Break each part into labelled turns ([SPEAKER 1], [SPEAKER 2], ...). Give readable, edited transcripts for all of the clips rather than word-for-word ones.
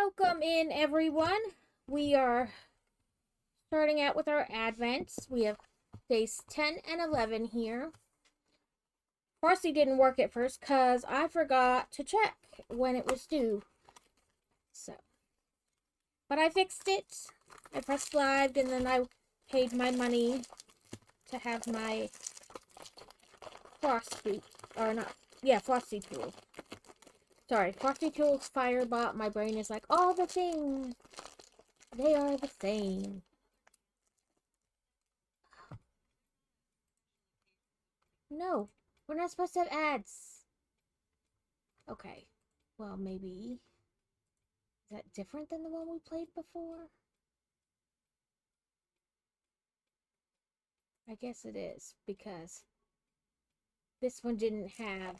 [SPEAKER 1] Welcome in, everyone. We are starting out with our Advents. We have days 10 and 11 here. Frosty didn't work at first because I forgot to check when it was due. But I fixed it. I pressed live and then I paid my money to have my Frosty tool. Sorry, Frosty Tools Firebot. My brain is like, all the things. They are the same. No, we're not supposed to have ads. Okay, well, maybe. Is that different than the one we played before? I guess it is, because this one didn't have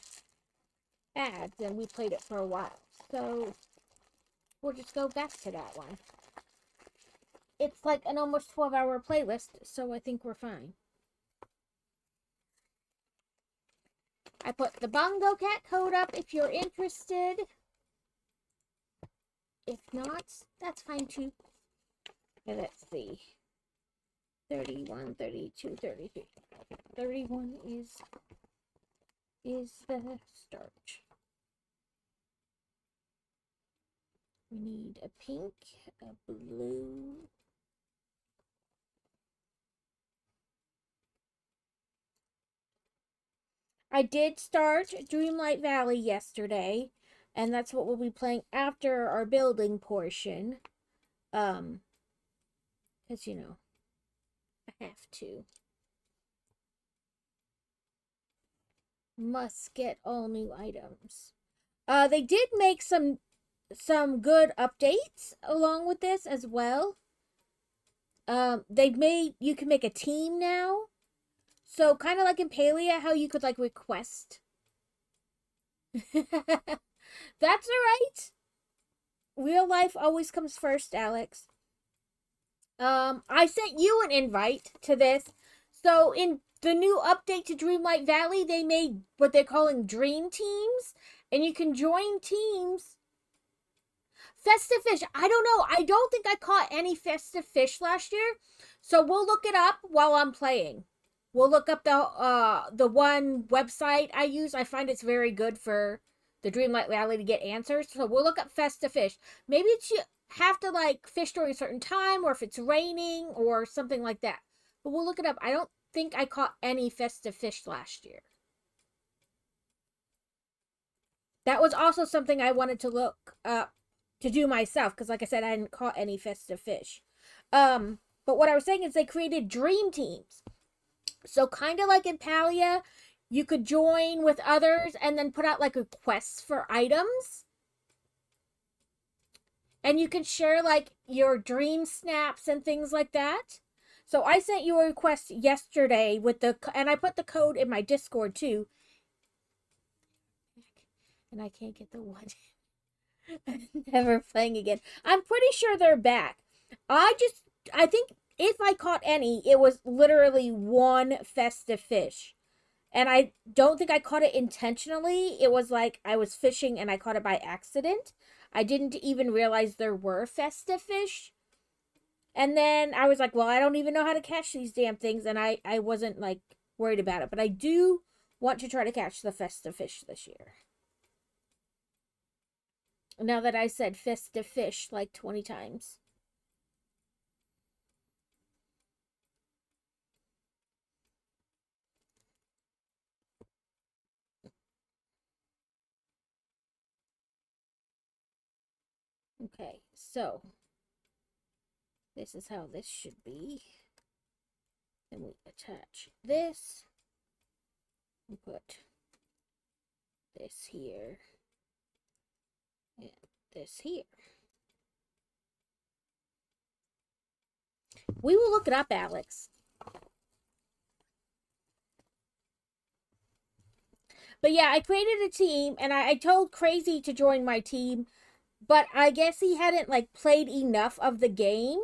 [SPEAKER 1] ads, and we played it for a while. So, we'll just go back to that one. It's like an almost 12-hour playlist, so I think we're fine. I put the Bongo Cat code up if you're interested. If not, that's fine too. Okay, let's see. 31, 32, 33. 31 is the start. We need a pink, a blue. I did start Dreamlight Valley yesterday, and that's what we'll be playing after our building portion. Because, you know, I have to. Must get all new items. They did make some good updates along with this as well. You can make a team now. So kind of like in Palia, how you could like request. That's alright. Real life always comes first, Alex. I sent you an invite to this. So in the new update to Dreamlight Valley, they made what they're calling dream teams. And you can join teams. Festive fish. I don't know. I don't think I caught any festive fish last year. So we'll look it up while I'm playing. We'll look up the one website I use. I find it's very good for the Dreamlight Valley to get answers. So we'll look up festive fish. Maybe you have to like fish during a certain time, or if it's raining or something like that. But we'll look it up. I don't think I caught any festive fish last year. That was also something I wanted to look up to do myself, because like I said, I hadn't caught any festive fish. But what I was saying is they created dream teams. So kind of like in Palia, you could join with others and then put out like requests for items. And you can share like your dream snaps and things like that. So I sent you a request yesterday and I put the code in my Discord too. And I can't get the one. Never playing again. I'm pretty sure they're back. I think if I caught any, it was literally one festive fish. And I don't think I caught it intentionally. It was like I was fishing and I caught it by accident. I didn't even realize there were festive fish. And then I was like, well, I don't even know how to catch these damn things. And I wasn't like worried about it. But I do want to try to catch the festive fish this year. Now that I said festive fish like 20 times. Okay, so this is how this should be. Then we attach this and put this here and this here. We will look it up, Alex. But yeah, I created a team and I told Crazy to join my team, but I guess he hadn't like played enough of the game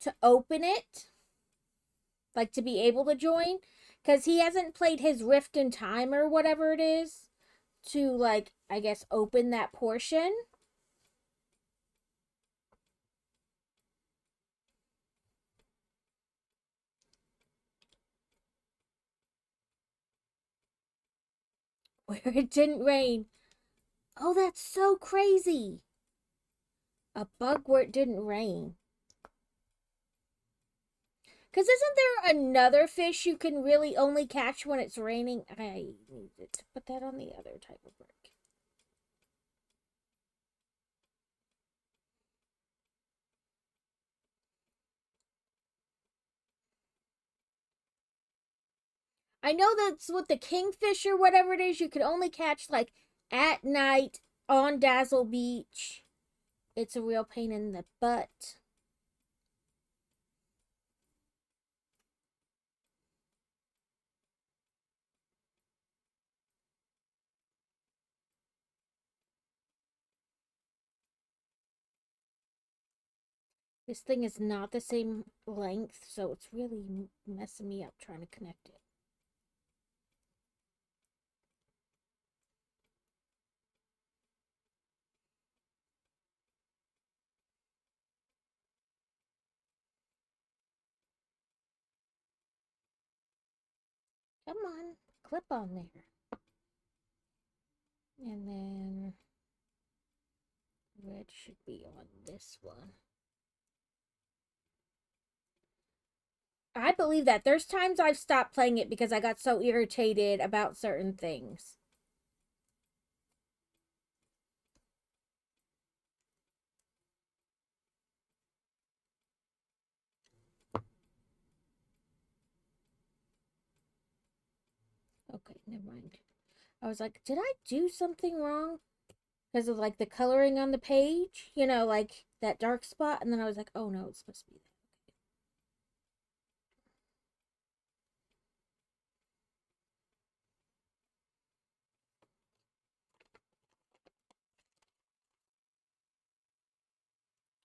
[SPEAKER 1] to open it, like to be able to join, because he hasn't played his Rift in Time or whatever it is to like, I guess, open that portion. where it didn't rain. Oh, that's so crazy. A bug where it didn't rain. Because isn't there another fish you can really only catch when it's raining? I need to put that on the other type of bird. I know that's what the kingfish or whatever it is, you can only catch like at night on Dazzle Beach. It's a real pain in the butt. This thing is not the same length, so it's really messing me up trying to connect it. Come on, clip on there. And then red should be on this one. I believe that. There's times I've stopped playing it because I got so irritated about certain things. Okay, never mind. I was like, did I do something wrong? Because of like the coloring on the page, you know, like that dark spot. And then I was like, oh no, it's supposed to be that.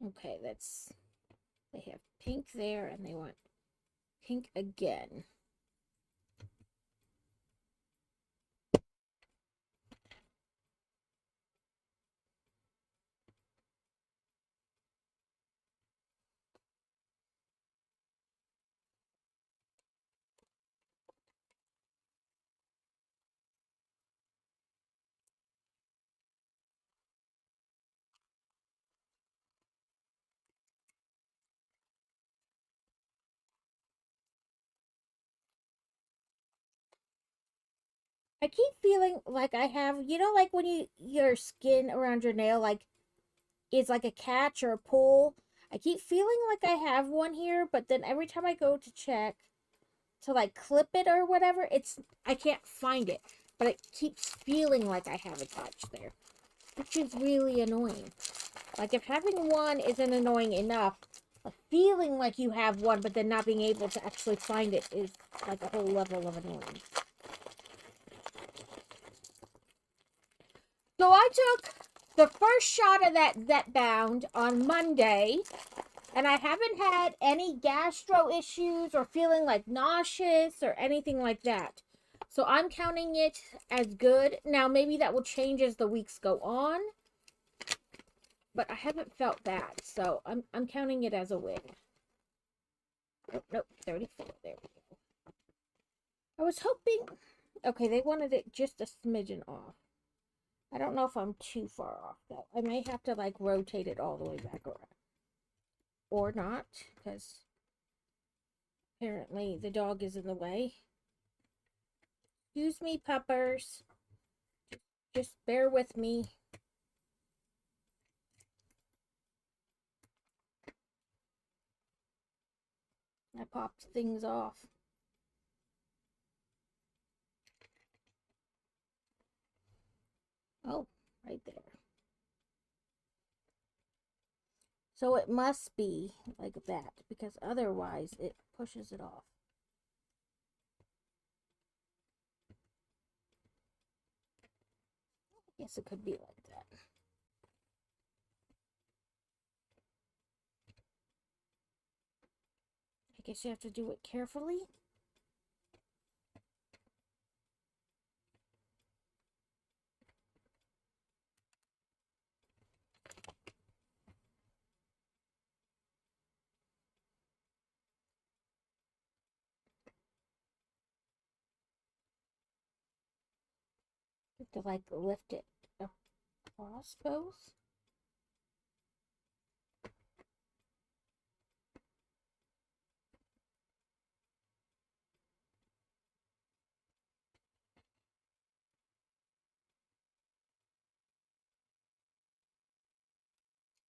[SPEAKER 1] Okay, that's, they have pink there and they want pink again. I keep feeling like I have, you know, like when your skin around your nail like is like a catch or a pull. I keep feeling like I have one here, but then every time I go to check to like clip it or whatever, I can't find it. But it keeps feeling like I have a touch there, which is really annoying. Like if having one isn't annoying enough, feeling like you have one but then not being able to actually find it is like a whole level of annoying. So I took the first shot of that bound on Monday, and I haven't had any gastro issues or feeling like nauseous or anything like that. So I'm counting it as good. Now maybe that will change as the weeks go on, but I haven't felt that, so I'm counting it as a win. Nope, 34. There we go. I was hoping. Okay, they wanted it just a smidgen off. I don't know if I'm too far off though. I may have to like rotate it all the way back around. Or not, because apparently the dog is in the way. Excuse me, puppers. Just bear with me. I popped things off. Oh, right there. So it must be like that, because otherwise it pushes it off. I guess it could be like that. I guess you have to do it carefully. To like lift it across both.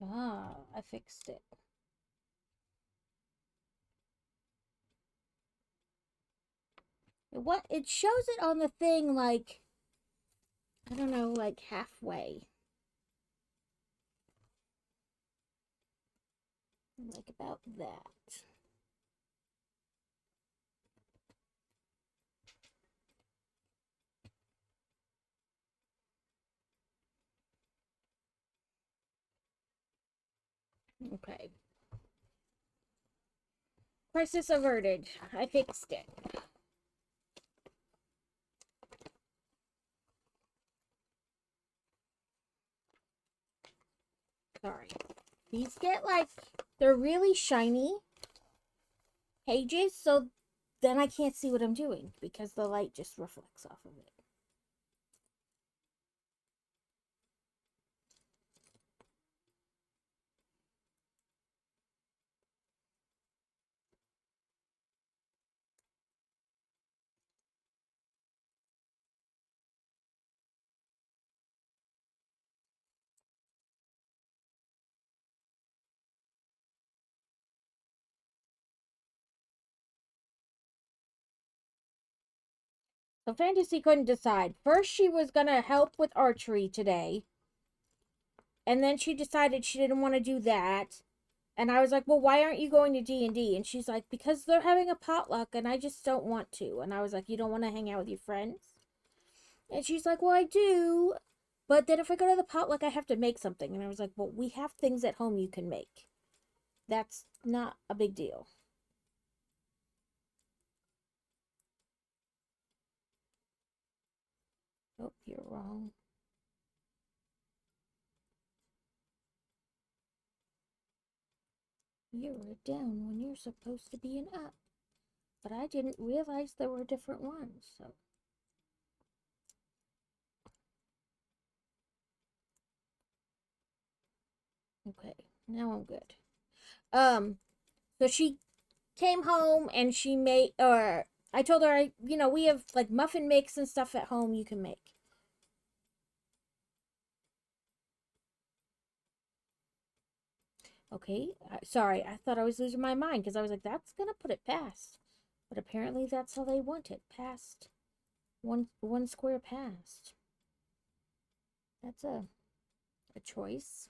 [SPEAKER 1] Ah, I fixed it. What it shows it on the thing like, I don't know, like halfway. Like about that. Okay. Crisis averted. I fixed it. Sorry. These get like, they're really shiny pages, so then I can't see what I'm doing because the light just reflects off of it. So Fantasy couldn't decide. First she was gonna help with archery today, and then she decided she didn't want to do that. And I was like, well, why aren't you going to D&D? And she's like, because they're having a potluck and I just don't want to. And I was like, you don't want to hang out with your friends? And she's like, well, I do. But then if I go to the potluck, I have to make something. And I was like, well, we have things at home you can make. That's not a big deal. Oh, you're wrong. You're a down when you're supposed to be an up. But I didn't realize there were different ones, so. Okay, now I'm good. So she came home and she made, or I told her, we have like muffin mix and stuff at home you can make. Okay, sorry, I thought I was losing my mind because I was like, that's gonna put it past. But apparently that's how they want it, past. One square past. That's a choice.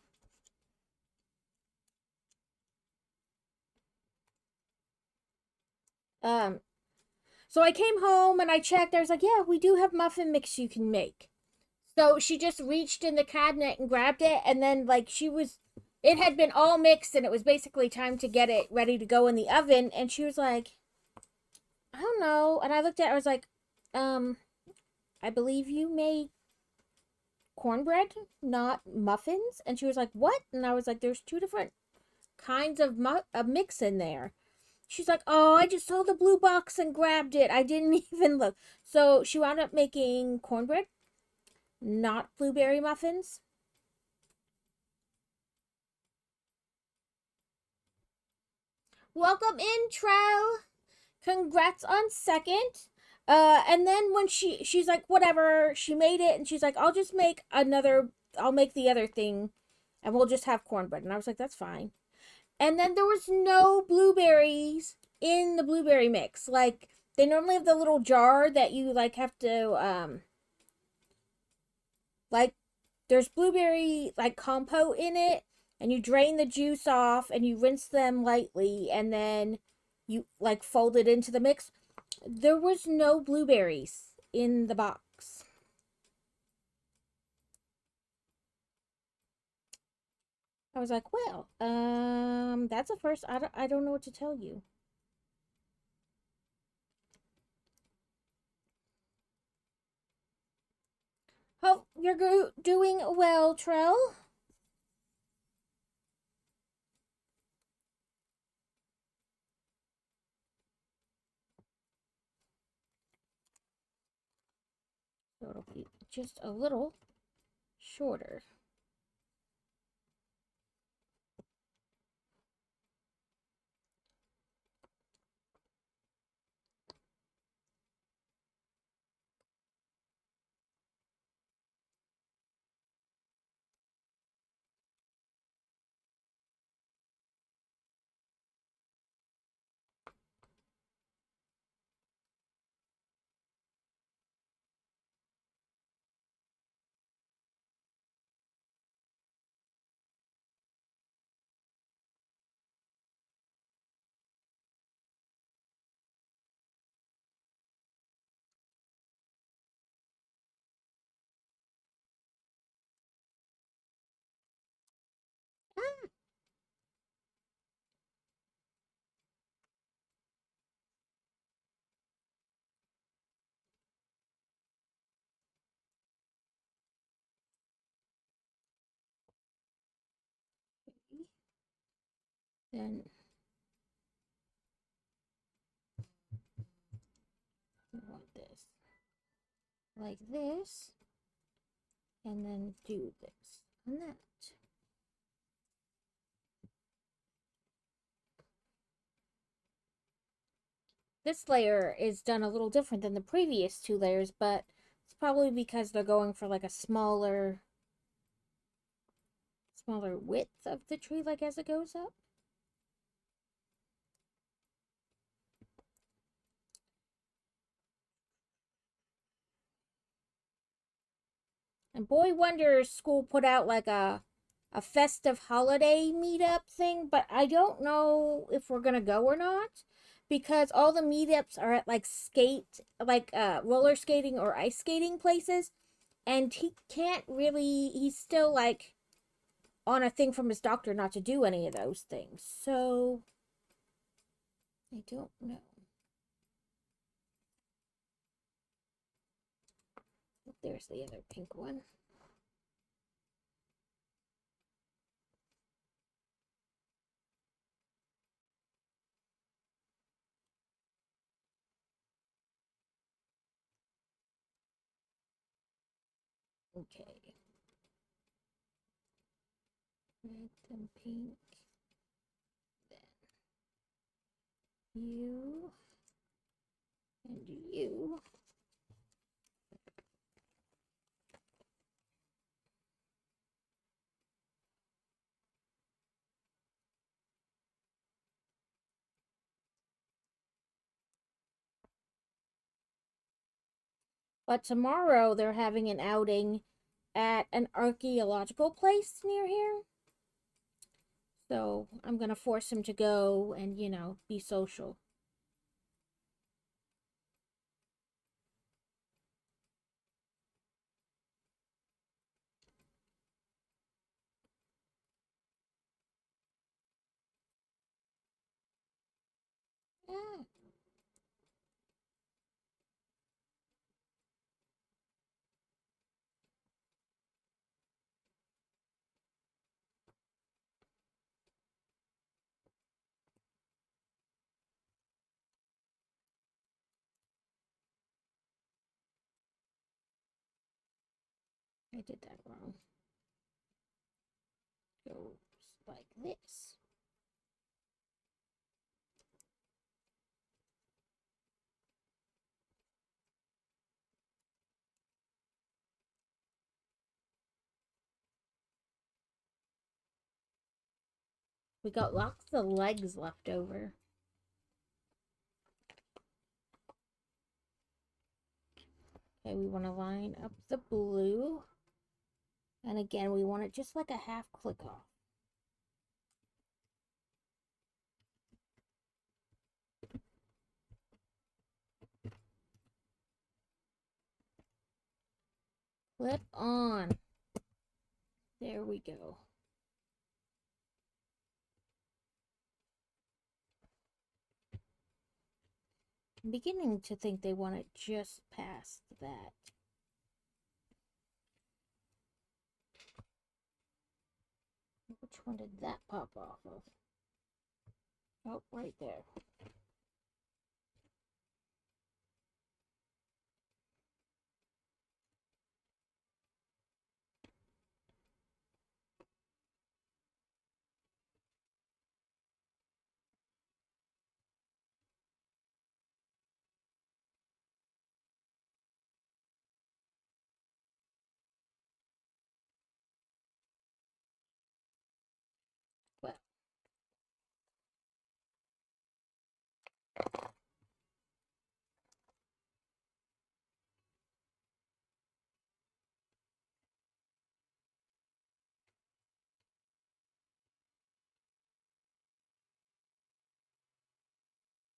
[SPEAKER 1] Um, so I came home and I checked. I was like, yeah, we do have muffin mix you can make. So she just reached in the cabinet and grabbed it, and then like it had been all mixed, and it was basically time to get it ready to go in the oven. And she was like, I don't know. And I looked at it, I was like, I believe you made cornbread, not muffins. And she was like, what? And I was like, there's two different kinds of mix in there. She's like, oh, I just saw the blue box and grabbed it. I didn't even look. So she wound up making cornbread, not blueberry muffins. Welcome in, Trell. Congrats on second. And then when she's like, whatever, she made it, and she's like, I'll make the other thing, and we'll just have cornbread. And I was like, that's fine. And then there was no blueberries in the blueberry mix. Like, they normally have the little jar that you like have to like, there's blueberry like compote in it, and you drain the juice off and you rinse them lightly, and then you like fold it into the mix. There was no blueberries in the box. I was like, well, that's a first. I don't know what to tell you. Hope you're doing well, Trell. So it'll be just a little shorter. Then we want this like this, and then do this and that. This layer is done a little different than the previous two layers, but it's probably because they're going for like a smaller width of the tree, like as it goes up. And Boy Wonder's school put out like a festive holiday meetup thing, but I don't know if we're gonna go or not because all the meetups are at like roller skating or ice skating places, and he can't really. He's still like on a thing from his doctor not to do any of those things. So I don't know. There's the other pink one. Okay. Red and pink. Then you and you. But tomorrow they're having an outing at an archaeological place near here. So I'm gonna force him to go and, be social. Ah, I did that wrong. Goes like this. We got lots of legs left over. Okay, we want to line up the blue. And again, we want it just like a half click off. Clip on. There we go. I'm beginning to think they want it just past that. Which one did that pop off of? Oh, right there.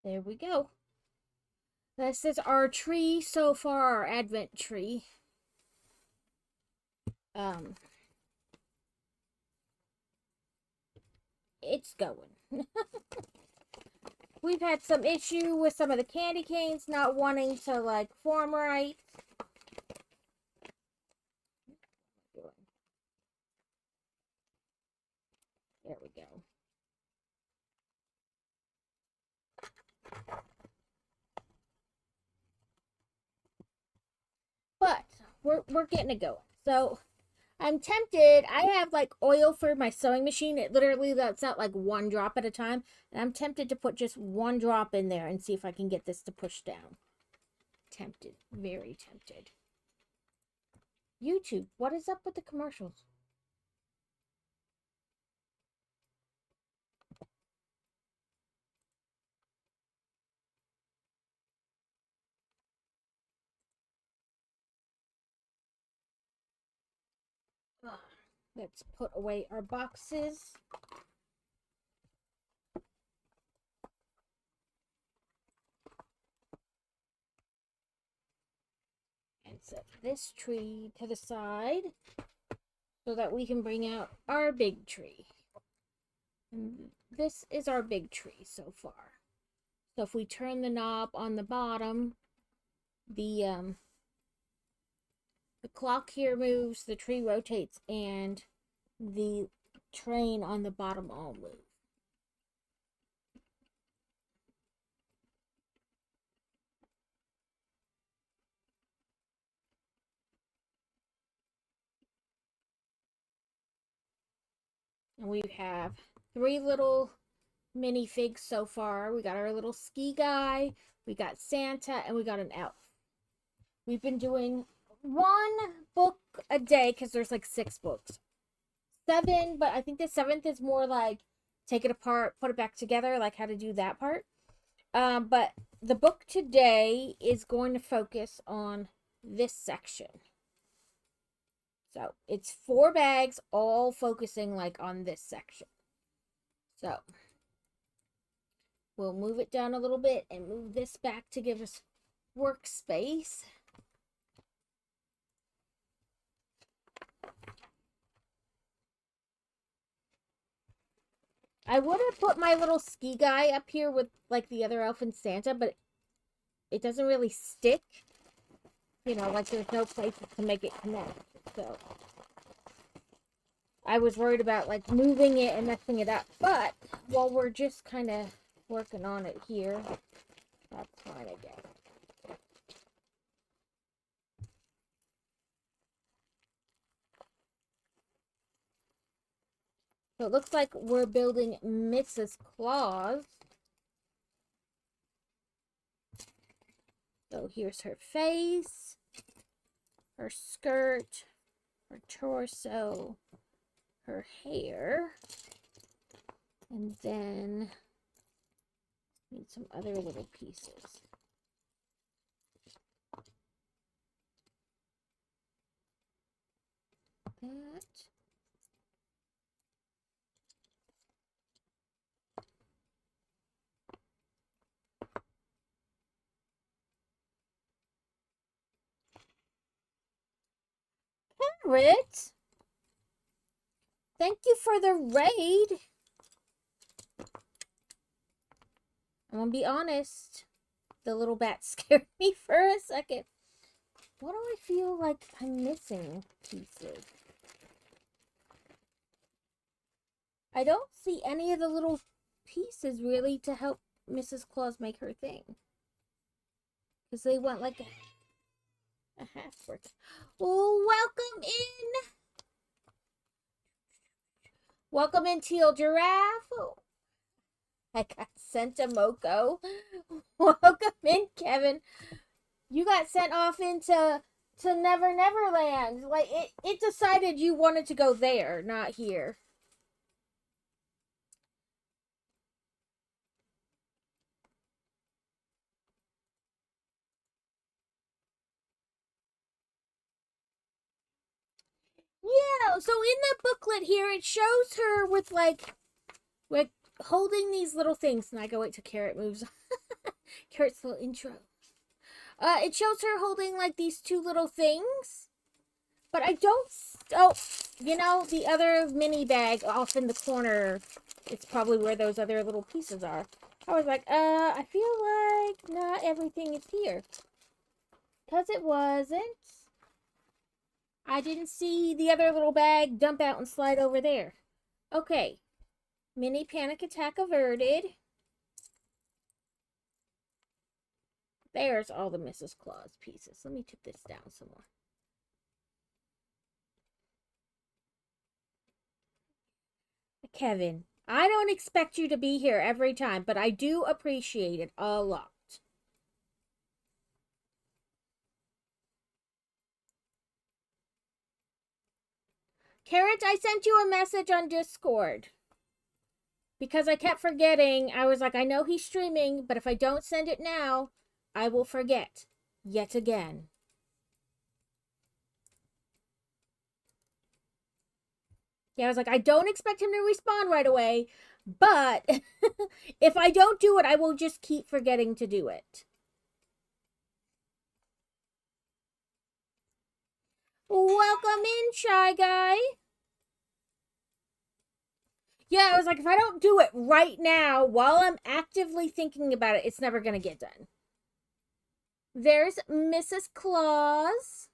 [SPEAKER 1] There we go. This is our tree so far, our Advent tree. It's going. We've had some issue with some of the candy canes not wanting to like form right. There we go. But we're getting it going. So I'm tempted. I have like oil for my sewing machine. It literally lets out like one drop at a time. And I'm tempted to put just one drop in there and see if I can get this to push down. Tempted. Very tempted. YouTube, what is up with the commercials? Let's put away our boxes. And set this tree to the side so that we can bring out our big tree. And this is our big tree so far. So if we turn the knob on the bottom, the clock here moves, the tree rotates, and the train on the bottom all move. And we have 3 little minifigs so far. We got our little ski guy, we got Santa, and we got an elf. We've been doing 1 book a day because there's like 6 books. 7, but I think the 7th is more like take it apart, put it back together, like how to do that part. But the book today is going to focus on this section. So it's 4 bags all focusing like on this section. So we'll move it down a little bit and move this back to give us workspace. I would have put my little ski guy up here with like the other elf and Santa, but it doesn't really stick. You know, like there's no place to make it connect. So I was worried about like moving it and messing it up. But while we're just kind of working on it here, that's fine, I guess. So it looks like we're building Mrs. Claus. So here's her face, her skirt, her torso, her hair, and then need some other little pieces. That. Carrot, thank you for the raid. I'm gonna be honest, the little bat scared me for a second. What do I feel like I'm missing pieces? I don't see any of the little pieces really to help Mrs. Claus make her thing. Because they went like a half worth. Oh, welcome in! Welcome in, Teal Giraffe. Oh, I got sent to Moko. Welcome in, Kevin. You got sent off into Never Neverland. Like it decided you wanted to go there, not here. Yeah, so in the booklet here, it shows her with like holding these little things. And I go wait till Carrot moves. Carrot's little intro. It shows her holding like these two little things. But I don't... Oh, you know, the other mini bag off in the corner. It's probably where those other little pieces are. I was like, I feel like not everything is here. Because it wasn't. I didn't see the other little bag dump out and slide over there. Okay. Mini panic attack averted. There's all the Mrs. Claus pieces. Let me tip this down some more. Kevin, I don't expect you to be here every time, but I do appreciate it a lot. Carrot, I sent you a message on Discord. Because I kept forgetting. I was like, I know he's streaming, but if I don't send it now, I will forget. Yet again. Yeah, I was like, I don't expect him to respond right away, but if I don't do it, I will just keep forgetting to do it. Welcome in, Shy Guy. Yeah, I was like, if I don't do it right now, while I'm actively thinking about it, it's never going to get done. There's Mrs. Claus.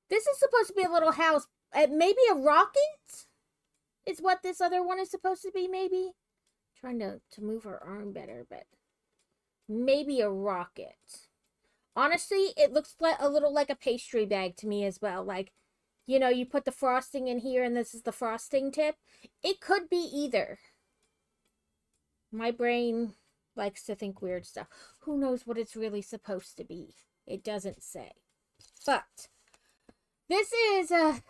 [SPEAKER 1] This is supposed to be a little house. Maybe a rocket is what this other one is supposed to be, maybe. I'm trying to move her arm better, but maybe a rocket. Honestly, it looks like a little like a pastry bag to me as well. Like, you know, you put the frosting in here and this is the frosting tip. It could be either. My brain likes to think weird stuff. Who knows what it's really supposed to be? It doesn't say. But this is right,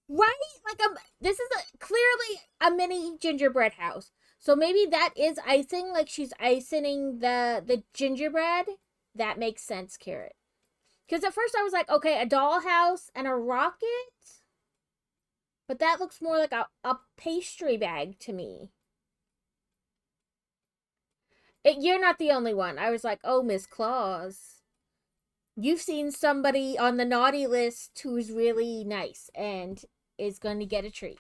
[SPEAKER 1] like this is clearly a mini gingerbread house. So maybe that is icing, like she's icing the gingerbread. That makes sense, Carrot. Because at first I was like, okay, a dollhouse and a rocket, but that looks more like a pastry bag to me. You're not the only one. I was like, oh, Miss Claus. You've seen somebody on the naughty list who's really nice and is going to get a treat.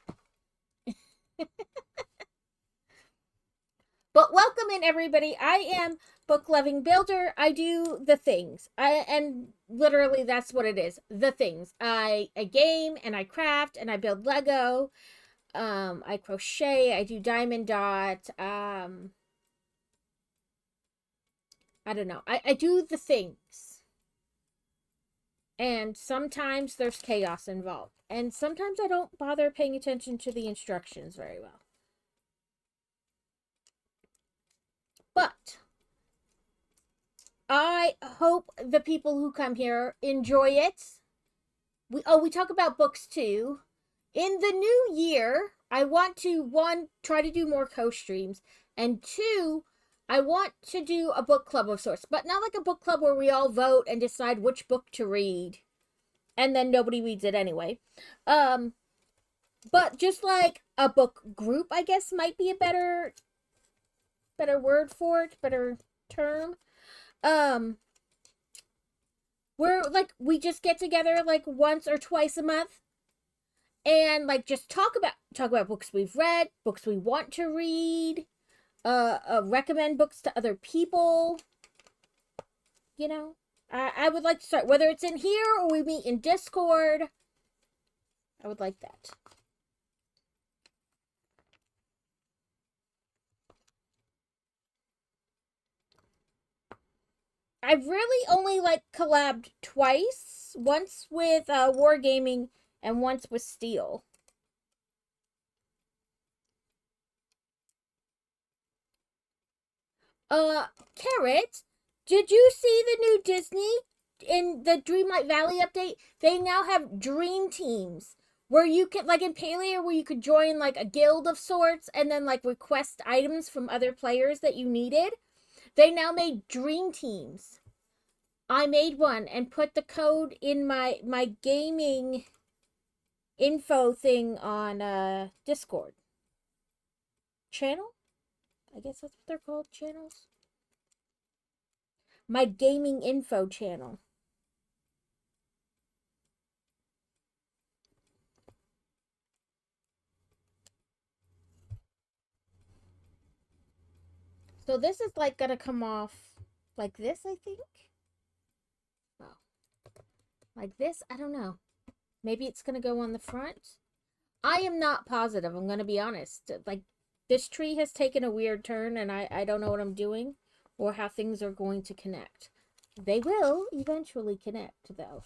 [SPEAKER 1] But welcome in, everybody. I am Book Loving Builder. I do the things. And literally that's what it is. The things. I game and I craft and I build Lego. I crochet. I do diamond dot. I don't know. I do the things. And sometimes there's chaos involved. And sometimes I don't bother paying attention to the instructions very well. But I hope the people who come here enjoy it. We talk about books too. In the new year, I want to, one, try to do more co-streams, and two, I want to do a book club of sorts, but not like a book club where we all vote and decide which book to read, and then nobody reads it anyway. But just like a book group, I guess, might be a better word for it, better term. Where like we just get together like once or twice a month and like just talk about books we've read, books we want to read, recommend books to other people. You know, I would like to start, whether it's in here or we meet in Discord. I would like that. I've really only like collabed twice. Once with Wargaming and once with Steel. Carrot, did you see the new Disney in the Dreamlight Valley update? They now have dream teams where you can, like in Palia, where you could join like a guild of sorts and then like request items from other players that you needed. They now made dream teams. I made one and put the code in my gaming info thing on Discord channel. I guess that's what they're called, channels. My gaming info channel. So this is like gonna come off like this, I think. Well, like this, I don't know. Maybe it's gonna go on the front. I am not positive, I'm gonna be honest. Like, this tree has taken a weird turn, and I don't know what I'm doing or how things are going to connect. They will eventually connect, though.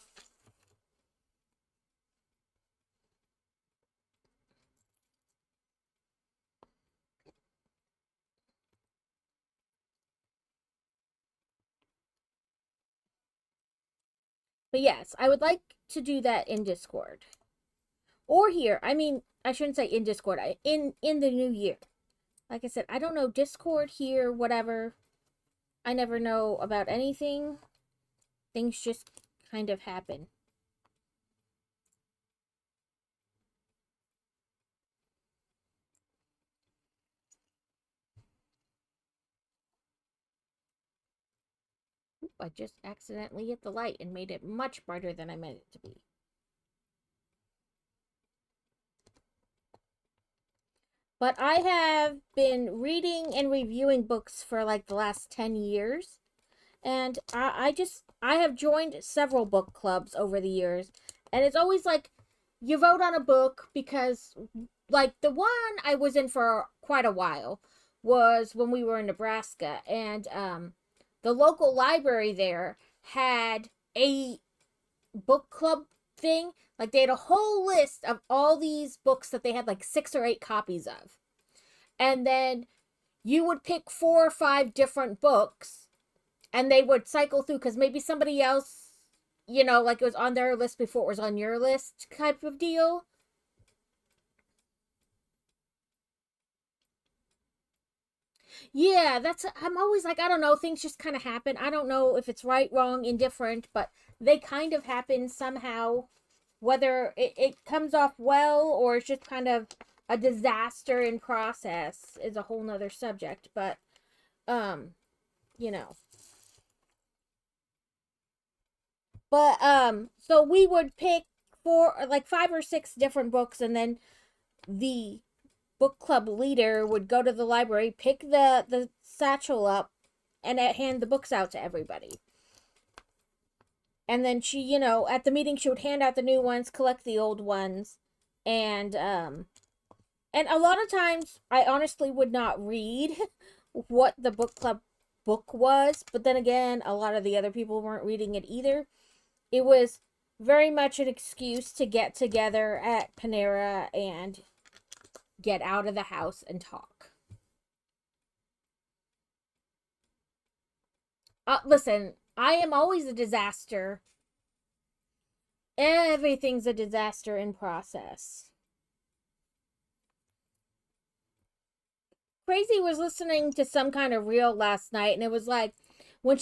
[SPEAKER 1] But yes, I would like to do that in Discord. Or here. I mean, I shouldn't say in Discord. In the new year. Like I said, I don't know, Discord here, whatever. I never know about anything. Things just kind of happen. Oop, I just accidentally hit the light and made it much brighter than I meant it to be. But I have been reading and reviewing books for like the last 10 years. And I have joined several book clubs over the years. And it's always like you vote on a book because, like, the one I was in for quite a while was when we were in Nebraska. And the local library there had a book club thing. Like, they had a whole list of all these books that they had like 6 or 8 copies of. And then you would pick 4 or 5 different books, and they would cycle through because maybe somebody else, like it was on their list before it was on your list type of deal. Yeah, I'm always like, I don't know, things just kind of happen. I don't know if it's right, wrong, indifferent, but they kind of happen somehow. Whether it comes off well or it's just kind of a disaster in process is a whole nother subject. But, um, you know. But, so we would pick 5 or 6 different books, and then the book club leader would go to the library, pick the satchel up, and hand the books out to everybody. And then she, at the meeting, she would hand out the new ones, collect the old ones, and a lot of times I honestly would not read what the book club book was, but then again, a lot of the other people weren't reading it either. It was very much an excuse to get together at Panera and get out of the house and talk. Listen, I am always a disaster. Everything's a disaster in process. Crazy was listening to some kind of reel last night, and it was like when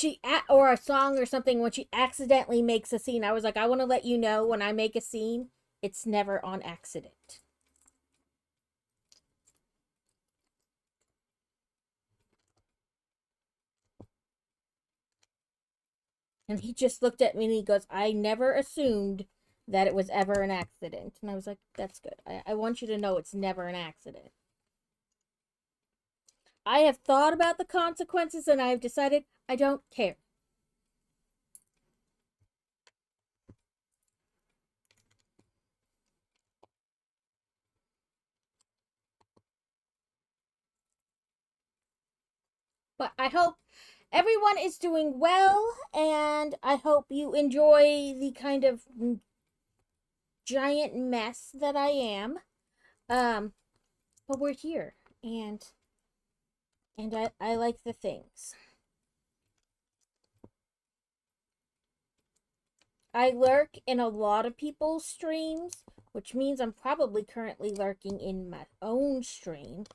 [SPEAKER 1] or a song or something, when she accidentally makes a scene. I was like, I want to let you know, when I make a scene, it's never on accident. And he just looked at me and he goes, I never assumed that it was ever an accident. And I was like, that's good. I want you to know it's never an accident. I have thought about the consequences and I have decided I don't care. But I hope everyone is doing well, and I hope you enjoy the kind of giant mess that I am. Um, but we're here, and I like the things. I lurk in a lot of people's streams, which means I'm probably currently lurking in my own stream,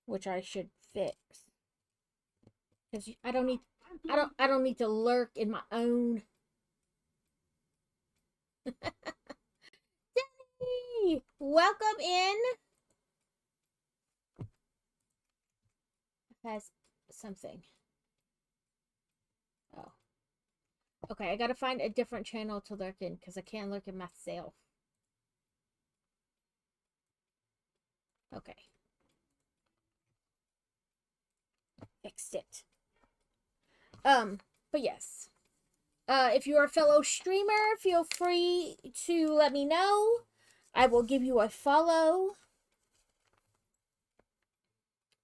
[SPEAKER 1] which I should fix. Because I don't need to lurk in my own. Denny, welcome in. has something. Oh. Okay, I gotta find a different channel to lurk in because I can't lurk in myself. Okay. Fixed it. But yes. If you're a fellow streamer, feel free to let me know. I will give you a follow.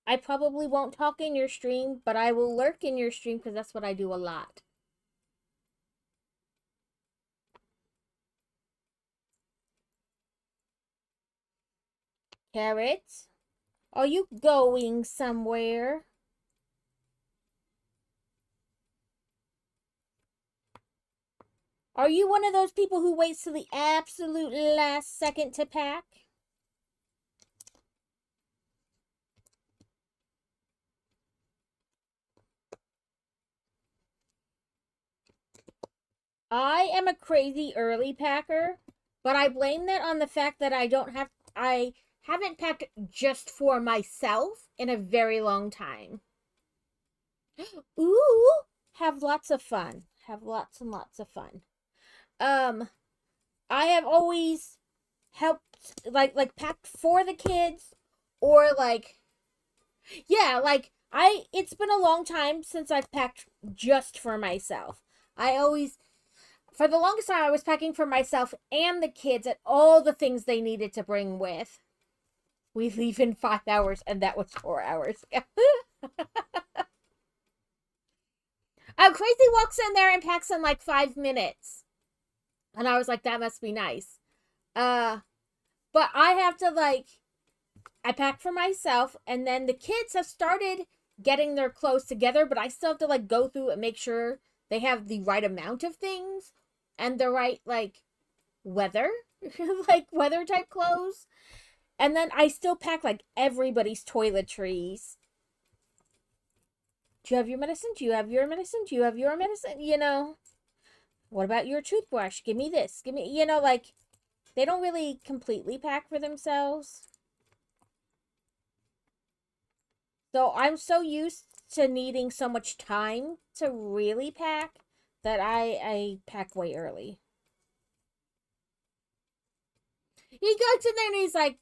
[SPEAKER 1] I probably won't talk in your stream, but I will lurk in your stream because that's what I do a lot. Carrot, are you going somewhere? Are you one of those people who waits till the absolute last second to pack? I am a crazy early packer, but I blame that on the fact that I haven't packed just for myself in a very long time. Ooh, have lots of fun. Have lots and lots of fun. I have always helped like packed for the kids or like yeah, like it's been a long time since I've packed just for myself. I always for the longest time I was packing for myself and the kids and all the things they needed to bring with. We leave in 5 hours and that was 4 hours. Crazy walks in there and packs in like 5 minutes. And I was like, that must be nice. But I have to I pack for myself, and then the kids have started getting their clothes together, but I still have to go through and make sure they have the right amount of things and the right weather, weather type clothes. And then I still pack everybody's toiletries. Do you have your medicine? Do you have your medicine? Do you have your medicine? What about your toothbrush? Give me this. Give me, they don't really completely pack for themselves. So I'm so used to needing so much time to really pack that I pack way early. He goes in there and he's like,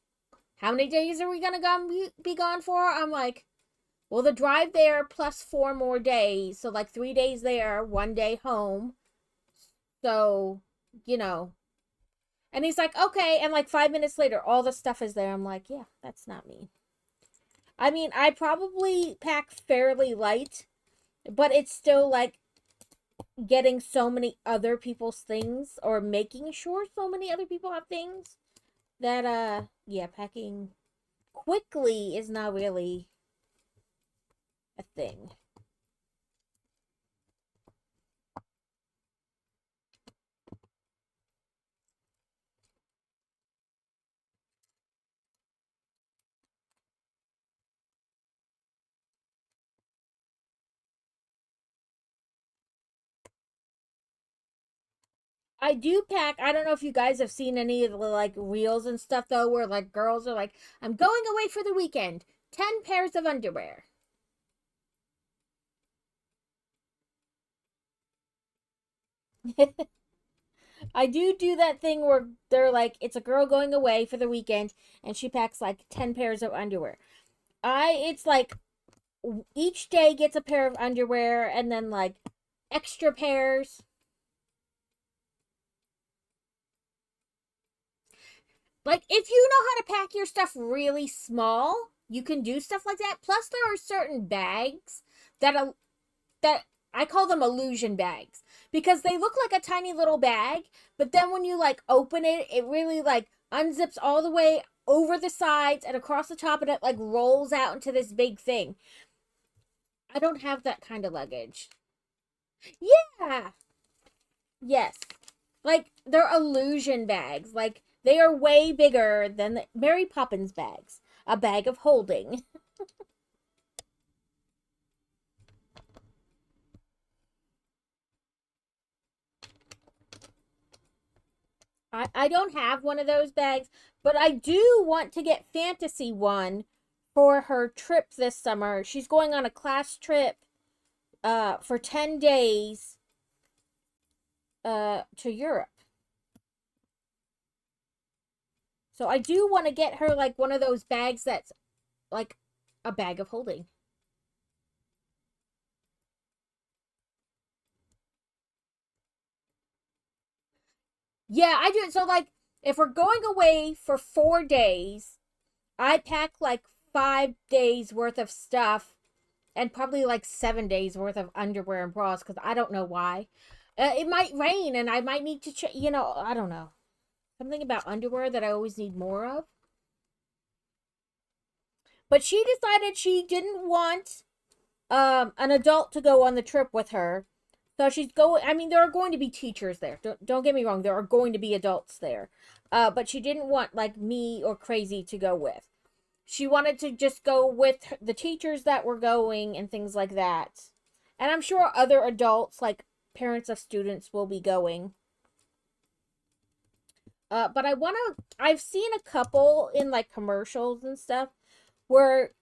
[SPEAKER 1] how many days are we gonna be gone for? I'm like, well, the drive there plus 4 more days. So 3 days there, 1 day home. So, And he's like, okay. And 5 minutes later, all the stuff is there. I'm like, yeah, that's not me. I mean, I probably pack fairly light, but it's still getting so many other people's things or making sure so many other people have things that, yeah, packing quickly is not really a thing. I do pack. I don't know if you guys have seen any of the reels and stuff though, where girls are like, I'm going away for the weekend. 10 pairs of underwear. I do that thing where they're like, it's a girl going away for the weekend and she packs 10 pairs of underwear. It's each day gets a pair of underwear and then extra pairs. If you know how to pack your stuff really small, you can do stuff like that. Plus, there are certain bags that I call them illusion bags because they look like a tiny little bag, but then when you open it, it really unzips all the way over the sides and across the top, and it rolls out into this big thing. I don't have that kind of luggage. Yeah. Yes. They're illusion bags. They are way bigger than the Mary Poppins bags. A bag of holding. I don't have one of those bags, but I do want to get Fantasy one for her trip this summer. She's going on a class trip for 10 days to Europe. So I do want to get her like one of those bags that's like a bag of holding. Yeah, I do it. So like if we're going away for 4 days, I pack like 5 days worth of stuff and probably like 7 days worth of underwear and bras because I don't know why. It might rain and I might need to, I don't know. Something about underwear that I always need more of. But she decided she didn't want an adult to go on the trip with her. So she's going. I mean, there are going to be teachers there. Don't get me wrong. There are going to be adults there. But she didn't want like me or Crazy to go with. She wanted to just go with the teachers that were going and things like that. And I'm sure other adults, like parents of students, will be going. But I've seen a couple in like commercials and stuff where,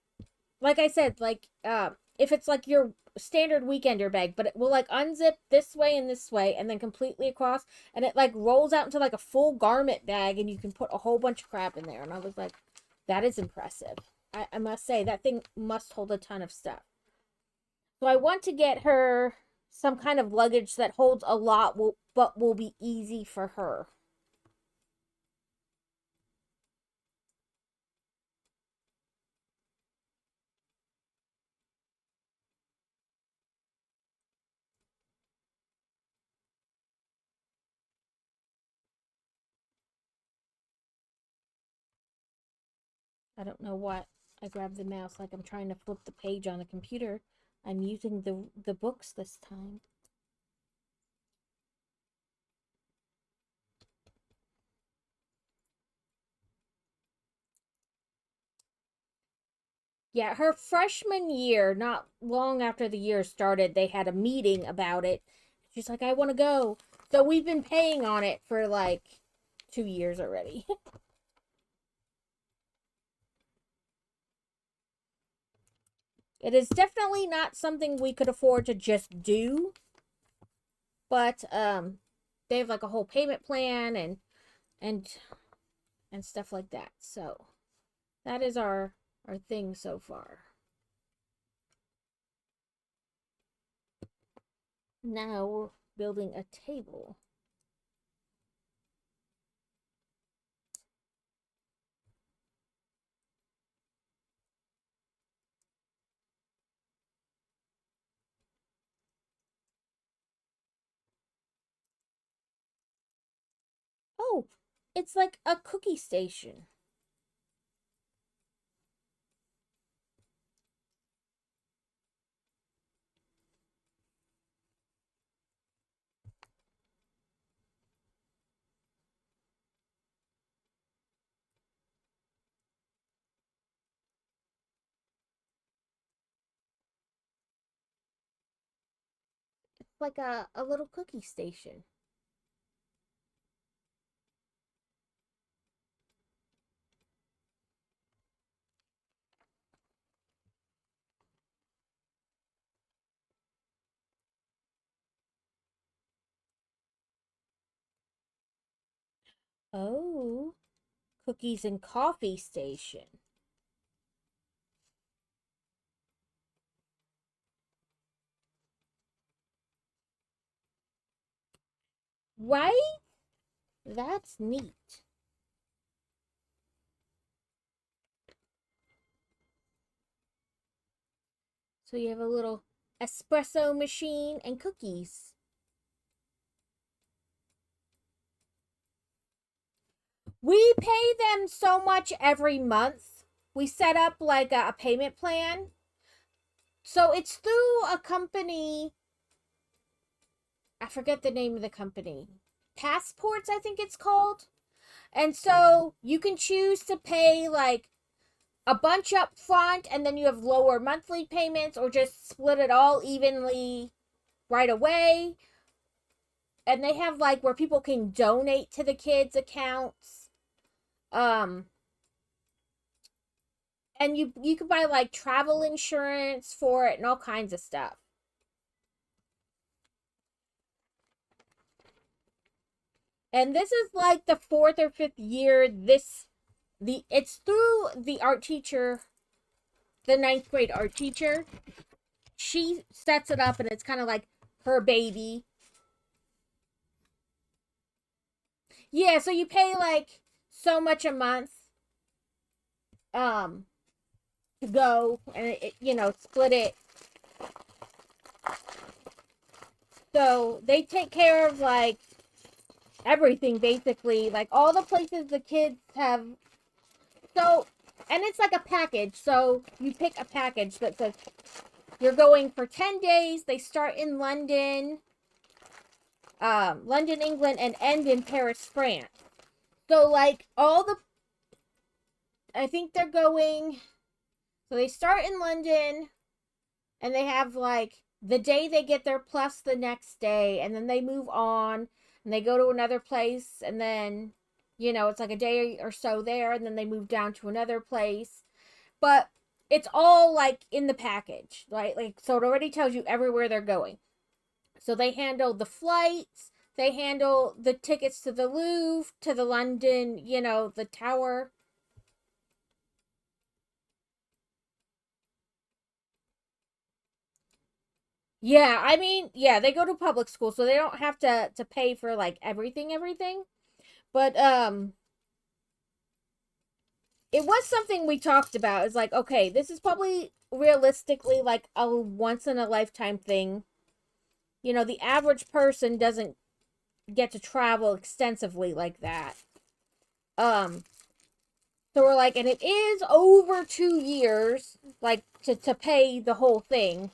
[SPEAKER 1] like I said, like if it's like your standard weekender bag, but it will like unzip this way and then completely across, and it like rolls out into like a full garment bag, and you can put a whole bunch of crap in there. And I was like, that is impressive. I must say that thing must hold a ton of stuff. So I want to get her some kind of luggage that holds a lot, but will be easy for her. I don't know what. I grabbed the mouse like I'm trying to flip the page on a computer. I'm using the books this time. Yeah, her freshman year, not long after the year started, they had a meeting about it. She's like, I want to go. So we've been paying on it for like 2 years already. It is definitely not something we could afford to just do, but they have like a whole payment plan and and stuff like that. So that is our thing so far. Now we're building a table. Oh, it's like a cookie station. It's like a little cookie station. Oh, cookies and coffee station. Right? That's neat. So you have a little espresso machine and cookies. We pay them so much every month. We set up like a payment plan. So it's through a company. I forget the name of the company. Passports, I think it's called. And so you can choose to pay like a bunch up front and then you have lower monthly payments or just split it all evenly right away. And they have like where people can donate to the kids' accounts. Um And you could buy like travel insurance for it and all kinds of stuff. And this is like the fourth or fifth year it's through the art teacher, the ninth grade art teacher. She sets it up and it's kind of like her baby. Yeah, so you pay like so much a month um to go and split it. So they take care of like everything basically, like all the places the kids have. So, and it's like a package. So you pick a package that says you're going for 10 days. They start in London, England, and end in Paris, France. So like I think they're going, so they start in London and they have like the day they get there plus the next day, and then they move on and they go to another place, and then it's like a day or so there, and then they move down to another place. But it's all like in the package, right? Like, so it already tells you everywhere they're going. So they handle the flights, they handle the tickets to the Louvre, to the London, the Tower. Yeah, I mean, yeah, they go to public school, so they don't have to pay for like everything. But it was something we talked about. It's like, okay, this is probably realistically like a once in a lifetime thing. The average person doesn't get to travel extensively like that. Um, so we're like, and it is over 2 years, like to pay the whole thing.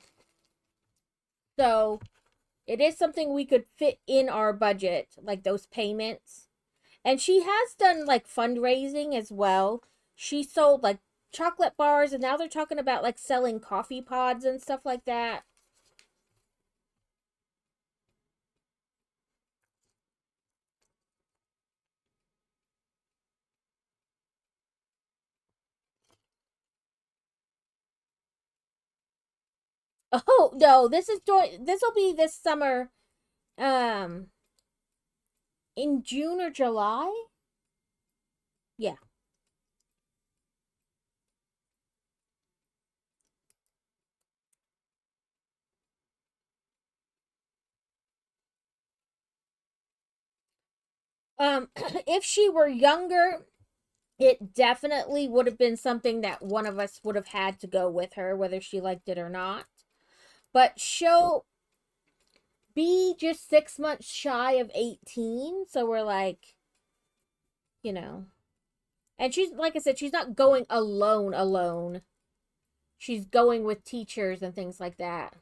[SPEAKER 1] So it is something we could fit in our budget, like those payments. And she has done like fundraising as well. She sold like chocolate bars, and now they're talking about like selling coffee pods and stuff like that. Oh no, this will be this summer, um, in June or July. Yeah. If she were younger, it definitely would have been something that one of us would have had to go with her, whether she liked it or not. But she'll be just 6 months shy of 18, so we're like, you know. And she's, like I said, she's not going alone. She's going with teachers and things like that.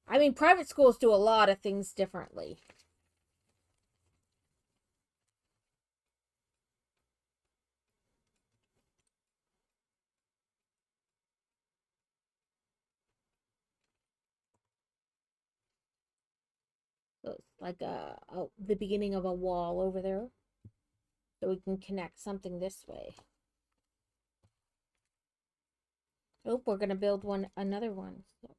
[SPEAKER 1] I mean, private schools do a lot of things differently. So it's like the beginning of a wall over there. So we can connect something this way. Oh, we're gonna build another one. So.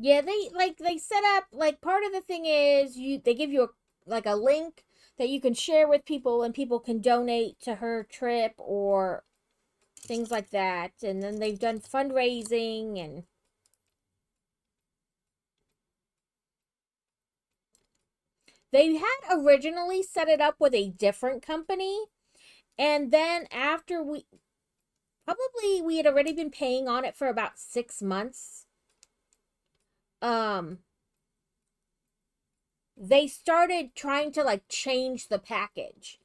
[SPEAKER 1] Yeah, they set up like part of the thing is they give you like a link that you can share with people, and people can donate to her trip or things like that. And then they've done fundraising, and they had originally set it up with a different company, and then after we had already been paying on it for about 6 months. Um they started trying to like change the package.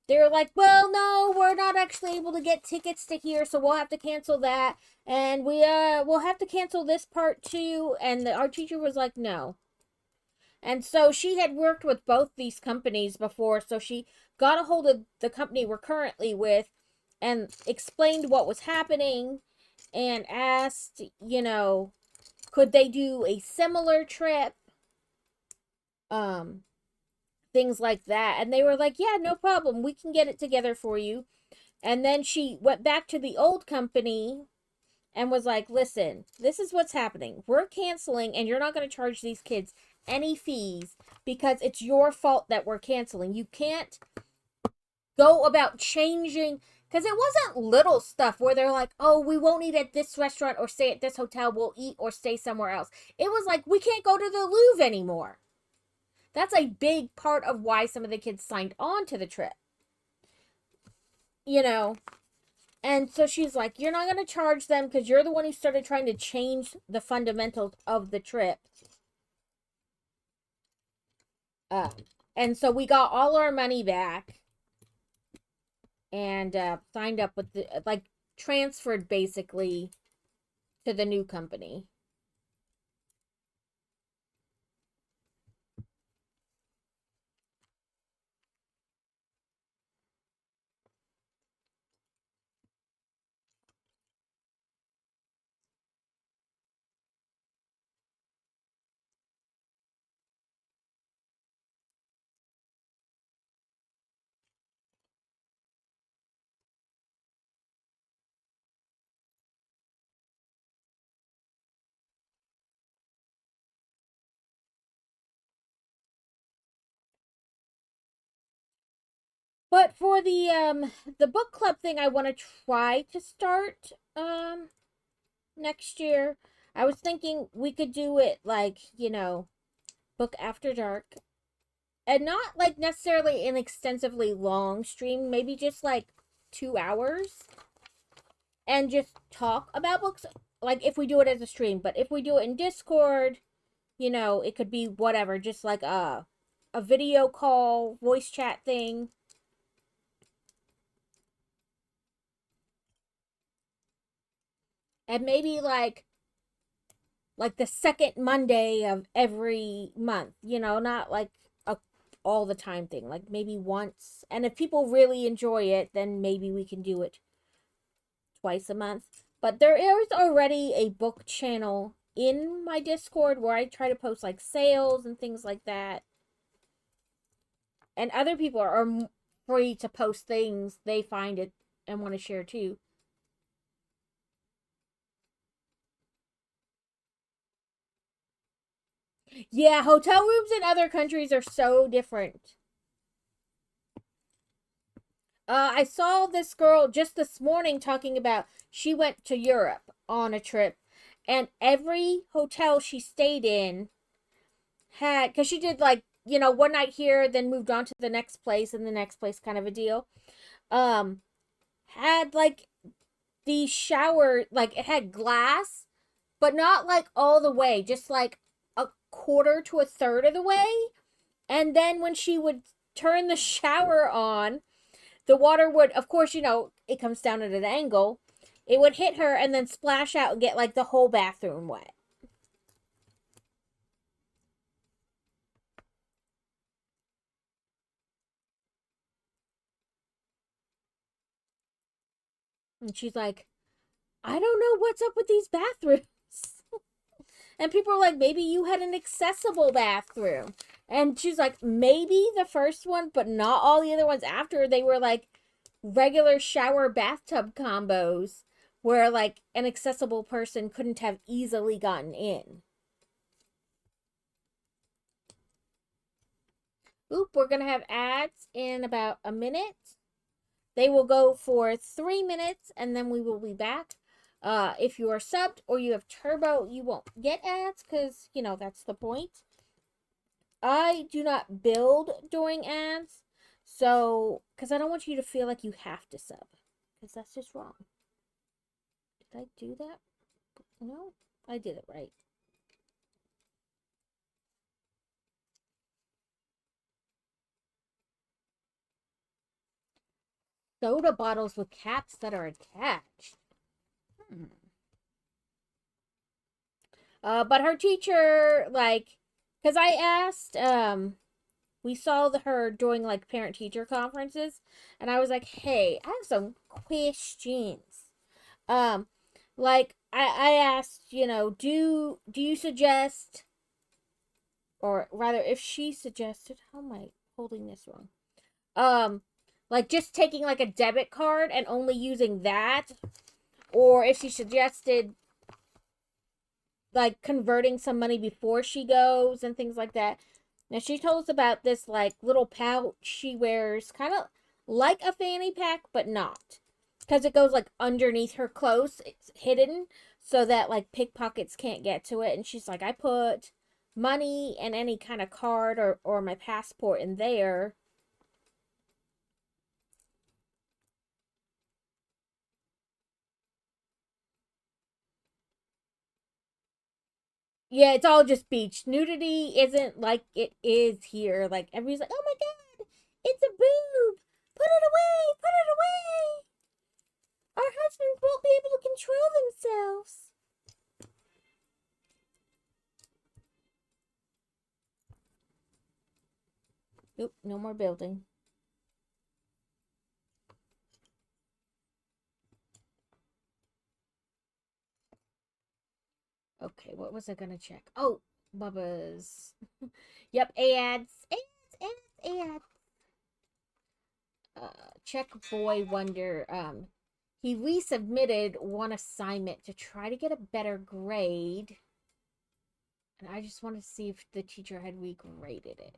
[SPEAKER 1] They were like, well, no, we're not actually able to get tickets to here, so we'll have to cancel that, and we'll have to cancel this part too. And our teacher was like, no. And so she had worked with both these companies before, so she got a hold of the company we're currently with and explained what was happening and asked, Could they do a similar trip? Um, Things like that. And they were like, yeah, no problem. We can get it together for you. And then she went back to the old company and was like, listen, this is what's happening. We're canceling, and you're not going to charge these kids any fees because it's your fault that we're canceling. You can't go about changing, because it wasn't little stuff where they're like, oh, we won't eat at this restaurant or stay at this hotel. We'll eat or stay somewhere else. It was like, we can't go to the Louvre anymore. That's a big part of why some of the kids signed on to the trip. You know, and so she's like, you're not going to charge them because you're the one who started trying to change the fundamentals of the trip. Uh, and so we got all our money back and signed up with the, like, transferred basically to the new company. But for the book club thing, I want to try to start next year. I was thinking we could do it like, book after dark, and not like necessarily an extensively long stream, maybe just like 2 hours, and just talk about books. Like if we do it as a stream, but if we do it in Discord, it could be whatever, just like a video call, voice chat thing. And maybe like the second Monday of every month, not like a all the time thing, like maybe once. And if people really enjoy it, then maybe we can do it twice a month. But there is already a book channel in my Discord where I try to post like sales and things like that. And other people are free to post things they find it and want to share too. Yeah, hotel rooms in other countries are so different. I saw this girl just this morning talking about she went to Europe on a trip, and every hotel she stayed in had, because she did like, one night here, then moved on to the next place and the next place kind of a deal. Um, had like the shower, like it had glass, but not like all the way, just like a quarter to a third of the way. And then when she would turn the shower on, the water would, of course, it comes down at an angle. It would hit her and then splash out and get like the whole bathroom wet. And she's like, I don't know what's up with these bathrooms. And people are like, maybe you had an accessible bathroom. And she's like, maybe the first one, but not all the other ones after. They were like regular shower bathtub combos where like an accessible person couldn't have easily gotten in. Oop, we're going to have ads in about a minute. They will go for 3 minutes and then we will be back. If you are subbed or you have turbo, you won't get ads because, that's the point. I do not build during ads. So, because I don't want you to feel like you have to sub. Because that's just wrong. Did I do that? No, I did it right. Soda bottles with caps that are attached. But her teacher, like, because I asked, we saw her during like parent teacher conferences, and I was like, hey, I have some questions. Like, I asked, do you suggest, or rather, if she suggested, how am I holding this wrong? Um, like just taking like a debit card and only using that, or if she suggested like converting some money before she goes and things like that. Now she told us about this like little pouch she wears, kind of like a fanny pack, but not, because it goes like underneath her clothes. It's hidden so that like pickpockets can't get to it. And she's like, I put money and any kind of card or my passport in there. Yeah, it's all just beach. Nudity isn't like it is here. Like everybody's like, oh my god, it's a boob. Put it away. Put it away. Our husbands won't be able to control themselves. Nope, no more building. Okay, what was I gonna check? Oh, Bubba's. Yep, ads. Ads. Check Boy Wonder. He resubmitted one assignment to try to get a better grade. And I just wanted to see if the teacher had regraded it.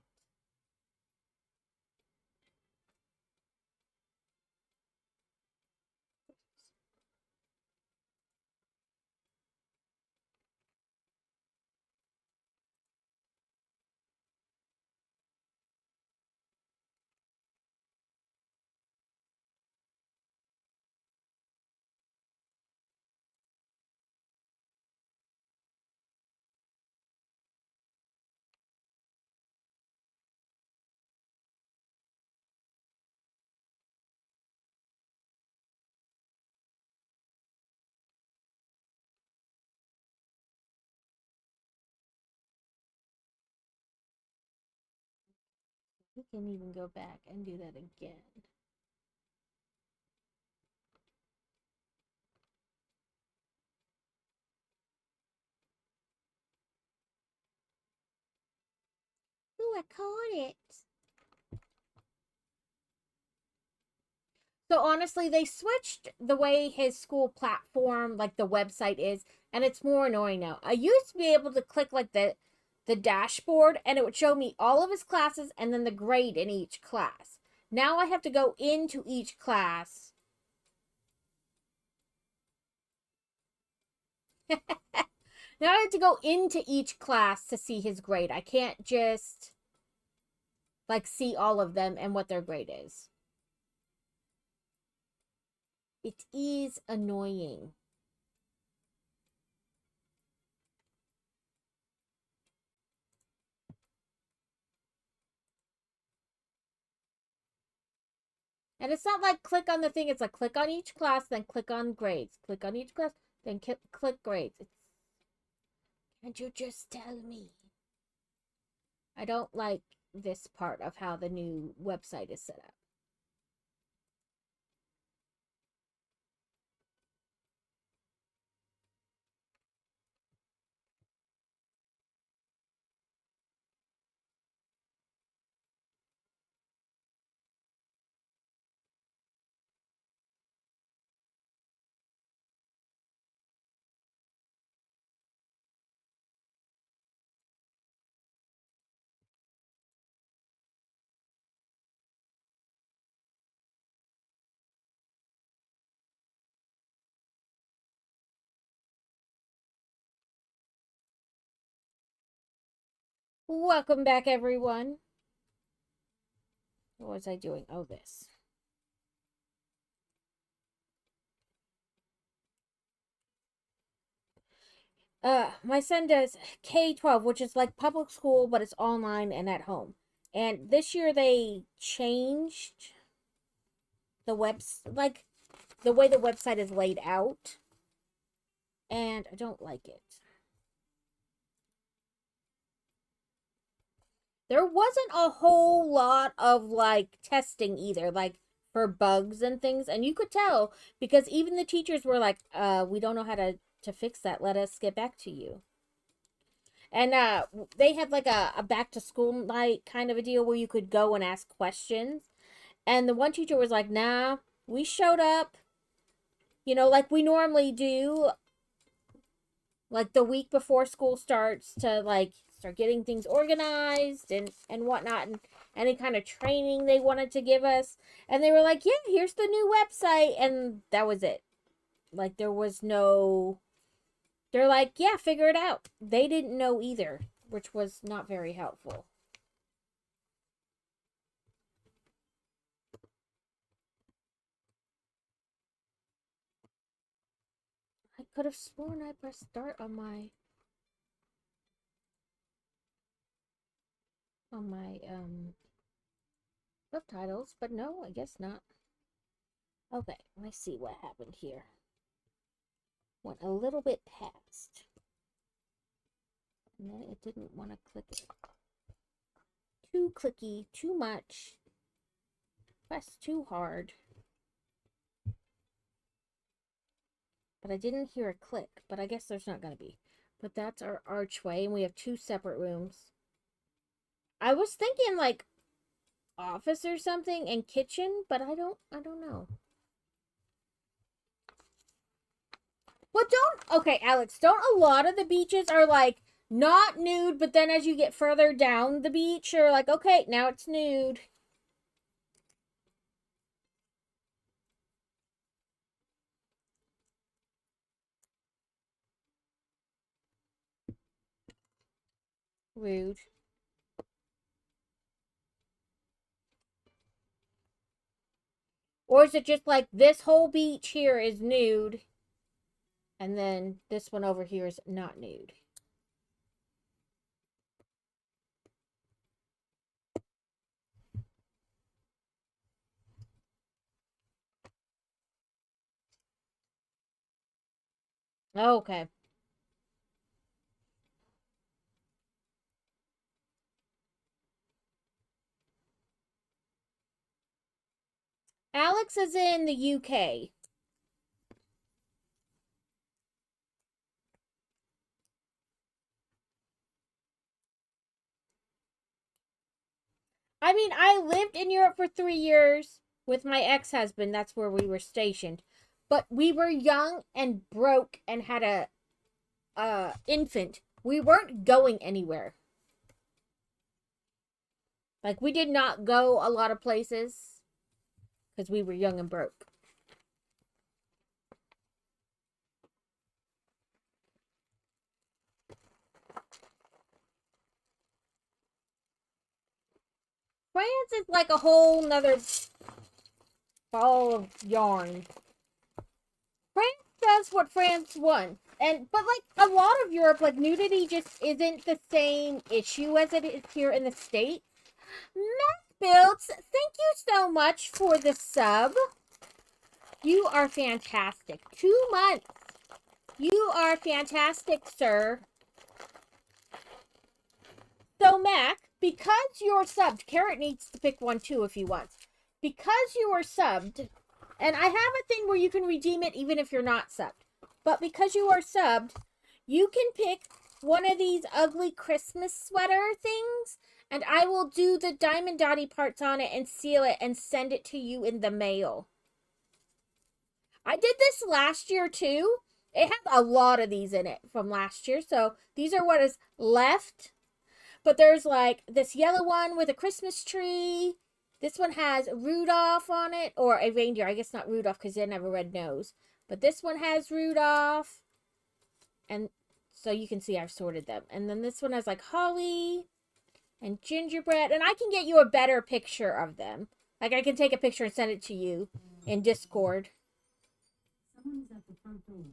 [SPEAKER 1] We can even go back and do that again. Ooh, I caught it. So honestly, they switched the way his school platform, like the website is, and it's more annoying now. I used to be able to click like the dashboard and it would show me all of his classes and then the grade in each class. Now I have to go into each class. Now I have to go into each class to see his grade. I can't just like see all of them and what their grade is. It is annoying. And it's not like click on the thing, it's like click on each class, then click on grades. Click on each class, then click grades. Can't you just tell me? I don't like this part of how the new website is set up. Welcome back, everyone. What was I doing? Oh, this. My son does K-12, which is like public school, but it's online and at home. And this year they changed the like the way the website is laid out, and I don't like it. There wasn't a whole lot of like testing either, like for bugs and things, and you could tell because even the teachers were like, we don't know how to to fix that, let us get back to you. And they had like a back to school night kind of a deal where you could go and ask questions. And the one teacher was like, nah, we showed up, like we normally do, like the week before school starts to like start getting things organized and whatnot, and any kind of training they wanted to give us. And they were like, yeah, here's the new website. And that was it. Like there was no, they're like, yeah, figure it out. They didn't know either, which was not very helpful. I could have sworn I pressed start on my subtitles, but no, I guess not. Okay, let's see what happened here. Went a little bit past. And then it didn't want to click it. Too clicky, too much. Press too hard. But I didn't hear a click, but I guess there's not going to be. But that's our archway, and we have 2 separate rooms. I was thinking like office or something and kitchen, but I don't know. But okay, Alex, don't a lot of the beaches are like not nude, but then as you get further down the beach, you're like, okay, now it's nude. Rude. Or is it just like this whole beach here is nude, and then this one over here is not nude? Oh, okay. Alex is in the UK. I mean, I lived in Europe for 3 years with my ex-husband. That's where we were stationed. But we were young and broke and had a infant. We weren't going anywhere. Like we did not go a lot of places because we were young and broke. France is like a whole nother ball of yarn. France does what France wants. But like a lot of Europe, like nudity just isn't the same issue as it is here in the States. Mac Builds, thank you so much for the sub. You are fantastic. 2 months. You are fantastic, sir. So, Mac, because you're subbed, Carrot needs to pick one too if he wants. Because you are subbed, and I have a thing where you can redeem it even if you're not subbed. But because you are subbed, you can pick one of these ugly Christmas sweater things, and I will do the diamond dotty parts on it and seal it and send it to you in the mail. I did this last year too. It had a lot of these in it from last year, so these are what is left. But there's like this yellow one with a Christmas tree. This one has Rudolph on it, or a reindeer. I guess not Rudolph because they have a red nose. But this one has Rudolph. And so you can see I've sorted them. And then this one has like holly and gingerbread. And I can get you a better picture of them. Like I can take a picture and send it to you in Discord. Someone's at the front door.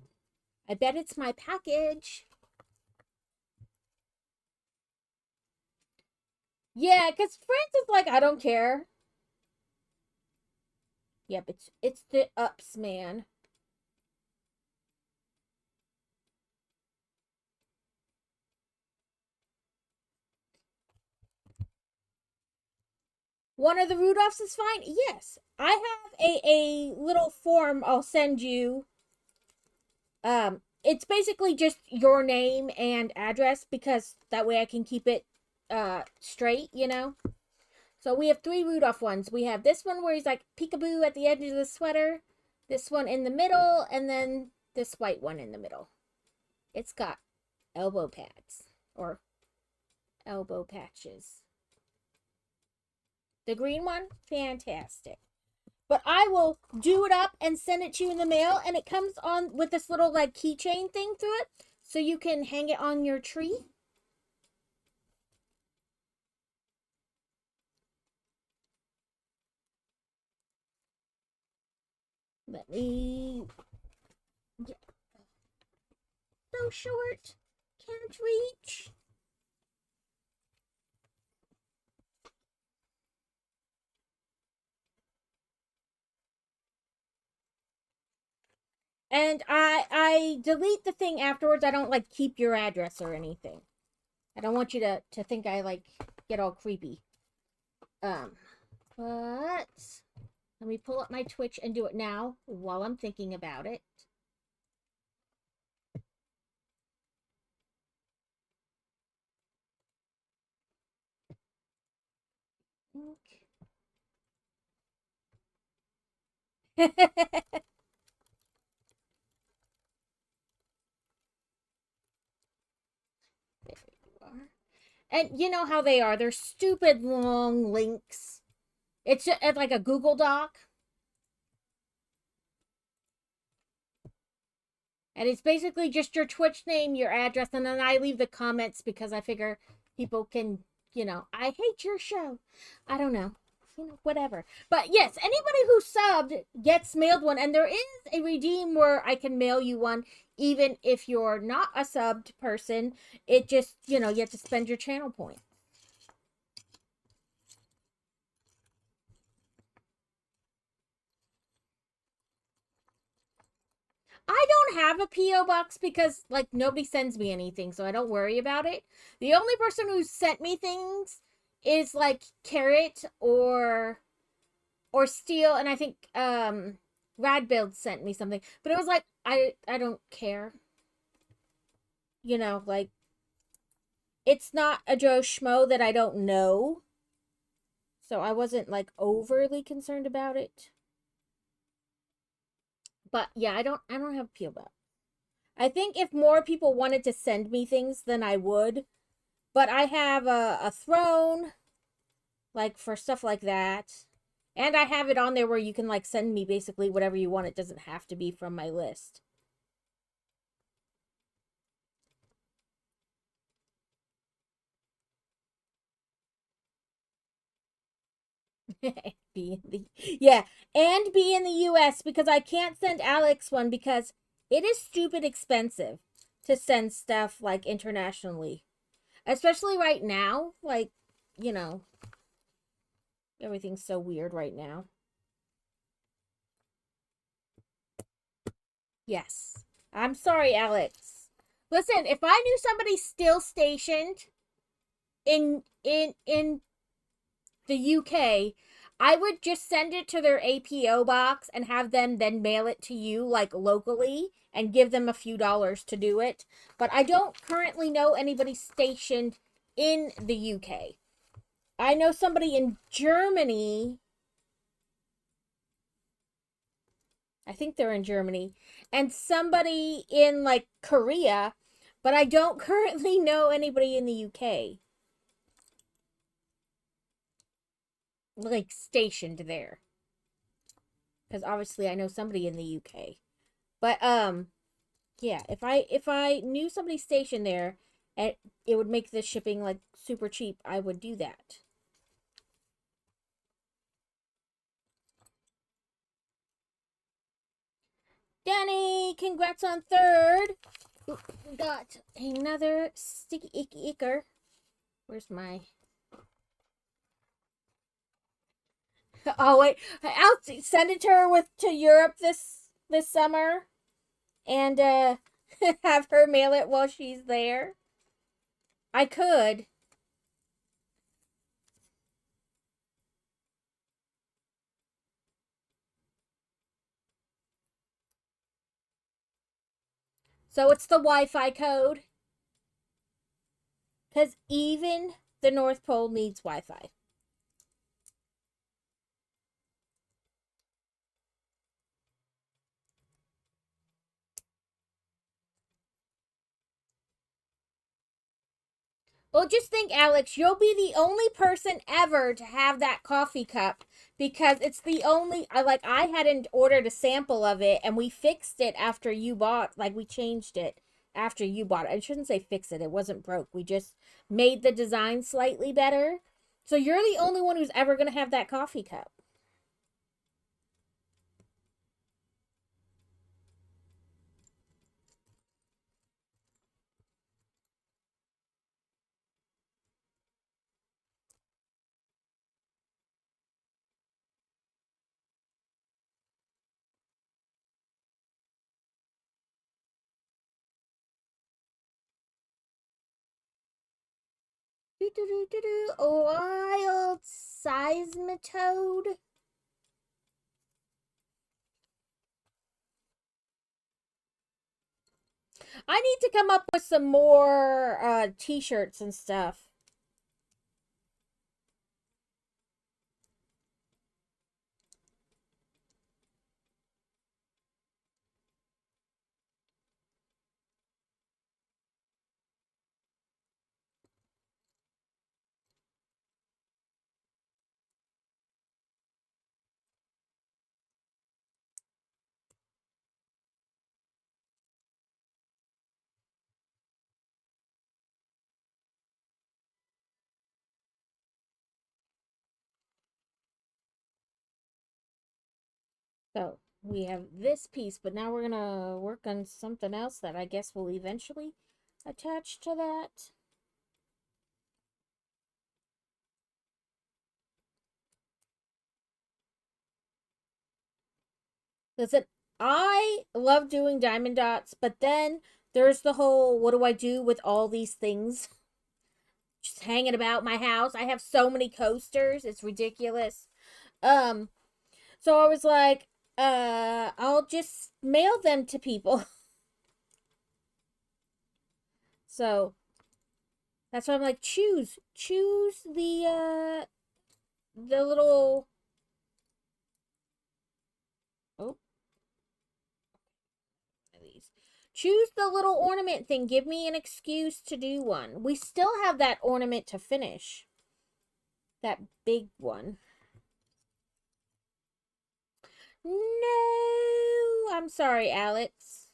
[SPEAKER 1] I bet it's my package. Yeah, because France is like, I don't care. Yep, it's the ups, man. One of the Rudolphs is fine? Yes. I have a little form I'll send you. it's basically just your name and address, because that way I can keep it straight, you know. So we have 3 Rudolph ones. We have this one where he's like peekaboo at the edge of the sweater, this one in the middle, and then this white one in the middle. It's got elbow pads or elbow patches. The green one, fantastic. But I will do it up and send it to you in the mail, and it comes on with this little like keychain thing through it, so you can hang it on your tree. Let me get so short, can't reach. And I delete the thing afterwards. I don't like keep your address or anything. I don't want you to think I like get all creepy. But let me pull up my Twitch and do it now while I'm thinking about it. There you are. And you know how they are. They're stupid long links. It's just like a Google Doc. And it's basically just your Twitch name, your address, and then I leave the comments because I figure people can, you know, I hate your show. I don't know. You know, whatever. But yes, anybody who subbed gets mailed one, and there is a redeem where I can mail you one, even if you're not a subbed person. It just, you know, you have to spend your channel point. I don't have a P.O. box because, like, nobody sends me anything, so I don't worry about it. The only person who sent me things is, like, Carrot or Steel, and I think, Radbuild sent me something. But it was like, I don't care. You know, like, it's not a Joe Schmo that I don't know. So I wasn't, like, overly concerned about it. But, yeah, I don't have a P.O. box. I think if more people wanted to send me things, then I would. But I have a throne, like, for stuff like that. And I have it on there where you can, like, send me basically whatever you want. It doesn't have to be from my list. Be in the yeah, and be in the US, because I can't send Alex one because it is stupid expensive to send stuff like internationally. Especially right now, like, you know, everything's so weird right now. Yes. I'm sorry, Alex. Listen, if I knew somebody still stationed in the UK, I would just send it to their APO box and have them then mail it to you, like, locally, and give them a few dollars to do it. But I don't currently know anybody stationed in the UK. I know somebody in Germany. I think they're in Germany. And somebody in, like, Korea. But I don't currently know anybody in the UK. Like, stationed there. Because obviously I know somebody in the UK. But yeah, if I knew somebody stationed there and it would make the shipping like super cheap, I would do that. Danny, congrats on 3rd. We got another sticky icky icker. Where's my Oh wait, I'll send it to her to Europe this summer and have her mail it while she's there. I could. So it's the Wi-Fi code. Because even the North Pole needs Wi-Fi. Well, just think, Alex, you'll be the only person ever to have that coffee cup because it's the only. I hadn't ordered a sample of it, and we fixed it after you bought. Like we changed it after you bought it. I shouldn't say fix it. It wasn't broke. We just made the design slightly better. So you're the only one who's ever gonna have that coffee cup. A wild seismitoad. I need to come up with some more t-shirts and stuff. So we have this piece, but now we're gonna work on something else that I guess will eventually attach to that. Listen, I love doing diamond dots, but then there's the whole what do I do with all these things just hanging about my house? I have so many coasters, it's ridiculous. Um, so I was like, I'll just mail them to people. So that's why I'm like, choose the little. Oh, these. Choose the little ornament thing. Give me an excuse to do one. We still have that ornament to finish. That big one. No, I'm sorry, Alex.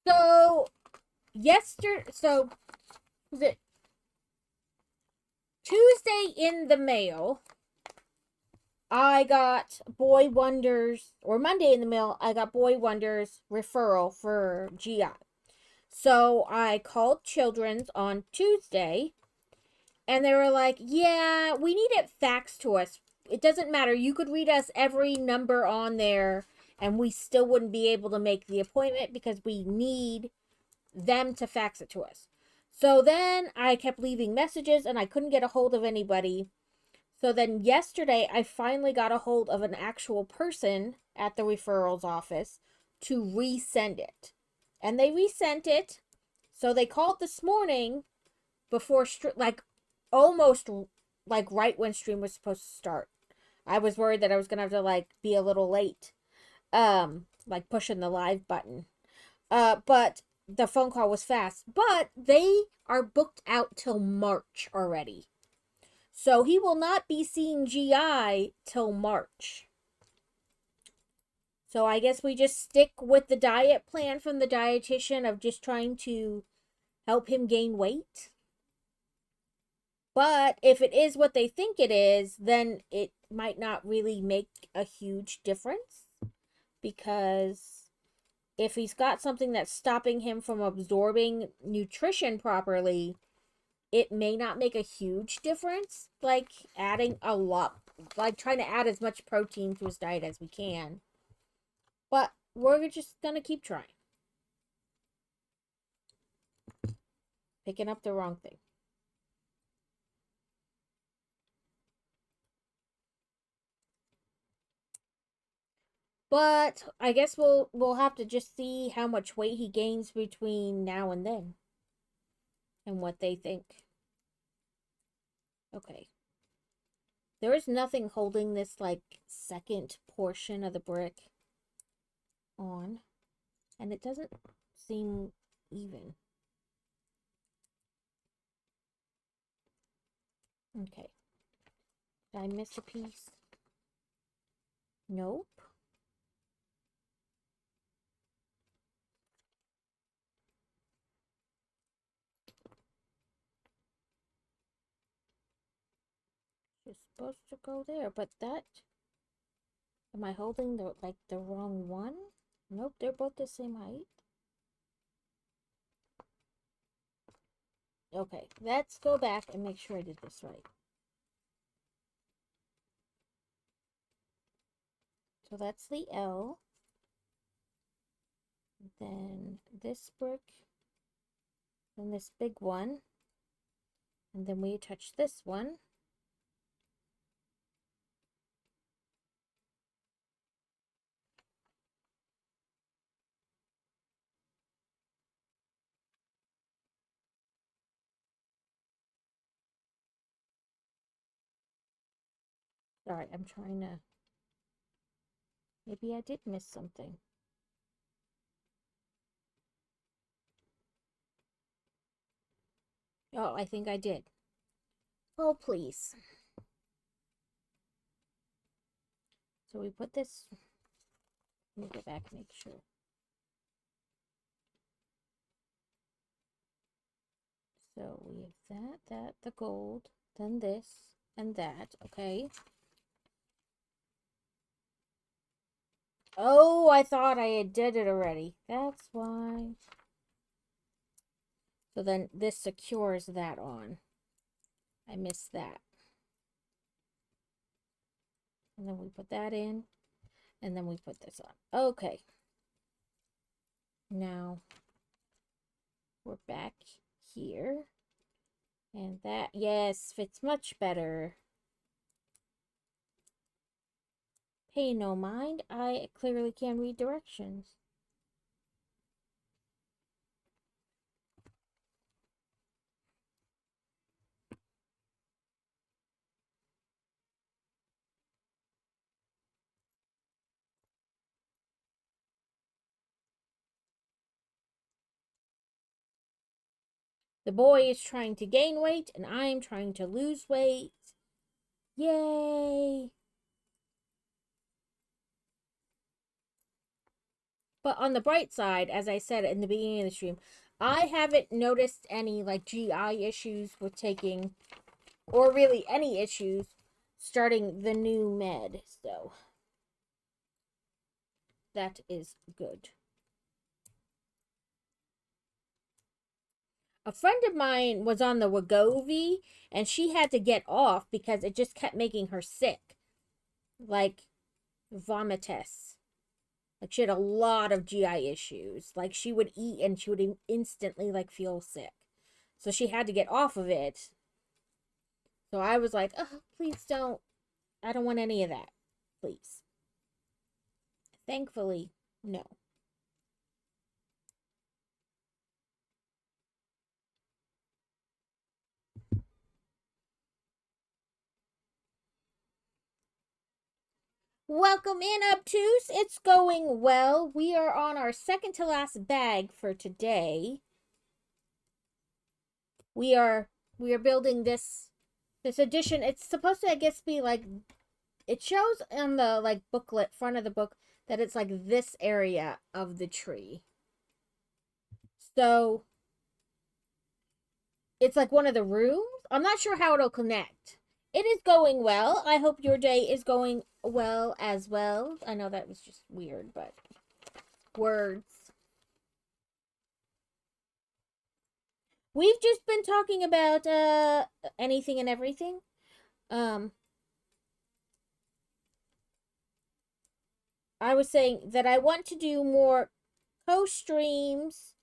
[SPEAKER 1] So so the Tuesday in the mail, I got Boy Wonders, or Monday in the mail, I got Boy Wonders referral for GI. So I called Children's on Tuesday and they were like, yeah, we need it faxed to us. It doesn't matter. You could read us every number on there and we still wouldn't be able to make the appointment because we need them to fax it to us. So then I kept leaving messages and I couldn't get a hold of anybody. So then yesterday I finally got a hold of an actual person at the referrals office to resend it. And they resent it. So they called this morning before almost like right when stream was supposed to start. I was worried that I was going to have to like be a little late. Like pushing the live button. But the phone call was fast. But they are booked out till March already. So he will not be seeing GI till March. So I guess we just stick with the diet plan from the dietitian of just trying to help him gain weight. But if it is what they think it is, then it might not really make a huge difference because if he's got something that's stopping him from absorbing nutrition properly, it may not make a huge difference. Like adding a lot, like trying to add as much protein to his diet as we can. But we're just gonna keep trying. Picking up the wrong thing. But I guess we'll have to just see how much weight he gains between now and then and what they think. Okay. There is nothing holding this like second portion of the brick on, and it doesn't seem even. Okay. Did I miss a piece? Nope. It's supposed to go there, but that... Am I holding the wrong one? Nope, they're both the same height. Okay, let's go back and make sure I did this right. So that's the L. Then this brick. Then this big one. And then we touch this one. Sorry, I'm trying to... Maybe I did miss something. Oh, I think I did. Oh, please. So we put this... Let me go back and make sure. So we have that, the gold, then this, and that, okay. Oh, I thought I had did it already. That's why. So then this secures that on. I missed that. And then we put that in. And then we put this on. Okay. Now, we're back here. And that, yes, fits much better. Pay no mind. I clearly can read directions. The boy is trying to gain weight, and I'm trying to lose weight. Yay! But on the bright side, as I said in the beginning of the stream, I haven't noticed any like GI issues with taking, or really any issues starting the new med. So that is good. A friend of mine was on the Wegovy, and she had to get off because it just kept making her sick. Like, vomitus. Like, she had a lot of GI issues. Like, she would eat and she would instantly, like, feel sick. So she had to get off of it. So I was like, oh, please don't. I don't want any of that. Please. Thankfully, no. Welcome in, Obtuse. It's going well. We are on our second to last bag for today. We are building this edition. It's supposed to, I guess, be like, it shows on the like booklet front of the book that it's like this area of the tree. So it's like one of the rooms. I'm not sure how it'll connect. It is going well. I hope your day is going well as well. I know that was just weird, but words. We've just been talking about anything and everything. I was saying that I want to do more co-streams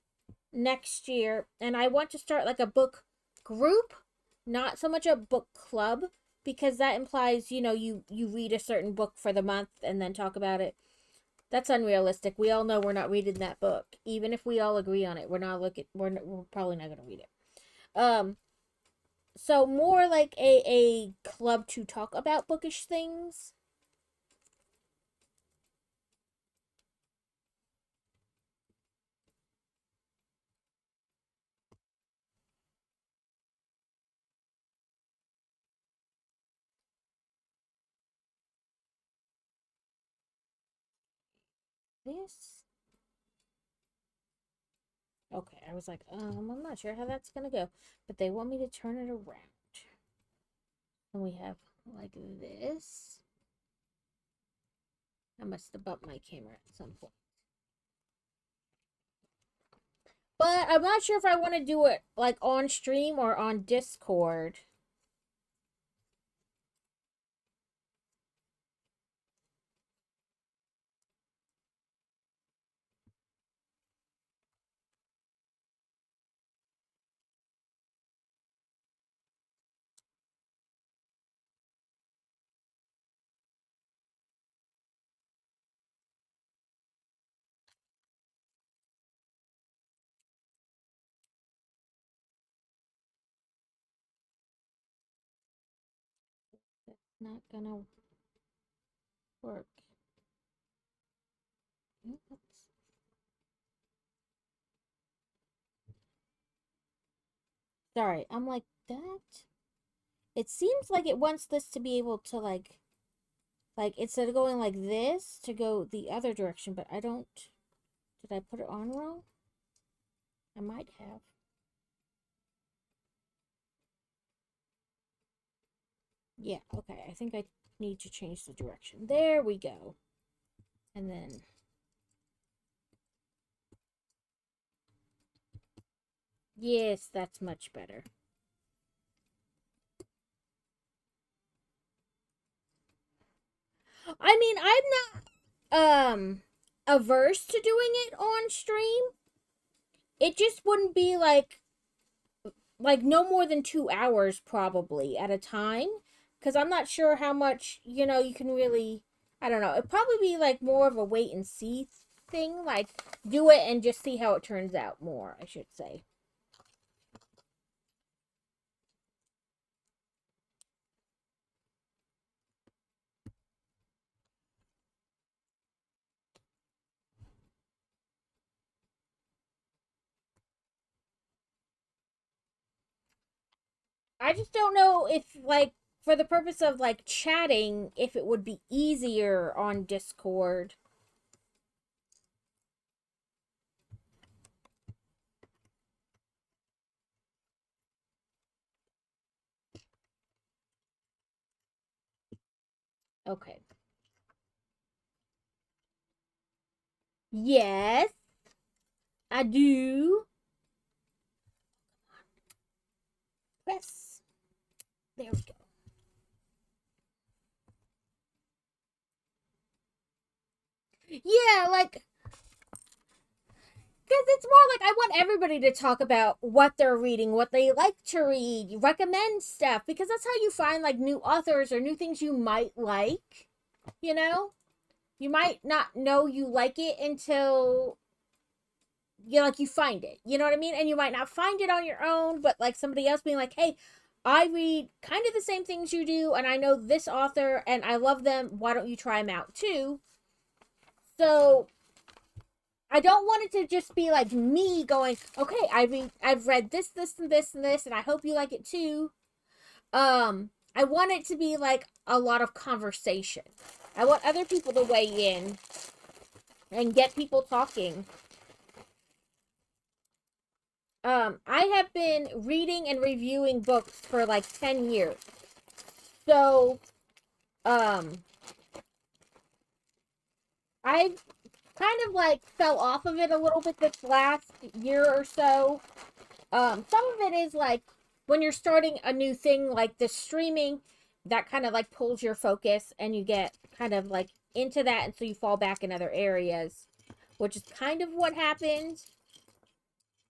[SPEAKER 1] next year, and I want to start like a book group, not so much a book club, because that implies, you know, you read a certain book for the month and then talk about it. That's unrealistic. We all know we're not reading that book. Even if we all agree on it, we're not looking. We're probably not going to read it. Um, so more like a club to talk about bookish things. This. Okay, I was like, I'm not sure how that's gonna go, but they want me to turn it around, and we have like this. I must have bumped my camera at some point. But I'm not sure if I want to do it like on stream or on Discord. That's not gonna work. Sorry, I'm like that. It seems like it wants this to be able to like instead of going like this to go the other direction, but I don't. Did I put it on wrong? I might have. Yeah, okay. I think I need to change the direction. There we go. And then yes, that's much better. I mean, I'm not averse to doing it on stream. It just wouldn't be like no more than 2 hours probably at a time because I'm not sure how much, you can really I don't know. It'd probably be like more of a wait and see thing, like do it and just see how it turns out more, I should say. I just don't know if like for the purpose of like chatting if it would be easier on Discord. Okay. Yes, I do. Press. There we go. Yeah, like because it's more like I want everybody to talk about what they're reading, what they like to read, recommend stuff, because that's how you find like new authors or new things you might like, you know? You might not know you like it until you find it. You know what I mean? And you might not find it on your own, but like somebody else being like, "Hey, I read kind of the same things you do and I know this author and I love them. Why don't you try them out too?" So, I don't want it to just be like me going, okay, I've read this, this, and this, and this, and I hope you like it too. I want it to be like a lot of conversation. I want other people to weigh in and get people talking. I have been reading and reviewing books for like 10 years. So, um, I kind of like fell off of it a little bit this last year or so. Some of it is like when you're starting a new thing like the streaming, that kind of like pulls your focus and you get kind of like into that, and so you fall back in other areas, which is kind of what happened.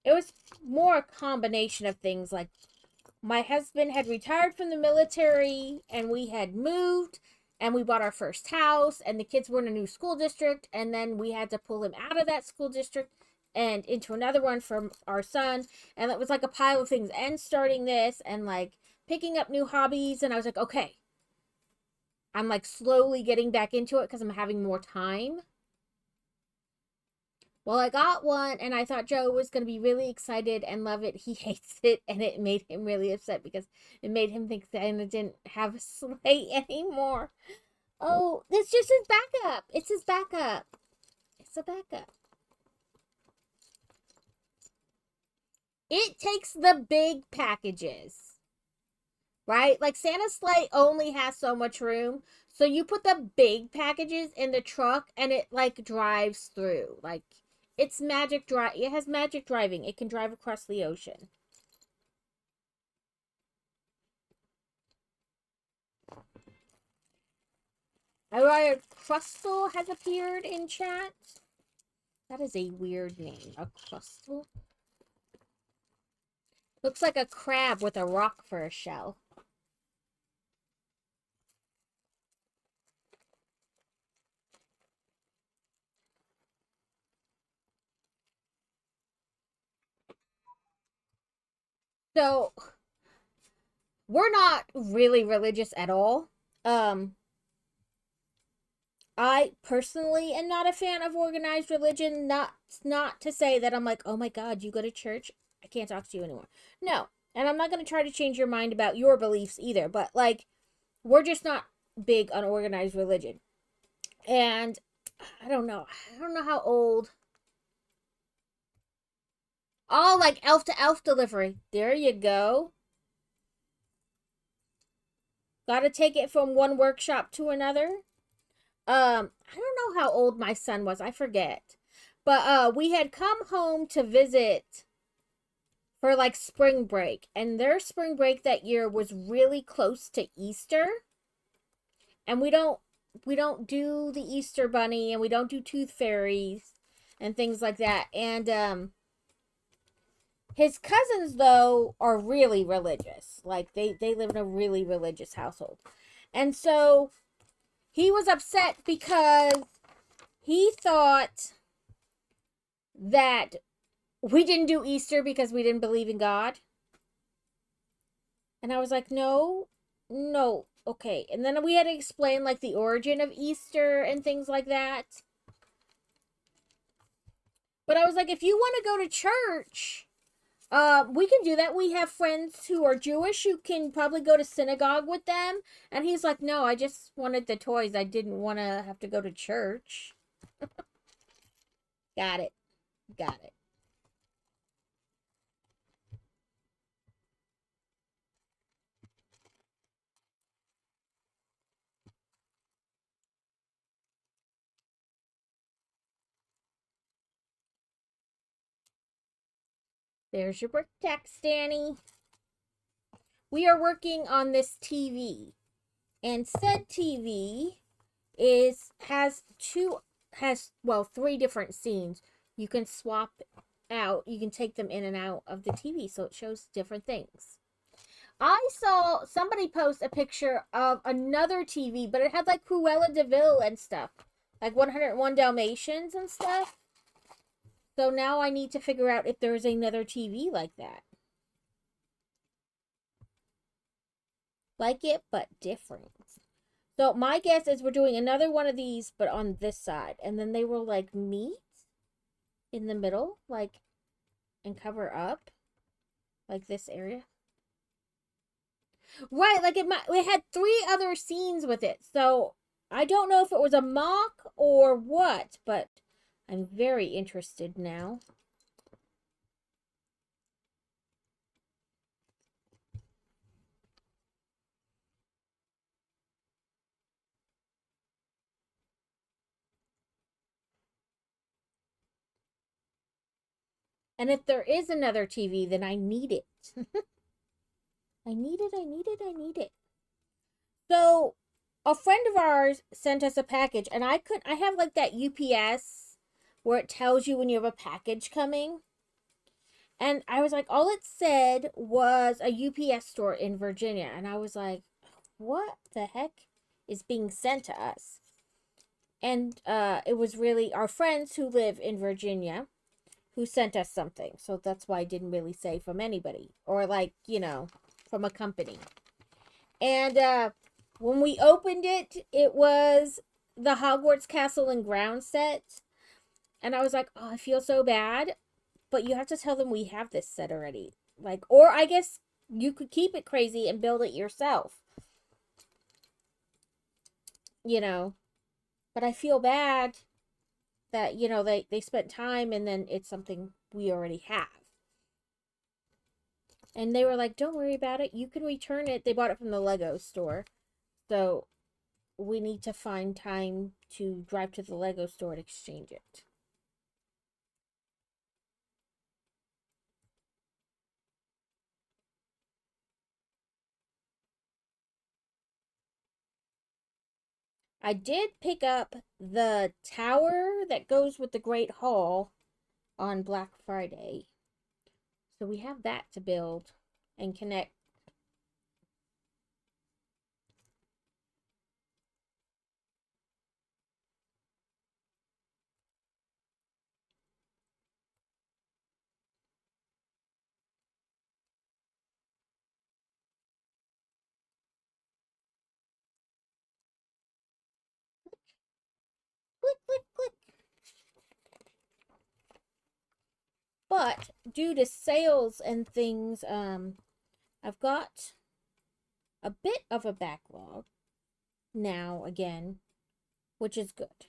[SPEAKER 1] It was more a combination of things, like my husband had retired from the military and we had moved, and we bought our first house, and the kids were in a new school district, and then we had to pull him out of that school district and into another one for our son, and it was like a pile of things, and starting this and like picking up new hobbies, and I was like, okay, I'm like slowly getting back into it because I'm having more time. Well, I got one, and I thought Joe was going to be really excited and love it. He hates it, and it made him really upset because it made him think that Anna didn't have a sleigh anymore. Oh, it's just his backup. It's his backup. It's a backup. It takes the big packages, right? Like Santa's sleigh only has so much room. So you put the big packages in the truck and it like drives through. Like it's magic drive. It has magic driving. It can drive across the ocean. Ariah Crustal has appeared in chat. That is a weird name. A crustal. Looks like a crab with a rock for a shell. So, we're not really religious at all. I personally am not a fan of organized religion. Not to say that I'm like, oh my God, you go to church, I can't talk to you anymore. No, and I'm not going to try to change your mind about your beliefs either. But like, we're just not big on organized religion. And I don't know. I don't know how old. Oh, like elf to elf delivery. There you go. Gotta take it from one workshop to another. I don't know how old my son was. I forget. But we had come home to visit for like spring break, and their spring break that year was really close to Easter. And we don't do the Easter bunny, and we don't do tooth fairies and things like that. And his cousins though are really religious. Like they live in a really religious household. And so he was upset because he thought that we didn't do Easter because we didn't believe in God. And I was like, no, okay. And then we had to explain like the origin of Easter and things like that. But I was like, if you want to go to church, we can do that. We have friends who are Jewish who can probably go to synagogue with them. And he's like, no, I just wanted the toys. I didn't want to have to go to church. Got it. Got it. There's your brick text, Danny. We are working on this TV. And said TV has three different scenes. You can swap out, you can take them in and out of the TV so it shows different things. I saw somebody post a picture of another TV, but it had like Cruella de Vil and stuff, like 101 Dalmatians and stuff. So now I need to figure out if there's another TV like that. Like it, but different. So my guess is we're doing another one of these, but on this side. And then they will like meet in the middle, like, and cover up, like this area. Right, like it had three other scenes with it. So I don't know if it was a mock or what, but I'm very interested now. And if there is another TV, then I need it. I need it. So a friend of ours sent us a package, and I have like that UPS where it tells you when you have a package coming. And I was like, all it said was a UPS store in Virginia. And I was like, what the heck is being sent to us. And it was really our friends who live in Virginia who sent us something. So that's why I didn't really say from anybody or like, from a company. And when we opened it, it was the Hogwarts Castle and Ground set. And I was like, oh, I feel so bad. But you have to tell them we have this set already. Like, or I guess you could keep it crazy and build it yourself. But I feel bad that, they spent time and then it's something we already have. And they were like, don't worry about it. You can return it. They bought it from the Lego store. So we need to find time to drive to the Lego store and exchange it. I did pick up the tower that goes with the Great Hall on Black Friday. So we have that to build and connect. Click, click, click. But due to sales and things, I've got a bit of a backlog now again, which is good.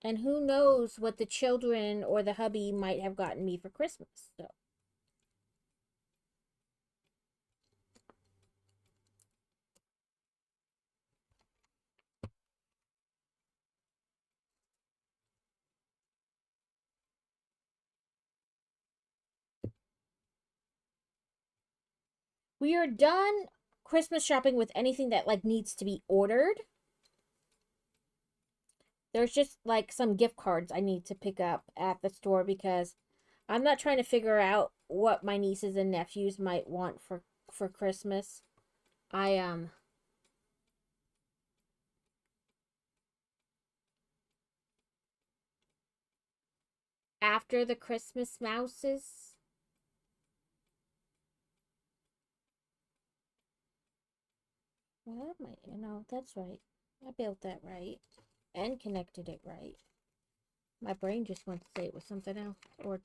[SPEAKER 1] And who knows what the children or the hubby might have gotten me for Christmas. So we are done Christmas shopping with anything that like needs to be ordered. There's just like some gift cards I need to pick up at the store because I'm not trying to figure out what my nieces and nephews might want for Christmas. I after the Christmas mouses. What am I? That's right. I built that right and connected it right. My brain just wants to say it was something else or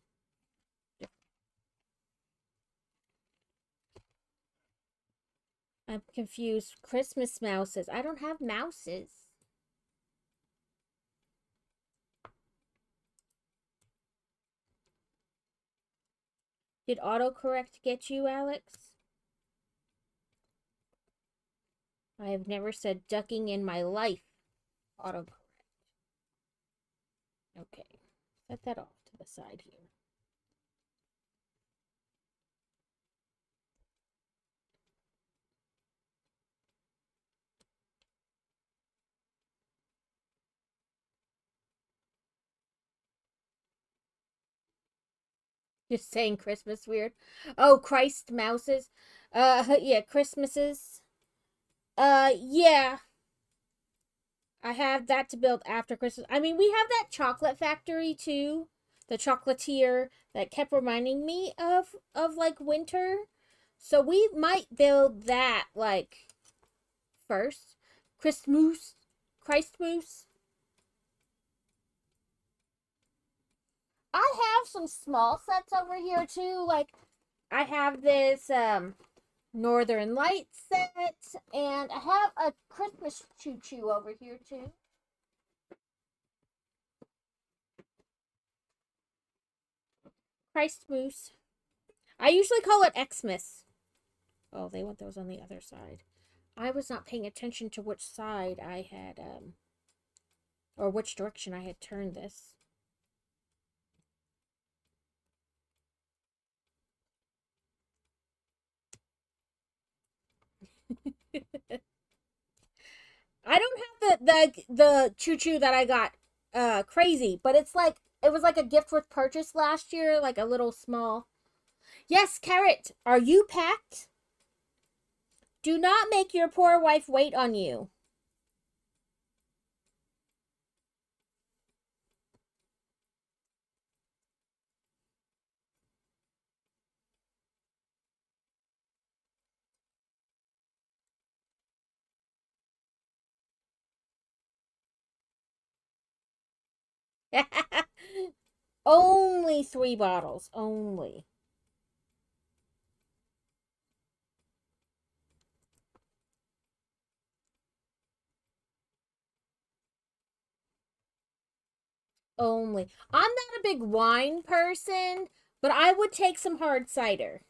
[SPEAKER 1] I'm confused. Christmas mouses. I don't have mouses. Did autocorrect get you, Alex? I have never said ducking in my life. Autocorrect. Okay. Set that off to the side here. Just saying Christmas weird. Oh, Christ mouses. Yeah, Christmases. Yeah. I have that to build after Christmas. I mean, we have that chocolate factory too. The chocolatier that kept reminding me of like winter. So we might build that like first. Christmas. Christmas. I have some small sets over here too. Like I have this Northern Lights set and I have a Christmas choo choo over here too. Christmas. I usually call it Xmas. Oh, they want those on the other side. I was not paying attention to which side I had or which direction I had turned this. I don't have the choo choo that I got crazy, but it's like it was like a gift with purchase last year, like a little small. Yes, Carrot, are you packed? Do not make your poor wife wait on you. Only 3 bottles. Only. Only. I'm not a big wine person, but I would take some hard cider.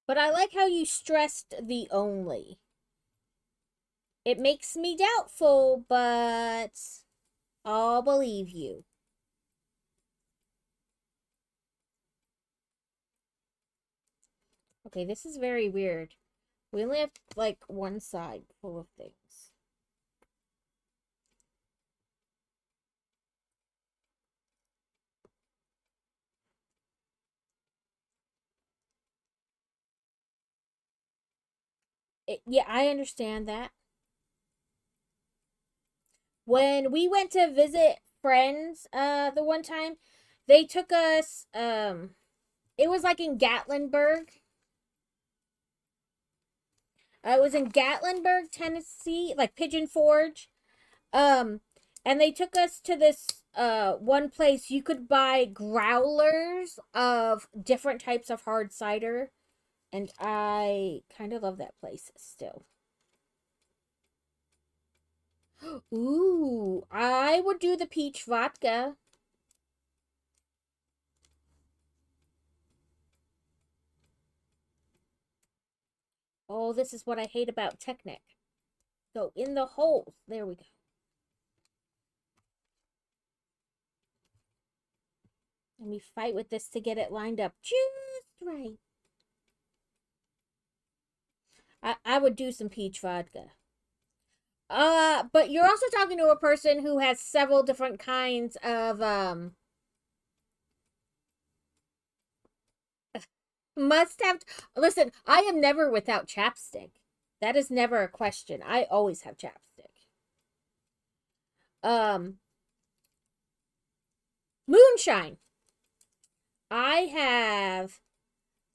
[SPEAKER 1] But I like how you stressed the only. It makes me doubtful, but I'll believe you. Okay, this is very weird. We only have like one side full of things. Yeah, I understand that. When we went to visit friends the one time, they took us it was like in Gatlinburg. It was in Gatlinburg, Tennessee, like Pigeon Forge. Um and they took us to this one place you could buy growlers of different types of hard cider, and I kind of love that place still. Ooh, I would do the peach vodka. Oh, this is what I hate about Technic. Go in the holes. There we go. Let me fight with this to get it lined up just right. I would do some peach vodka. But you're also talking to a person who has several different kinds of must have. Listen, I am never without chapstick. That is never a question. I always have chapstick. Um, Moonshine. I have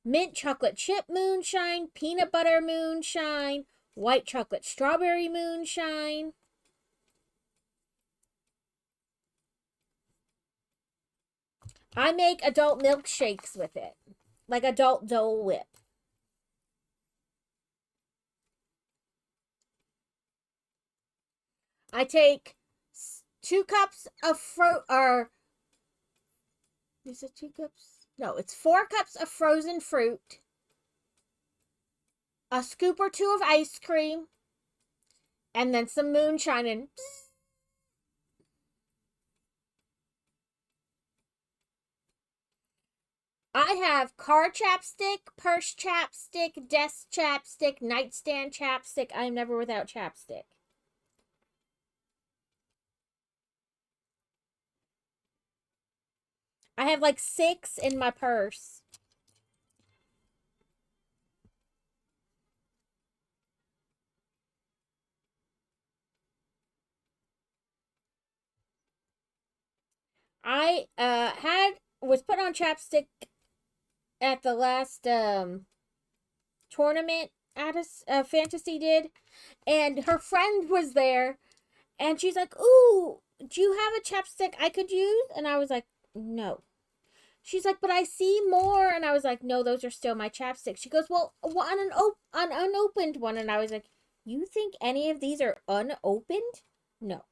[SPEAKER 1] mint chocolate chip moonshine, peanut butter moonshine, white chocolate strawberry moonshine. I make adult milkshakes with it, like adult Dole Whip. I take 2 cups of fruit, or is it 2 cups? No, it's 4 cups of frozen fruit, a scoop or two of ice cream, and then some moonshine, and I have car chapstick, purse chapstick, desk chapstick, nightstand chapstick. I am never without chapstick. I have like 6 in my purse. I had was put on chapstick at the last tournament at a fantasy did, and her friend was there, and she's like, "Ooh, do you have a chapstick I could use?" And I was like, "No." She's like, "But I see more," and I was like, "No, those are still my chapsticks." She goes, "Well, on an unopened one," and I was like, "You think any of these are unopened?" No.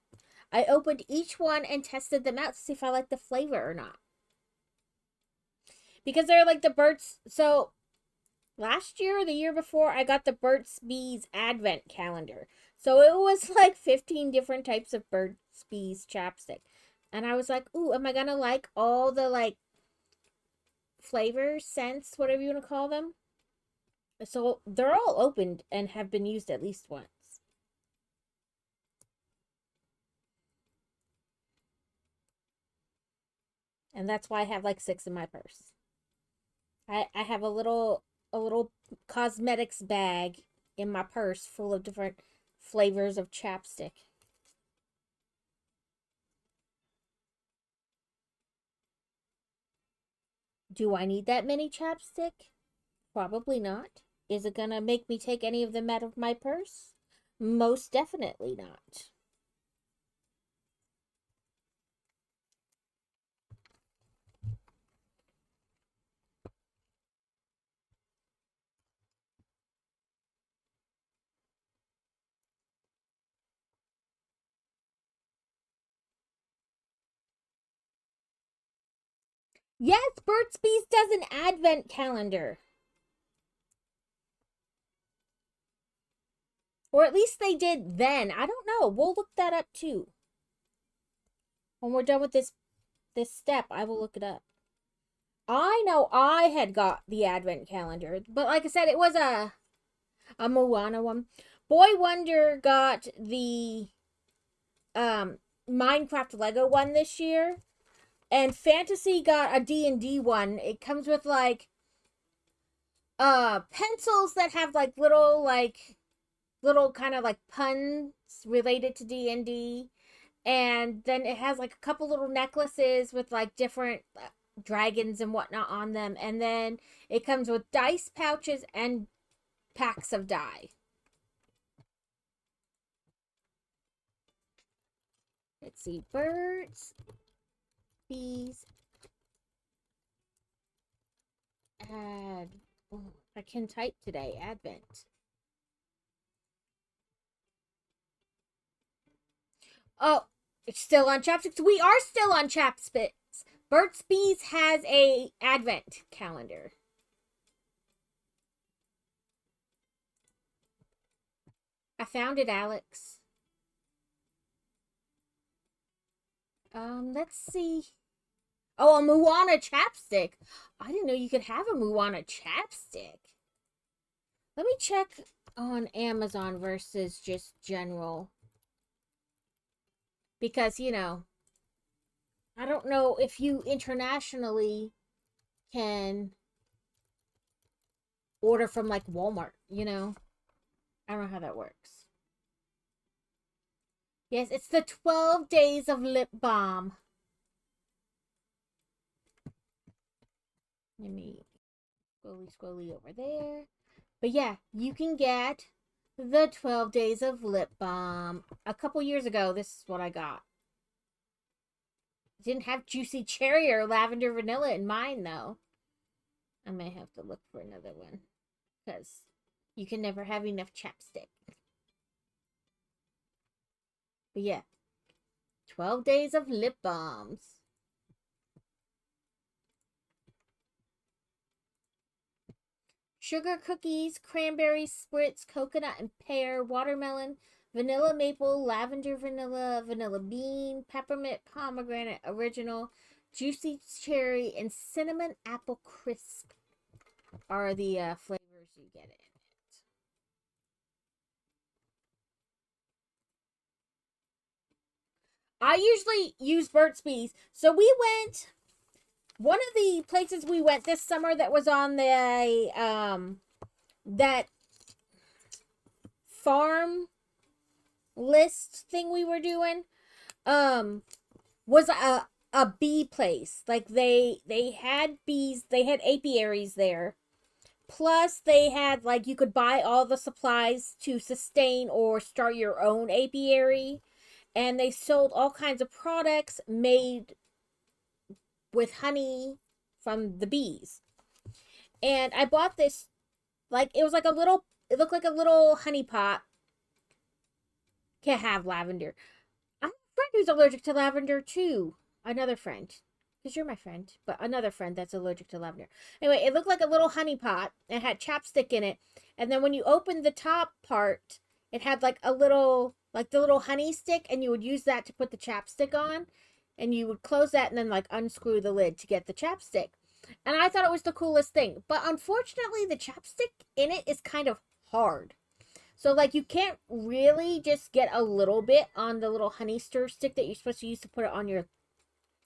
[SPEAKER 1] I opened each one and tested them out to see if I liked the flavor or not. Because they're like the Burt's. So last year or the year before, I got the Burt's Bees Advent calendar. So it was like 15 different types of Burt's Bees chapstick. And I was like, ooh, am I gonna like all the like flavors, scents, whatever you want to call them. So they're all opened and have been used at least once. And that's why I have like 6 in my purse. I have a little cosmetics bag in my purse full of different flavors of chapstick. Do I need that many chapstick? Probably not. Is it gonna make me take any of them out of my purse? Most definitely not. Yes, Burt's Bees does an advent calendar. Or at least they did then. I don't know. We'll look that up too. When we're done with this step, I will look it up. I know I had got the advent calendar, but like I said, it was a Moana one. Boy Wonder got the Minecraft Lego one this year, and Fantasy got a D&D one. It comes with like pencils that have like little kind of like puns related to D&D, and then it has like a couple little necklaces with like different dragons and whatnot on them, and then it comes with dice pouches and packs of die. Let's see, birds, bees, add. Oh, I can type today. Advent. Oh, it's still on chapsticks. We are still on chapsticks. Burt's Bees has a advent calendar. I found it, Alex. Let's see. Oh, a Moana chapstick. I didn't know you could have a Moana chapstick. Let me check on Amazon versus just general. Because, I don't know if you internationally can order from like Walmart, I don't know how that works. Yes, it's the 12 days of lip balm. Let me scrolly over there. But yeah, you can get the 12 days of lip balm. A couple years ago, this is what I got. Didn't have juicy cherry or lavender vanilla in mine though. I may have to look for another one because you can never have enough chapstick. But yeah, 12 days of lip balms. Sugar cookies, cranberry spritz, coconut and pear, watermelon, vanilla maple, lavender vanilla, vanilla bean, peppermint pomegranate original, juicy cherry, and cinnamon apple crisp are the flavors you get in it. I usually use Burt's Bees. So we went, one of the places we went this summer that was on the that farm list thing we were doing was a bee place. Like they had bees, they had apiaries there. Plus they had like you could buy all the supplies to sustain or start your own apiary, and they sold all kinds of products made with honey from the bees. And I bought this, like, it was like it looked like a little honey pot. Can't have lavender. I have a friend who's allergic to lavender too. Another friend. Because you're my friend. But another friend that's allergic to lavender. Anyway, it looked like a little honey pot. It had chapstick in it. And then when you opened the top part, it had like a little, like the little honey stick. And you would use that to put the chapstick on. And you would close that and then like unscrew the lid to get the chapstick. And I thought it was the coolest thing. But unfortunately, the chapstick in it is kind of hard. So, like, you can't really just get a little bit on the little honey stir stick that you're supposed to use to put it on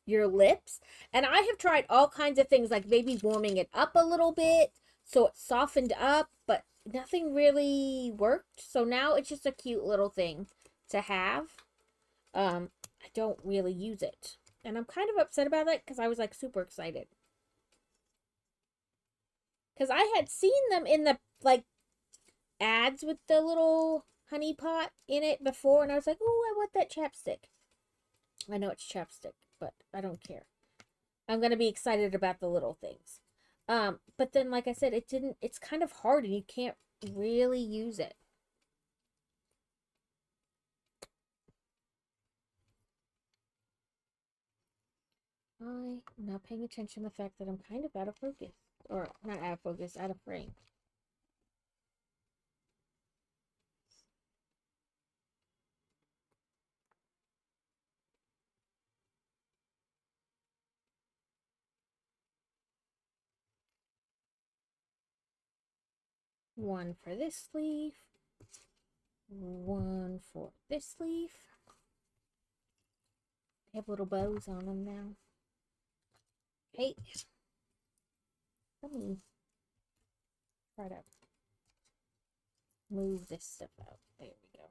[SPEAKER 1] your lips. And I have tried all kinds of things, like maybe warming it up a little bit so it softened up, but nothing really worked. So now it's just a cute little thing to have. I don't really use it. And I'm kind of upset about it because I was like super excited. Because I had seen them in the like ads with the little honey pot in it before, and I was like, oh, I want that chapstick. I know it's chapstick, but I don't care. I'm gonna be excited about the little things. But then, like I said, it's kind of hard and you can't really use it. I'm not paying attention to the fact that I'm kind of out of focus. Or, not out of focus, out of frame. One for this leaf. One for this leaf. They have little bows on them now. Okay. Let me try to move this stuff out. There we go.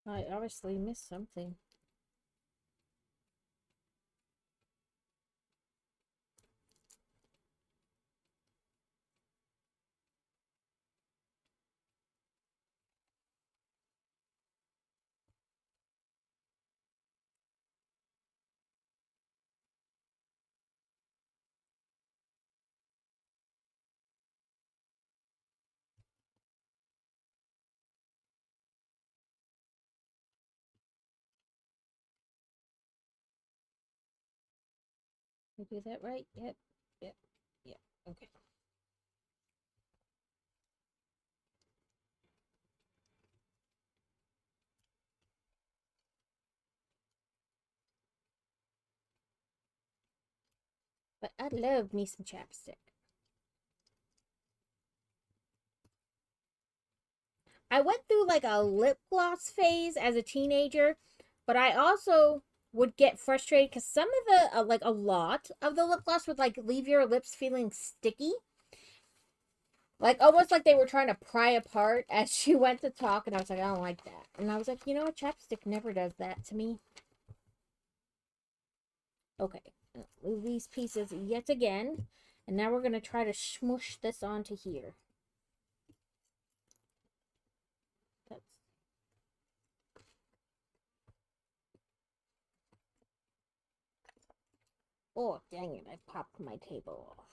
[SPEAKER 1] I obviously missed something. Did I do that right? Yep. Yep. Yep. Okay. But I love me some chapstick. I went through like a lip gloss phase as a teenager, but I also would get frustrated because some of the, like a lot of the lip gloss would like leave your lips feeling sticky. Like almost like they were trying to pry apart as she went to talk, and I was like, I don't like that. And I was like, you know what, chapstick never does that to me. Okay, move these pieces yet again, and now we're gonna try to smush this onto here. That's oh dang it! I popped my table off.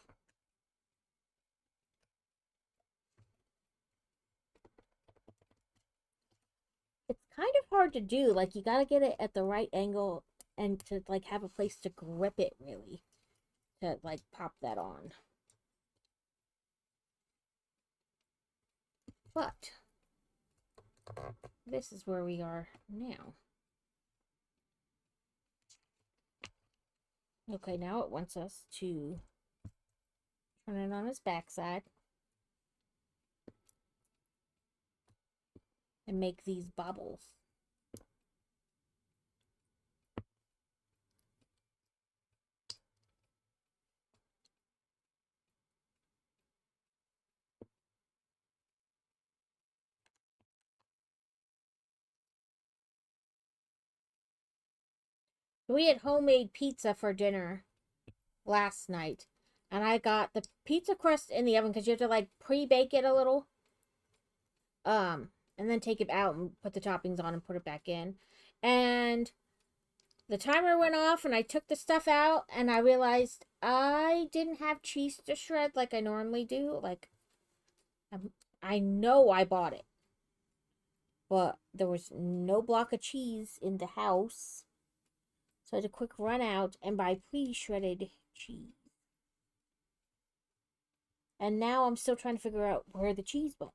[SPEAKER 1] It's kind of hard to do. Like you gotta get it at the right angle and to like have a place to grip it really to like pop that on. But this is where we are now. Okay, now it wants us to turn it on its backside and make these bobbles. We had homemade pizza for dinner last night, and I got the pizza crust in the oven because you have to like pre-bake it a little, and then take it out and put the toppings on and put it back in. And the timer went off, and I took the stuff out, and I realized I didn't have cheese to shred like I normally do. Like, I know I bought it, but there was no block of cheese in the house. So I had a quick run out and buy pre-shredded cheese. And now I'm still trying to figure out where the cheese went.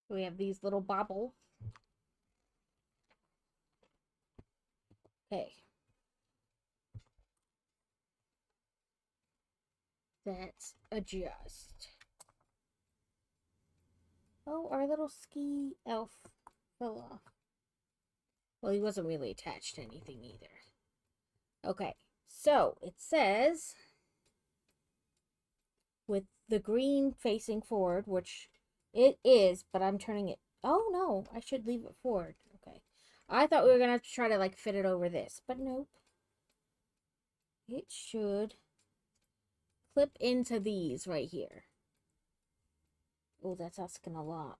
[SPEAKER 1] We have these little bobbles. Okay. Let's adjust. Oh, our little ski elf fell off. Well, he wasn't really attached to anything either. Okay, so it says with the green facing forward, which it is, but I'm turning it. Oh no, I should leave it forward. Okay. I thought we were gonna have to try to like fit it over this, but nope. It should clip into these right here. Oh, that's asking a lot.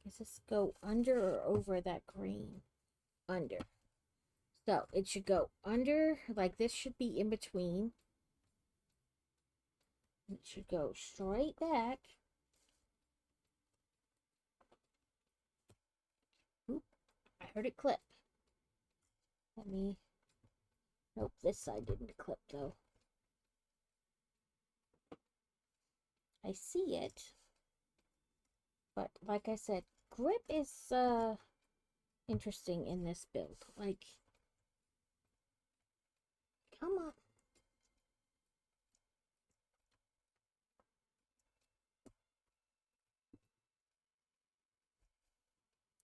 [SPEAKER 1] Does this go under or over that green? Under. So it should go under, like this should be in between. It should go straight back. Oop, I heard it clip. Let me... Nope, this side didn't clip though. I see it. But like I said, grip is interesting in this build. Like, come on.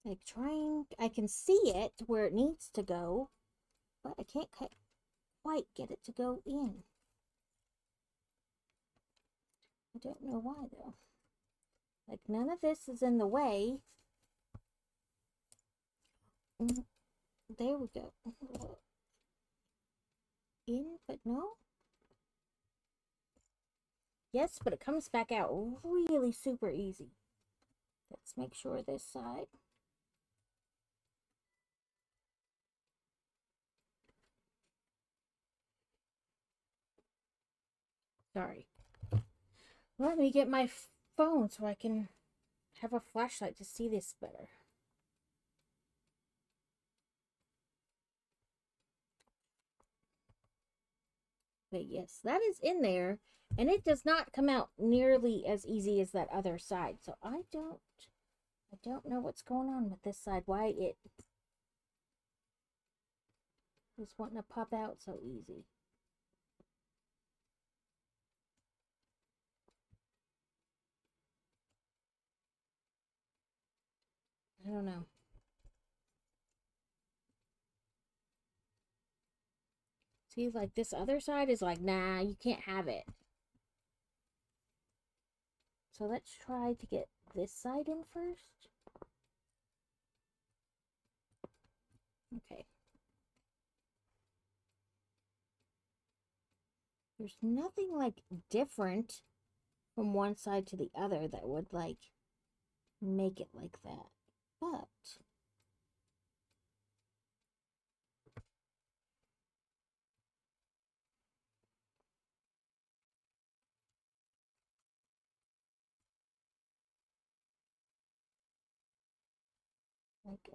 [SPEAKER 1] Like I can see it where it needs to go, but I can't quite get it to go in. I don't know why though. Like none of this is in the way. There we go. In, but no. Yes, but it comes back out really super easy. Let's make sure this side. Sorry. Let me get my phone so I can have a flashlight to see this better. But yes, that is in there, and it does not come out nearly as easy as that other side. So I don't know what's going on with this side. Why it is wanting to pop out so easy. I don't know. See, like this other side is like, nah, you can't have it. So let's try to get this side in first. Okay. There's nothing like different from one side to the other that would like make it like that. But like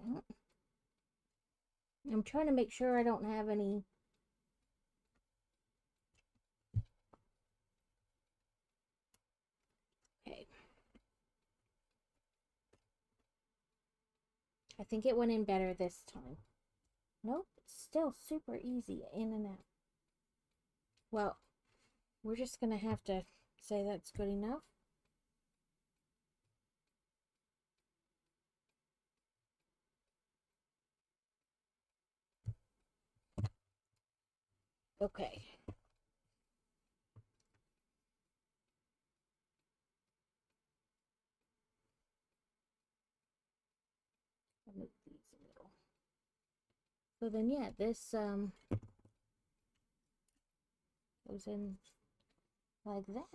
[SPEAKER 1] I'm trying to make sure I don't have any okay. I think it went in better this time. Nope, it's still super easy in and out. Well, we're just gonna have to say that's good enough. Okay. I'll move these a little. So then yeah, this goes in like that.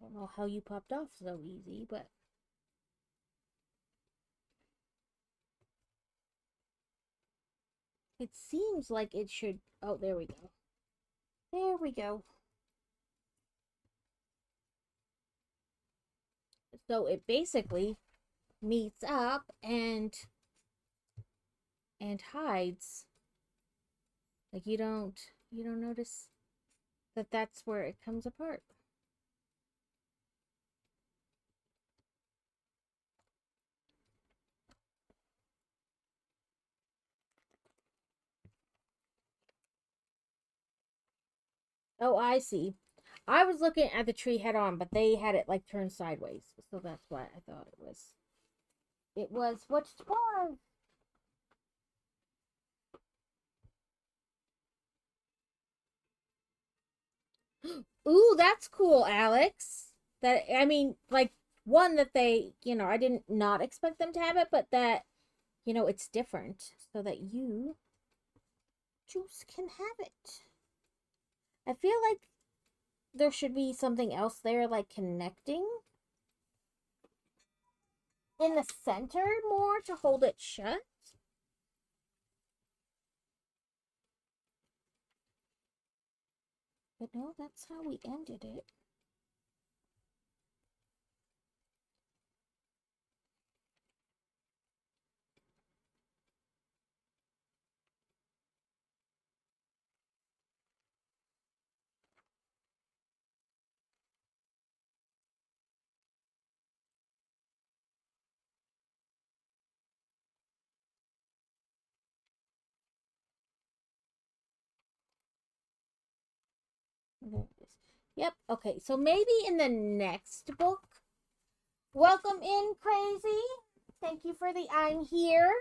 [SPEAKER 1] don't know how you popped off so easy, but it seems like it should. Oh, there we go. There we go. So it basically meets up and hides. Like you don't notice that that's where it comes apart. Oh, I see. I was looking at the tree head on, but they had it like turned sideways. So that's why I thought it was. It was which was. Ooh, that's cool, Alex. That I mean, like one that they, I didn't not expect them to have it, but that it's different so that you Juice can have it. I feel like there should be something else there like connecting in the center more to hold it shut. But no, that's how we ended it. There it is. Yep, okay. So maybe in the next book. Welcome in, Crazy. Thank you for the I'm here.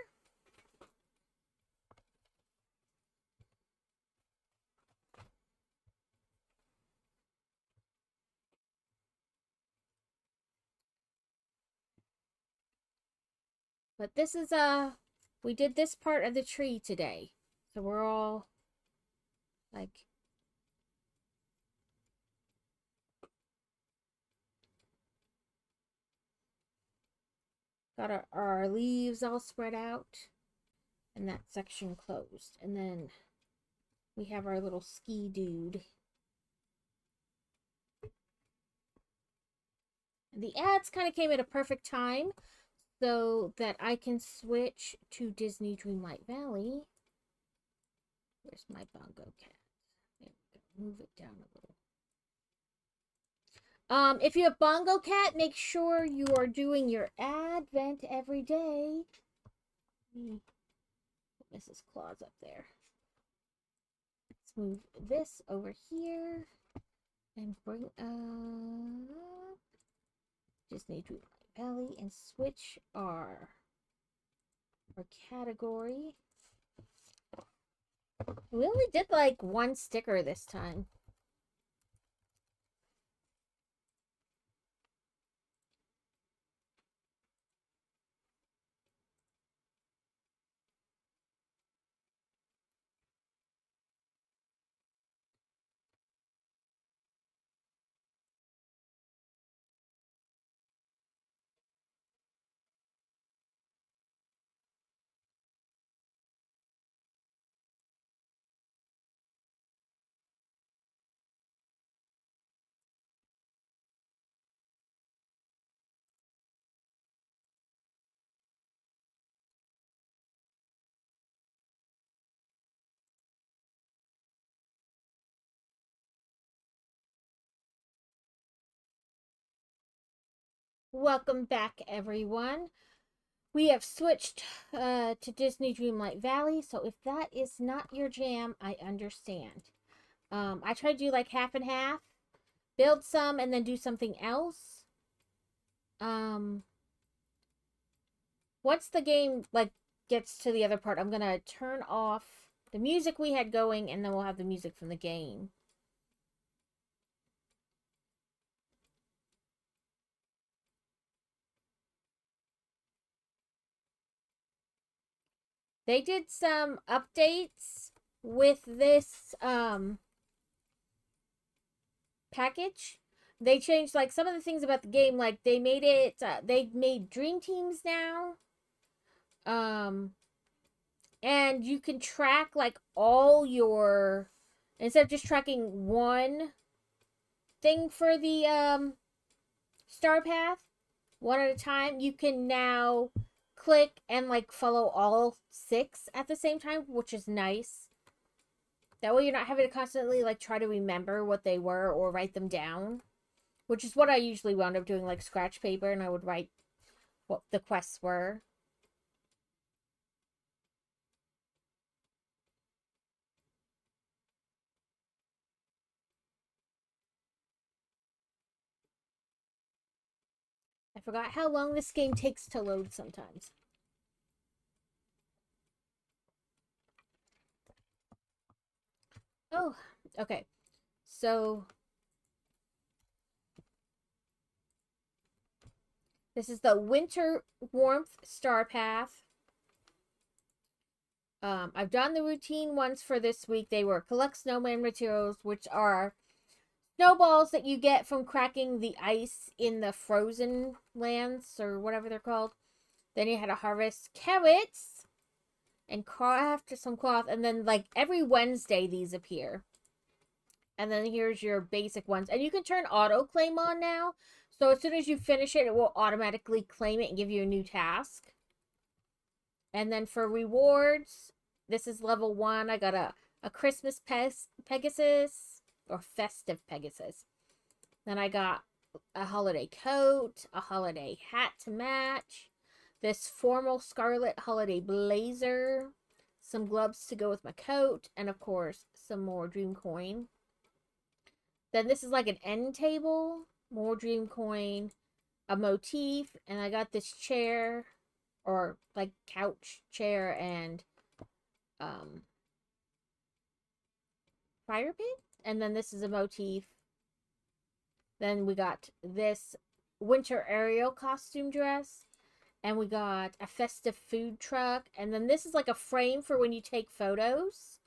[SPEAKER 1] But this is we did this part of the tree today. So we're all like got our leaves all spread out and that section closed. And then we have our little ski dude. The ads kind of came at a perfect time so that I can switch to Disney Dreamlight Valley. Where's my bongo cat? There we go. Move it down a little. If you have Bongo Cat, make sure you are doing your advent every day. Put Mrs. Claus up there. Let's move this over here and bring up Disney Dreamlight Valley and switch our category. We only did like one sticker this time. Welcome back, everyone. We have switched to Disney Dreamlight Valley, so if that is not your jam, I understand. I try to do like half and half, build some and then do something else. Once the game like gets to the other part, I'm gonna turn off the music we had going, and then we'll have the music from the game. They did some updates with this package. they changed like some of the things about the game. Like they made it, they made dream teams now. Um, and you can track like all your, instead of just tracking one thing for the star path one at a time, you can now click and like follow all 6 at the same time, which is nice. That way you're not having to constantly like try to remember what they were or write them down, which is what I usually wound up doing, like scratch paper, and I would write what the quests were. I forgot how long this game takes to load sometimes. Oh, okay. So this is the Winter Warmth Star Path. I've done the routine ones for this week. They were collect snowman materials, which are snowballs that you get from cracking the ice in the frozen lands or whatever they're called. Then you had to harvest carrots and craft some cloth. And then, like, every Wednesday, these appear. And then here's your basic ones. And you can turn auto claim on now. So as soon as you finish it, it will automatically claim it and give you a new task. And then for rewards, this is level 1. I got a Christmas Pegasus or festive Pegasus. Then I got a holiday coat, a holiday hat to match, this formal scarlet holiday blazer, some gloves to go with my coat, and of course, some more dream coin. Then this is like an end table, more dream coin, a motif, and I got this chair or like couch chair and fire pit. And then this is a motif. Then we got this winter Ariel costume dress. And we got a festive food truck. And then this is like a frame for when you take photos.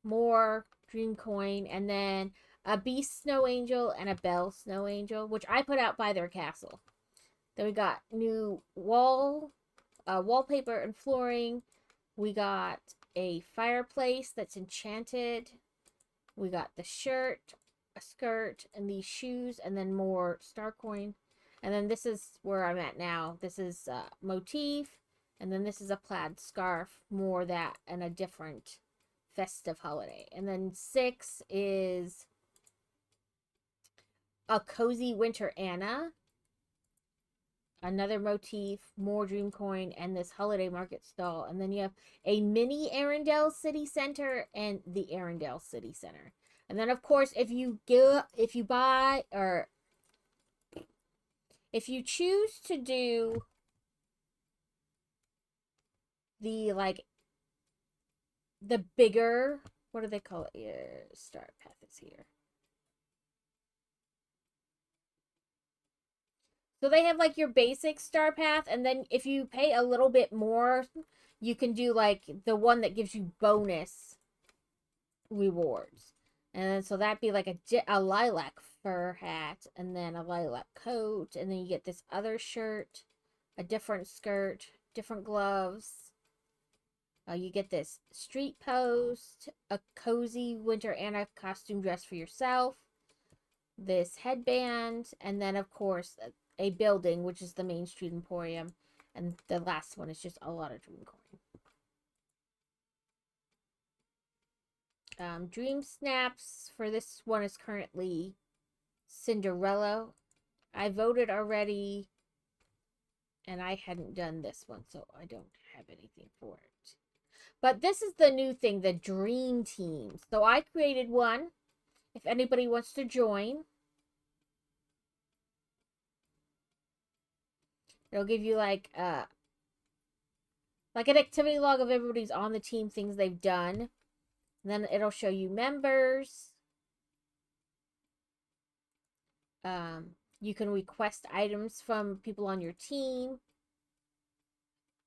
[SPEAKER 1] More dream coin. And then a beast snow angel and a bell snow angel, which I put out by their castle. Then we got new wallpaper and flooring. We got a fireplace that's enchanted. We got the shirt, a skirt, and these shoes, and then more star coin. And then this is where I'm at now. This is motif, and then this is a plaid scarf, more that, and a different festive holiday. And then 6 is a cozy winter Anna, another motif, more dream coin, and this holiday market stall. And then you have a mini Arendelle City Center and the Arendelle City Center. And then of course, if you buy, or if you choose to do the like the bigger, what do they call it? Yeah, start path is here. So they have like your basic star path, and then if you pay a little bit more, you can do like the one that gives you bonus rewards. And so that'd be like a lilac fur hat, and then a lilac coat, and then you get this other shirt, a different skirt, different gloves. You get this street post, a cozy winter Anna costume dress for yourself, this headband, and then of course a building, which is the Main Street Emporium, and the last one is just a lot of dream coin. Dream snaps for this one is currently Cinderella. I voted already, and I hadn't done this one, so I don't have anything for it. But this is the new thing, the Dream Team. So I created one. If anybody wants to join, it'll give you like an activity log of everybody's on the team, things they've done. And then it'll show you members. You can request items from people on your team.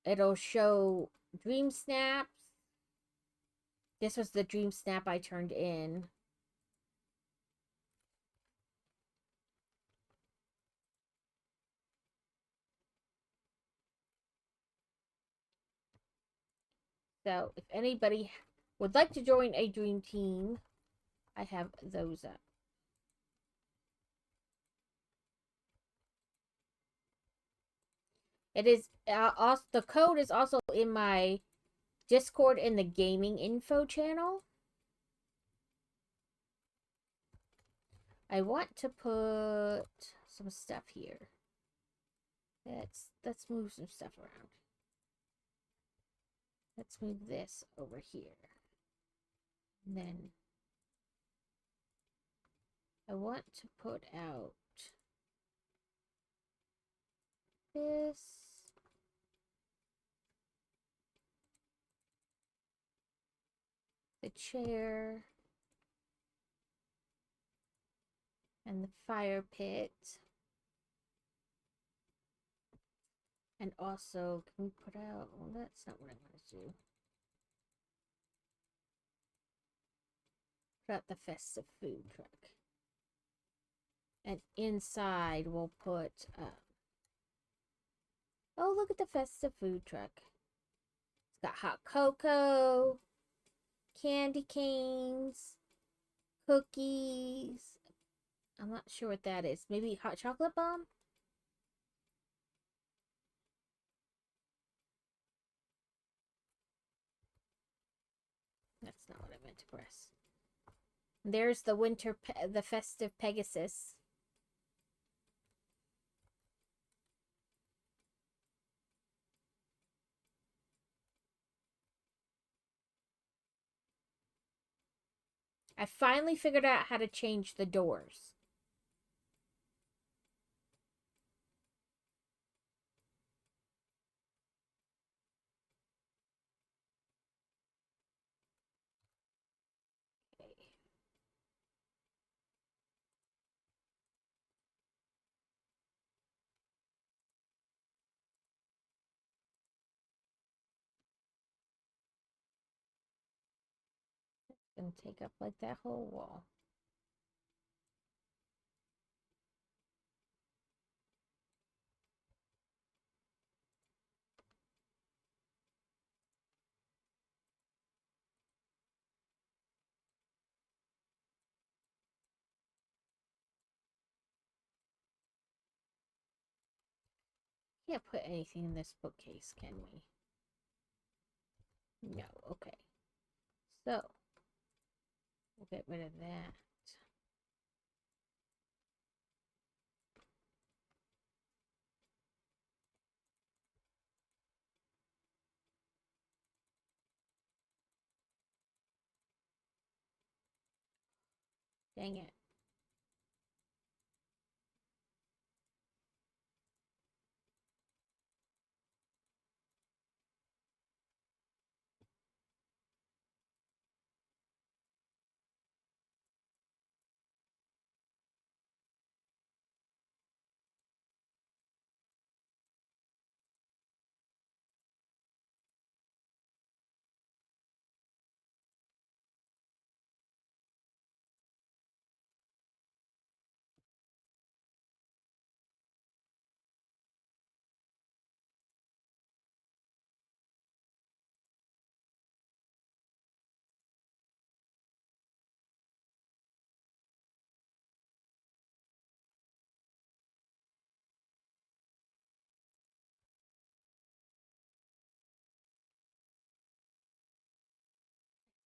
[SPEAKER 1] It'll show dream snaps. This was the dream snap I turned in. So if anybody would like to join a dream team, I have those up. It is also, the code is also in my Discord in the gaming info channel. I want to put some stuff here. Let's move some stuff around. Let's move this over here. And then I want to put out this. The chair. And the fire pit. And also, can we put out, well, that's not what I want to do. Put out the festive food truck. And inside we'll put, oh, look at the festive food truck. It's got hot cocoa, candy canes, cookies. I'm not sure what that is. Maybe hot chocolate bomb? That's not what I meant to press. There's the the festive Pegasus. I finally figured out how to change the doors. Okay. Gonna take up like that whole wall. Can't put anything in this bookcase, can we? No, okay. So, we'll get rid of that. Dang it.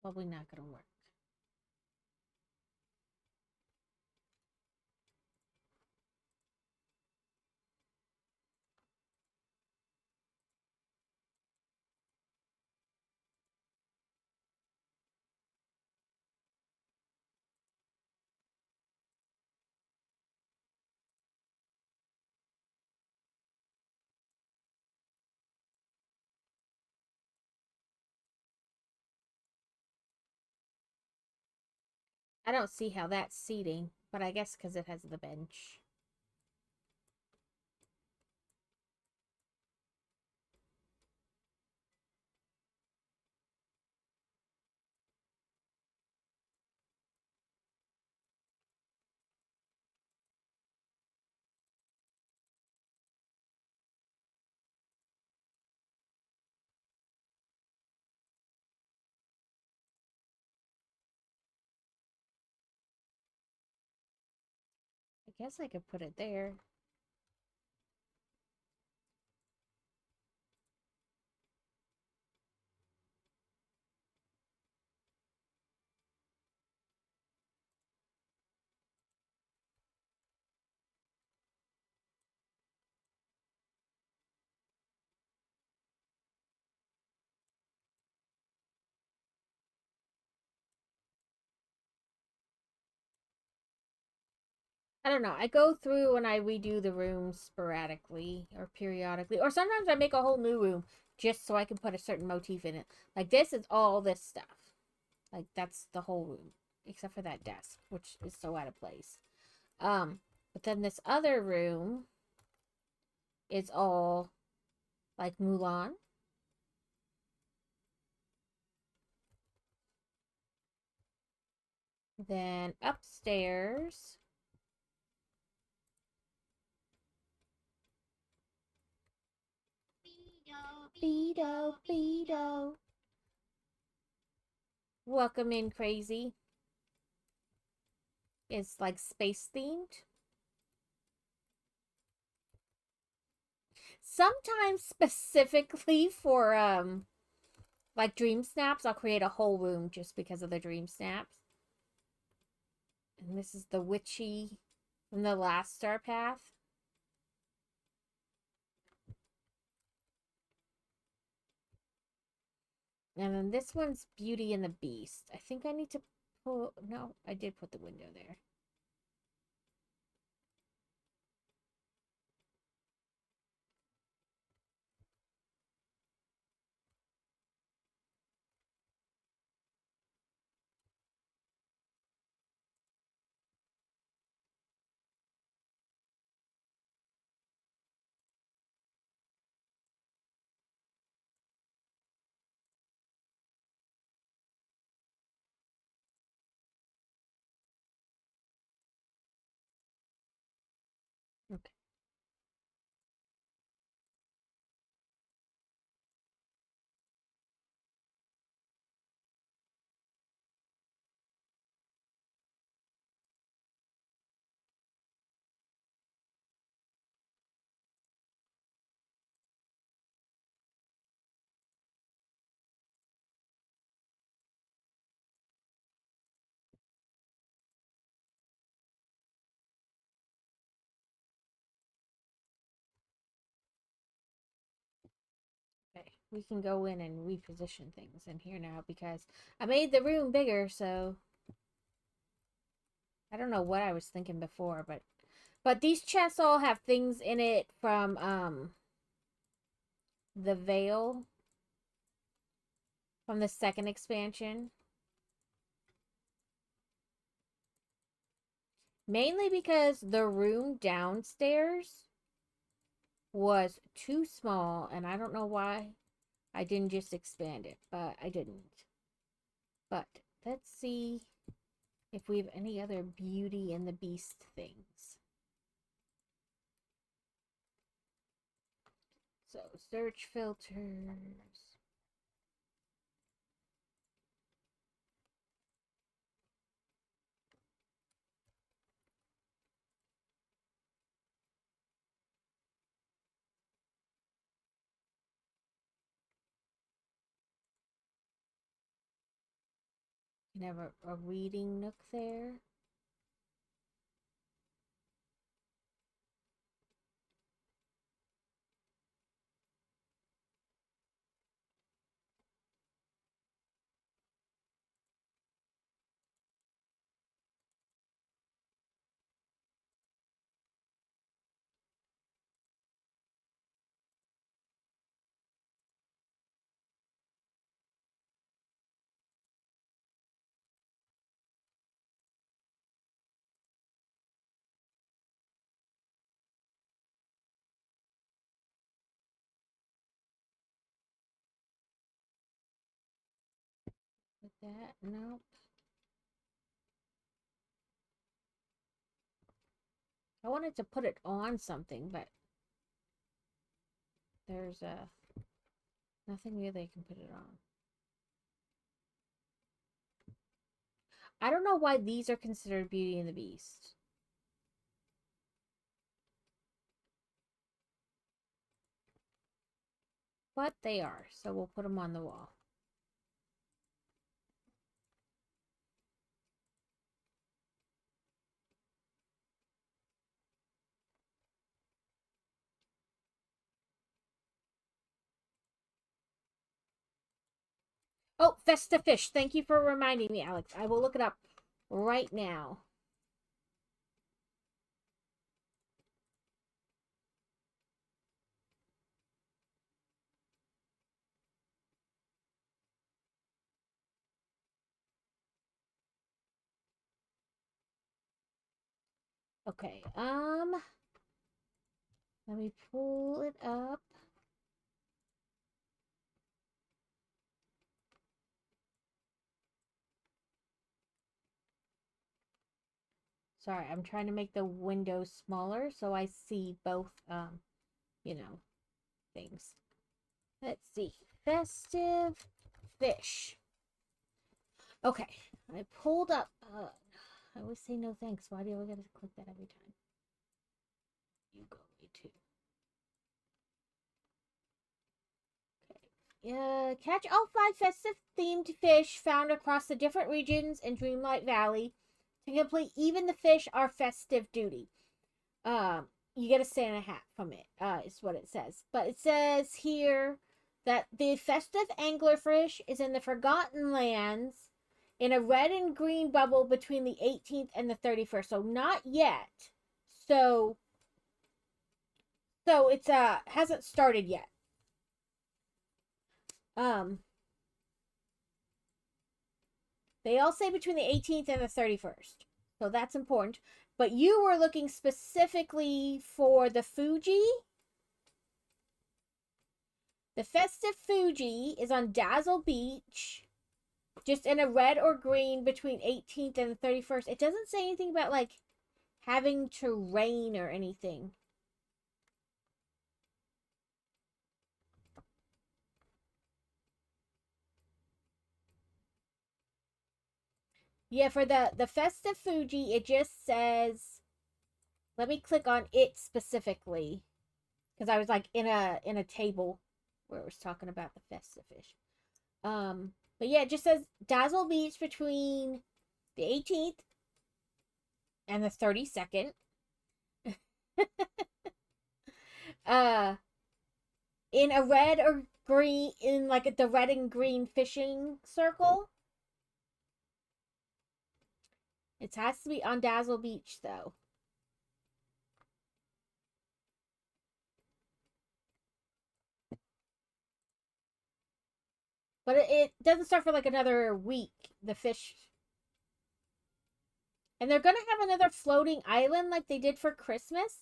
[SPEAKER 1] Probably not gonna work. I don't see how that's seating, but I guess because it has the bench. guess I could put it there. I don't know. I go through and I redo the rooms sporadically or periodically. Or sometimes I make a whole new room just so I can put a certain motif in it. Like this is all this stuff. Like that's the whole room. Except for that desk, which is so out of place. But then this other room is all like Mulan. Then upstairs Beto, Beto. Welcome in, crazy. It's like space themed. Sometimes specifically for like dream snaps, I'll create a whole room just because of the dream snaps. And this is the witchy from the last Star Path. And then this one's Beauty and the Beast. I think I need to put... No, I did put the window there. Okay. Okay, we can go in and reposition things in here now because I made the room bigger, so I don't know what I was thinking before, but these chests all have things in it from the Veil from the second expansion. Mainly because the room downstairs was too small, and I don't know why I didn't just expand it, but I didn't. But let's see if we have any other Beauty and the Beast things. So, search filters. You can have a reading nook there. With that, nope. I wanted to put it on something, but there's nothing really I can put it on. I don't know why these are considered Beauty and the Beast. But they are, so we'll put them on the wall. Oh, Festa Fish. Thank you for reminding me, Alex. I will look it up right now. Okay, let me pull it up. Sorry, I'm trying to make the window smaller so I see both, you know, things. Let's see. Festive fish. Okay, I pulled up. I always say no thanks. Why do I gotta click that every time? You go away too. Okay. Catch all 5 festive themed fish found across the different regions in Dreamlight Valley. To complete even the fish are festive duty. You get a Santa hat from it, is what it says. But it says here that the festive anglerfish is in the Forgotten Lands in a red and green bubble between the 18th and the 31st. So not yet. So it's hasn't started yet. They all say between the 18th and the 31st. So that's important. But you were looking specifically for the Fuji. The festive Fuji is on Dazzle Beach, just in a red or green between 18th and the 31st. It doesn't say anything about, like, having to rain or anything. Yeah, for the festive Fuji, it just says, let me click on it specifically, because I was, like, in a table where it was talking about the festive fish. But yeah, it just says Dazzle Beach between the 18th and the 32nd. In a red or green, in like the red and green fishing circle. It has to be on Dazzle Beach though. But it doesn't start for like another week, the fish. And they're gonna have another floating island like they did for Christmas.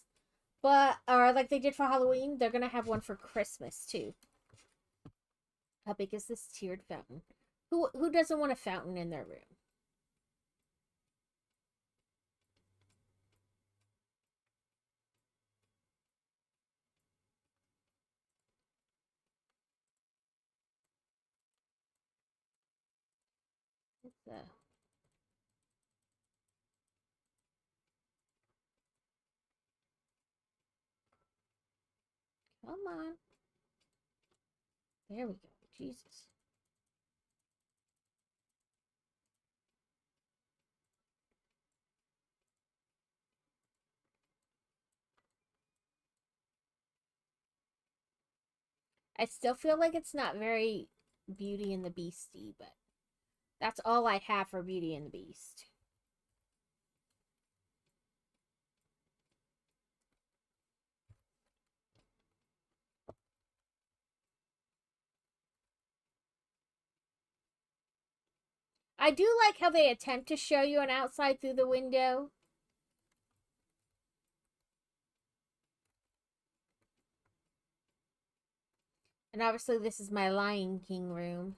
[SPEAKER 1] Or like they did for Halloween, they're gonna have one for Christmas too. How big is this tiered fountain? Who doesn't want a fountain in their room? It's a Come on. There we go. Jesus. I still feel like it's not very Beauty and the Beastie, but that's all I have for Beauty and the Beast. I do like how they attempt to show you an outside through the window. And obviously this is my Lion King room.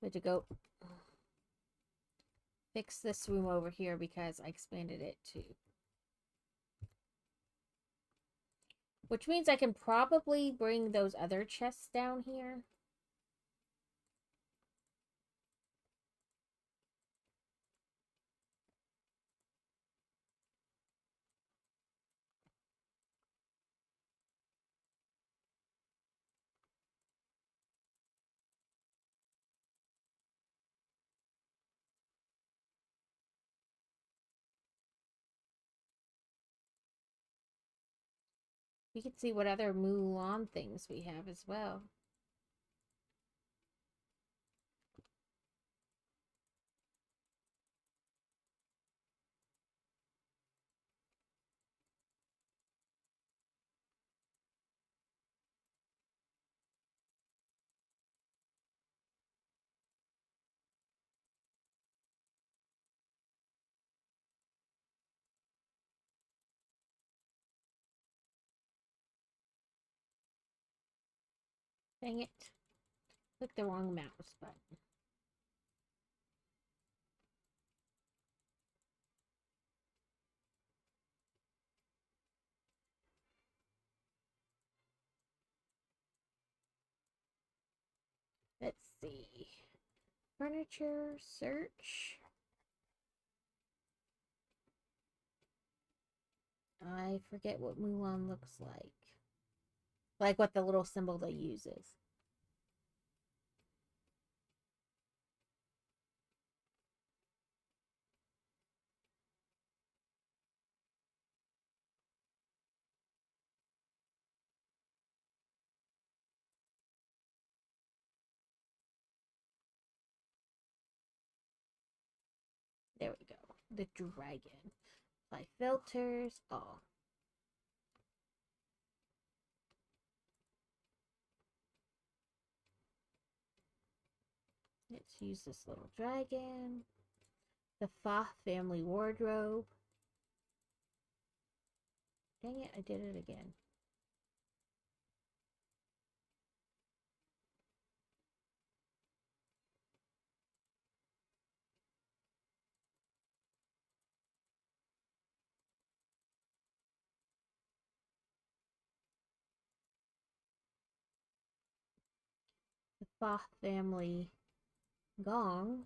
[SPEAKER 1] We had to go fix this room over here because I expanded it too. Which means I can probably bring those other chests down here. We can see what other Mulan things we have as well. Dang it. Click the wrong mouse button. Let's see. Furniture, search. I forget what Mulan looks like. Like what the little symbol they use is. There we go. The dragon. Apply filters. Oh. Let's use this little dragon. The Fa family wardrobe. Dang it, I did it again. The Fa family gong.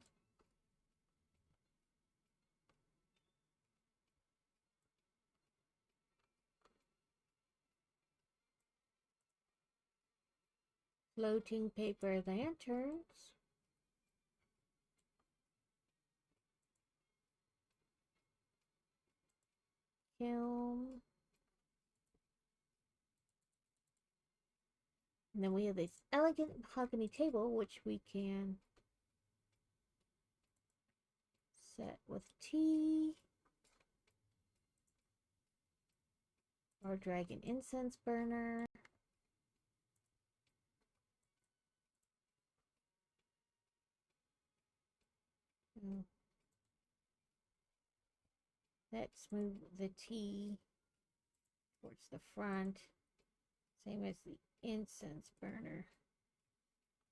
[SPEAKER 1] Floating paper lanterns. Film. And then we have this elegant mahogany table, which we can set with tea. Our dragon incense burner. Let's move the tea towards the front. Same as the incense burner.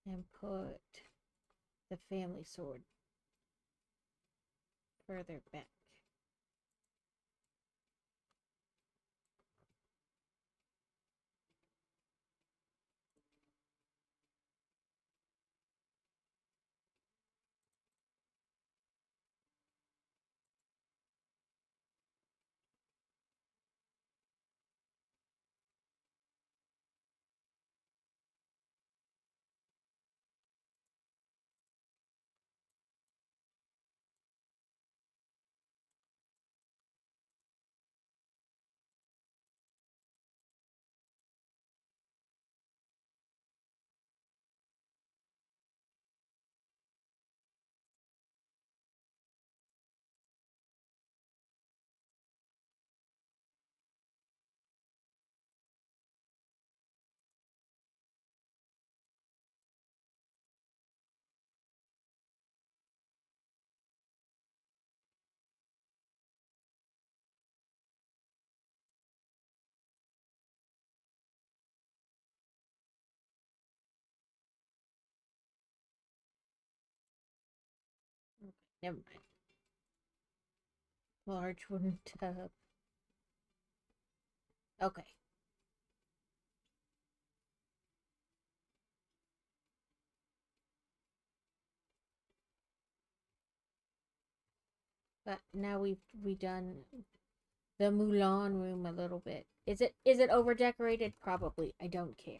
[SPEAKER 1] And put the family sword further back. Okay, never mind. Large wooden tub. Okay. But now we've redone the Mulan room a little bit. Is it over decorated? Probably. I don't care.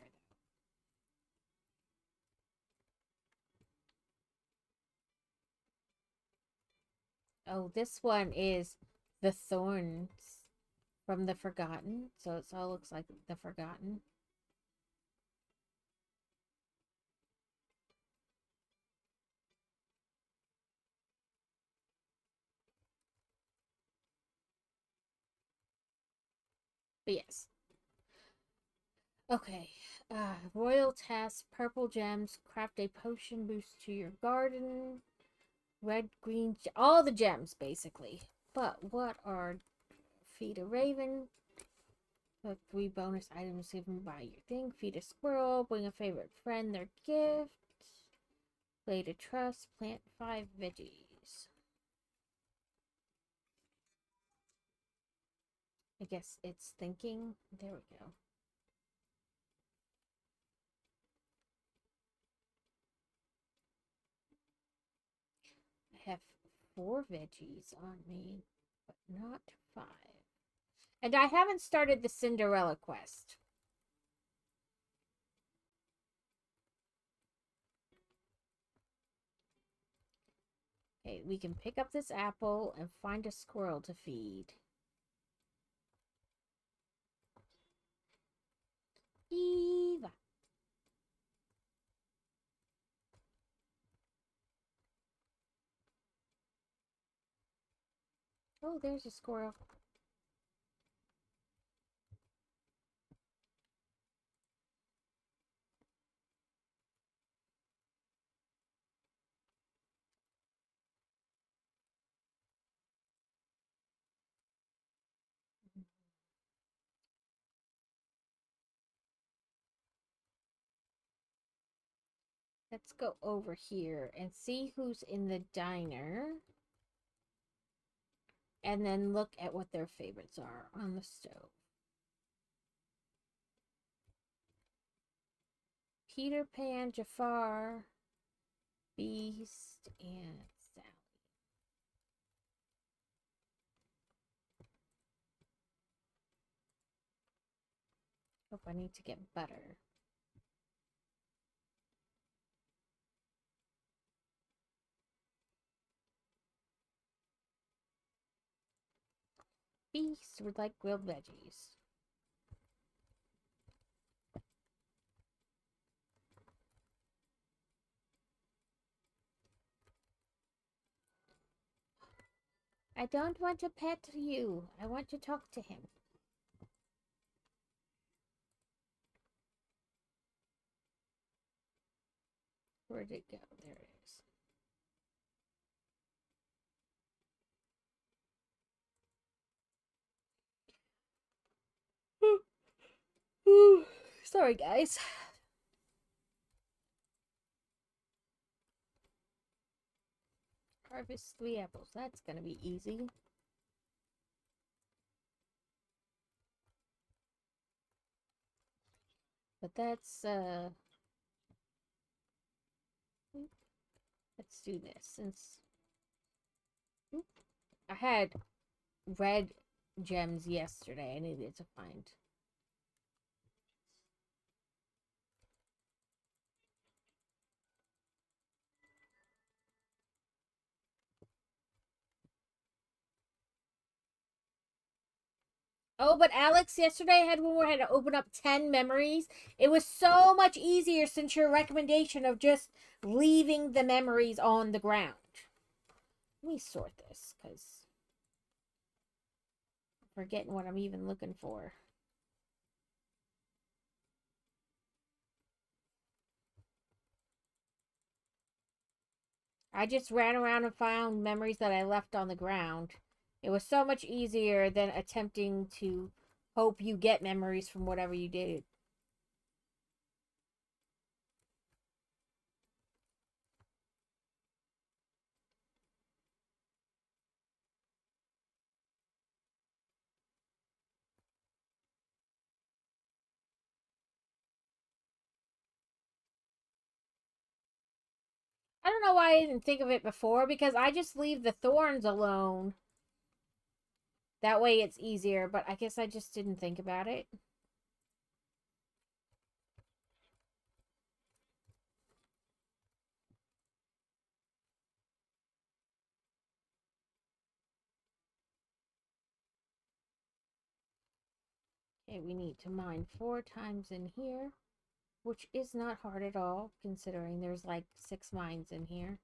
[SPEAKER 1] Oh, this one is the thorns from the Forgotten. So it all looks like the Forgotten. But yes. Okay. Royal Task, purple gems, craft a potion boost to your garden. Red, green, all the gems basically. But what are feed a raven? Put 3 bonus items given by your thing. Feed a squirrel. Bring a favorite friend their gift. Play to trust. Plant 5 veggies. I guess it's thinking. There we go. I have 4 veggies on me, but not 5. And I haven't started the Cinderella quest. Okay, we can pick up this apple and find a squirrel to feed. Eva. Oh, there's a squirrel. Let's go over here and see who's in the diner. And then look at what their favorites are on the stove. Peter Pan, Jafar, Beast, and Sally. Hope I need to get butter. Beast would like grilled veggies. I don't want to pet you. I want to talk to him. Where'd it go? There it is. Sorry, guys. Harvest 3 apples. That's gonna be easy. But let's do this since I had red gems yesterday. I needed to find. Oh, but Alex, yesterday I had one where I had to open up 10 memories. It was so much easier since your recommendation of just leaving the memories on the ground. Let me sort this, because I'm forgetting what I'm even looking for. I just ran around and found memories that I left on the ground. It was so much easier than attempting to hope you get memories from whatever you did. I don't know why I didn't think of it before, because I just leave the thorns alone. That way it's easier, but I guess I just didn't think about it. Okay, we need to mine 4 times in here, which is not hard at all, considering there's like 6 mines in here.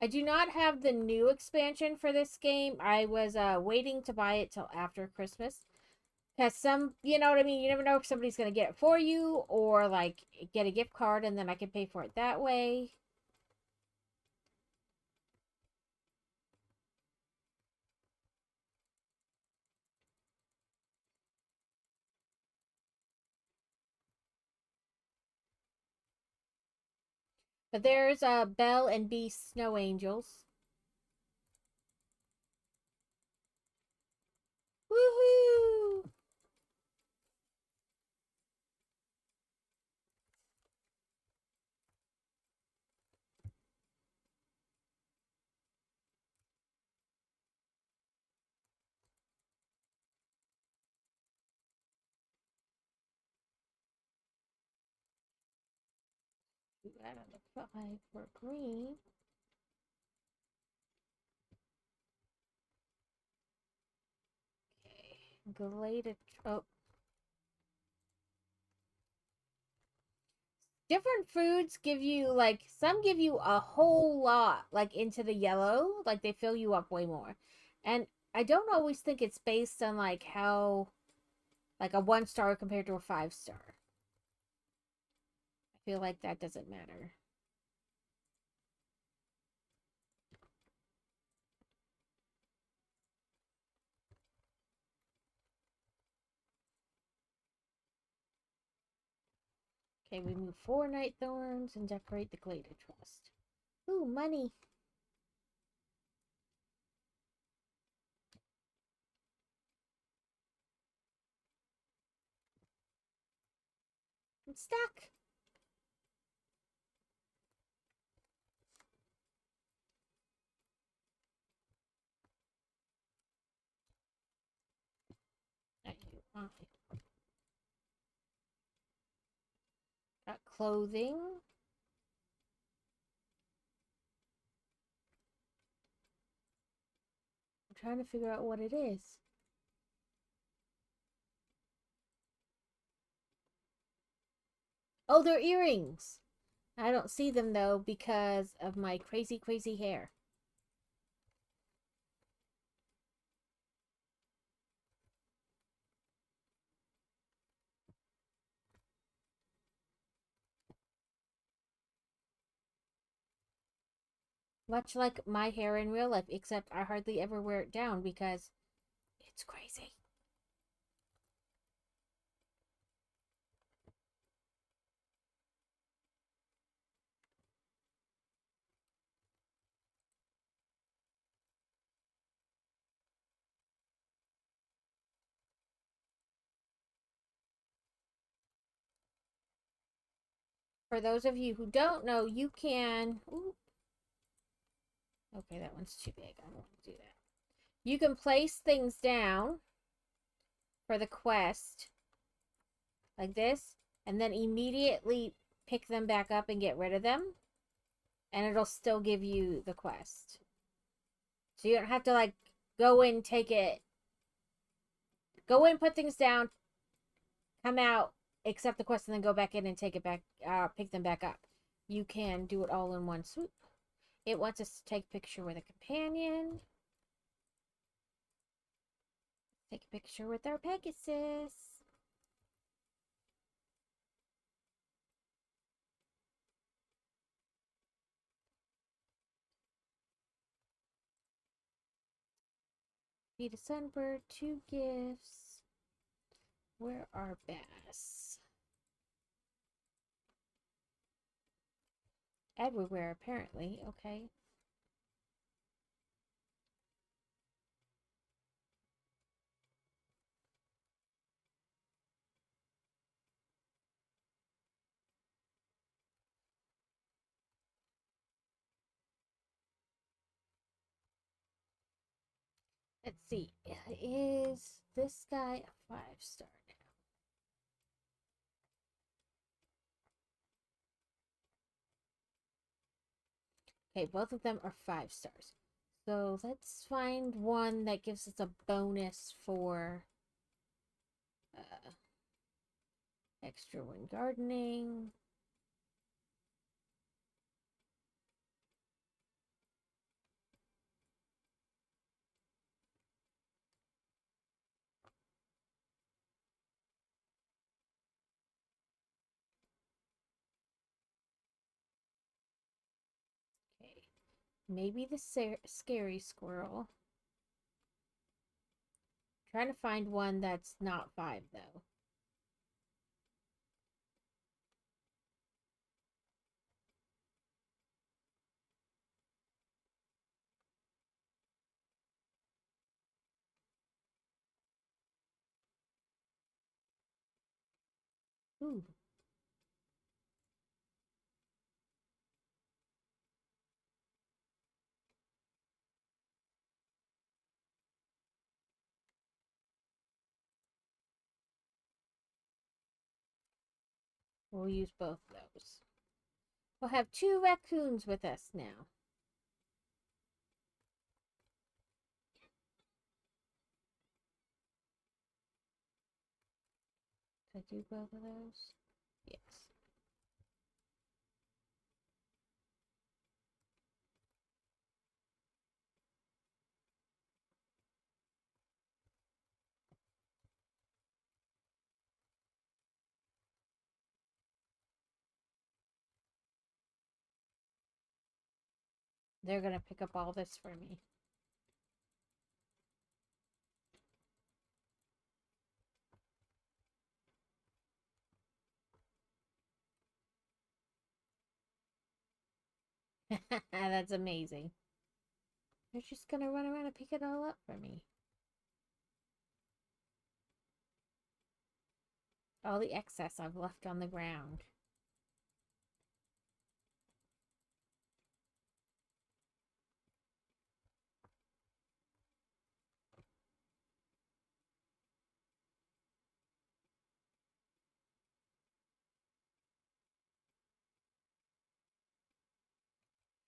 [SPEAKER 1] I do not have the new expansion for this game. I was waiting to buy it till after Christmas. Because some, you know what I mean? You never know if somebody's going to get it for you or like get a gift card and then I can pay for it that way. But there's Belle and Beast Snow Angels. Woohoo! We got a 5 for green. Okay. Gladed. Oh. Different foods give you, like, some give you a whole lot, like, into the yellow. Like, they fill you up way more. And I don't always think it's based on, like, how, like, a 1-star compared to a 5-star. I feel like that doesn't matter. Okay, we move 4 night thorns and decorate the Gladed Trust. Ooh, money. I'm stuck. Got clothing. I'm trying to figure out what it is. Oh, they're earrings. I don't see them though because of my crazy, crazy hair. Much like my hair in real life, except I hardly ever wear it down because it's crazy. For those of you who don't know, you can... Ooh. Okay, that one's too big. I don't want to do that. You can place things down for the quest like this, and then immediately pick them back up and get rid of them, and it'll still give you the quest. So you don't have to like go in, take it, go in, put things down, come out, accept the quest, and then go back in and take it back, pick them back up. You can do it all in one swoop. It wants us to take a picture with a companion. Take a picture with our Pegasus. Feed a sunbird, 2 gifts. Where are bass? Everywhere, apparently. Okay. Let's see. Is this guy a 5-star now? Okay, both of them are 5 stars. So let's find one that gives us a bonus for extra one gardening. Okay, maybe the scary squirrel. Trying to find one that's not 5 though. Ooh. We'll use both those. We'll have 2 raccoons with us now. Did I do both of those? Yes. They're gonna pick up all this for me. That's amazing. They're just gonna run around and pick it all up for me. All the excess I've left on the ground.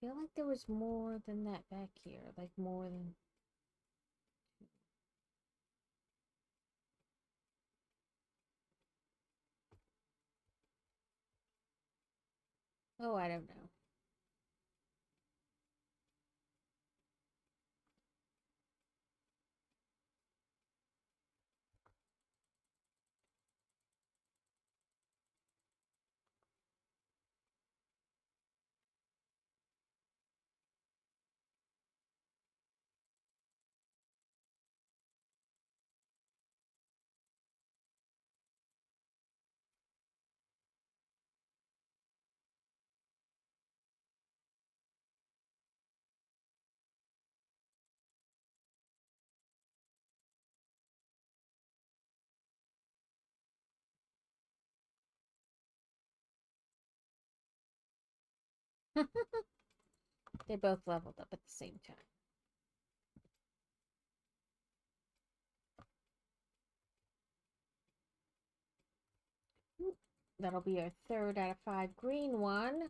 [SPEAKER 1] I feel like there was more than that back here. Like more than... Oh, I don't know. They both leveled up at the same time. That'll be our 3rd out of 5 green one.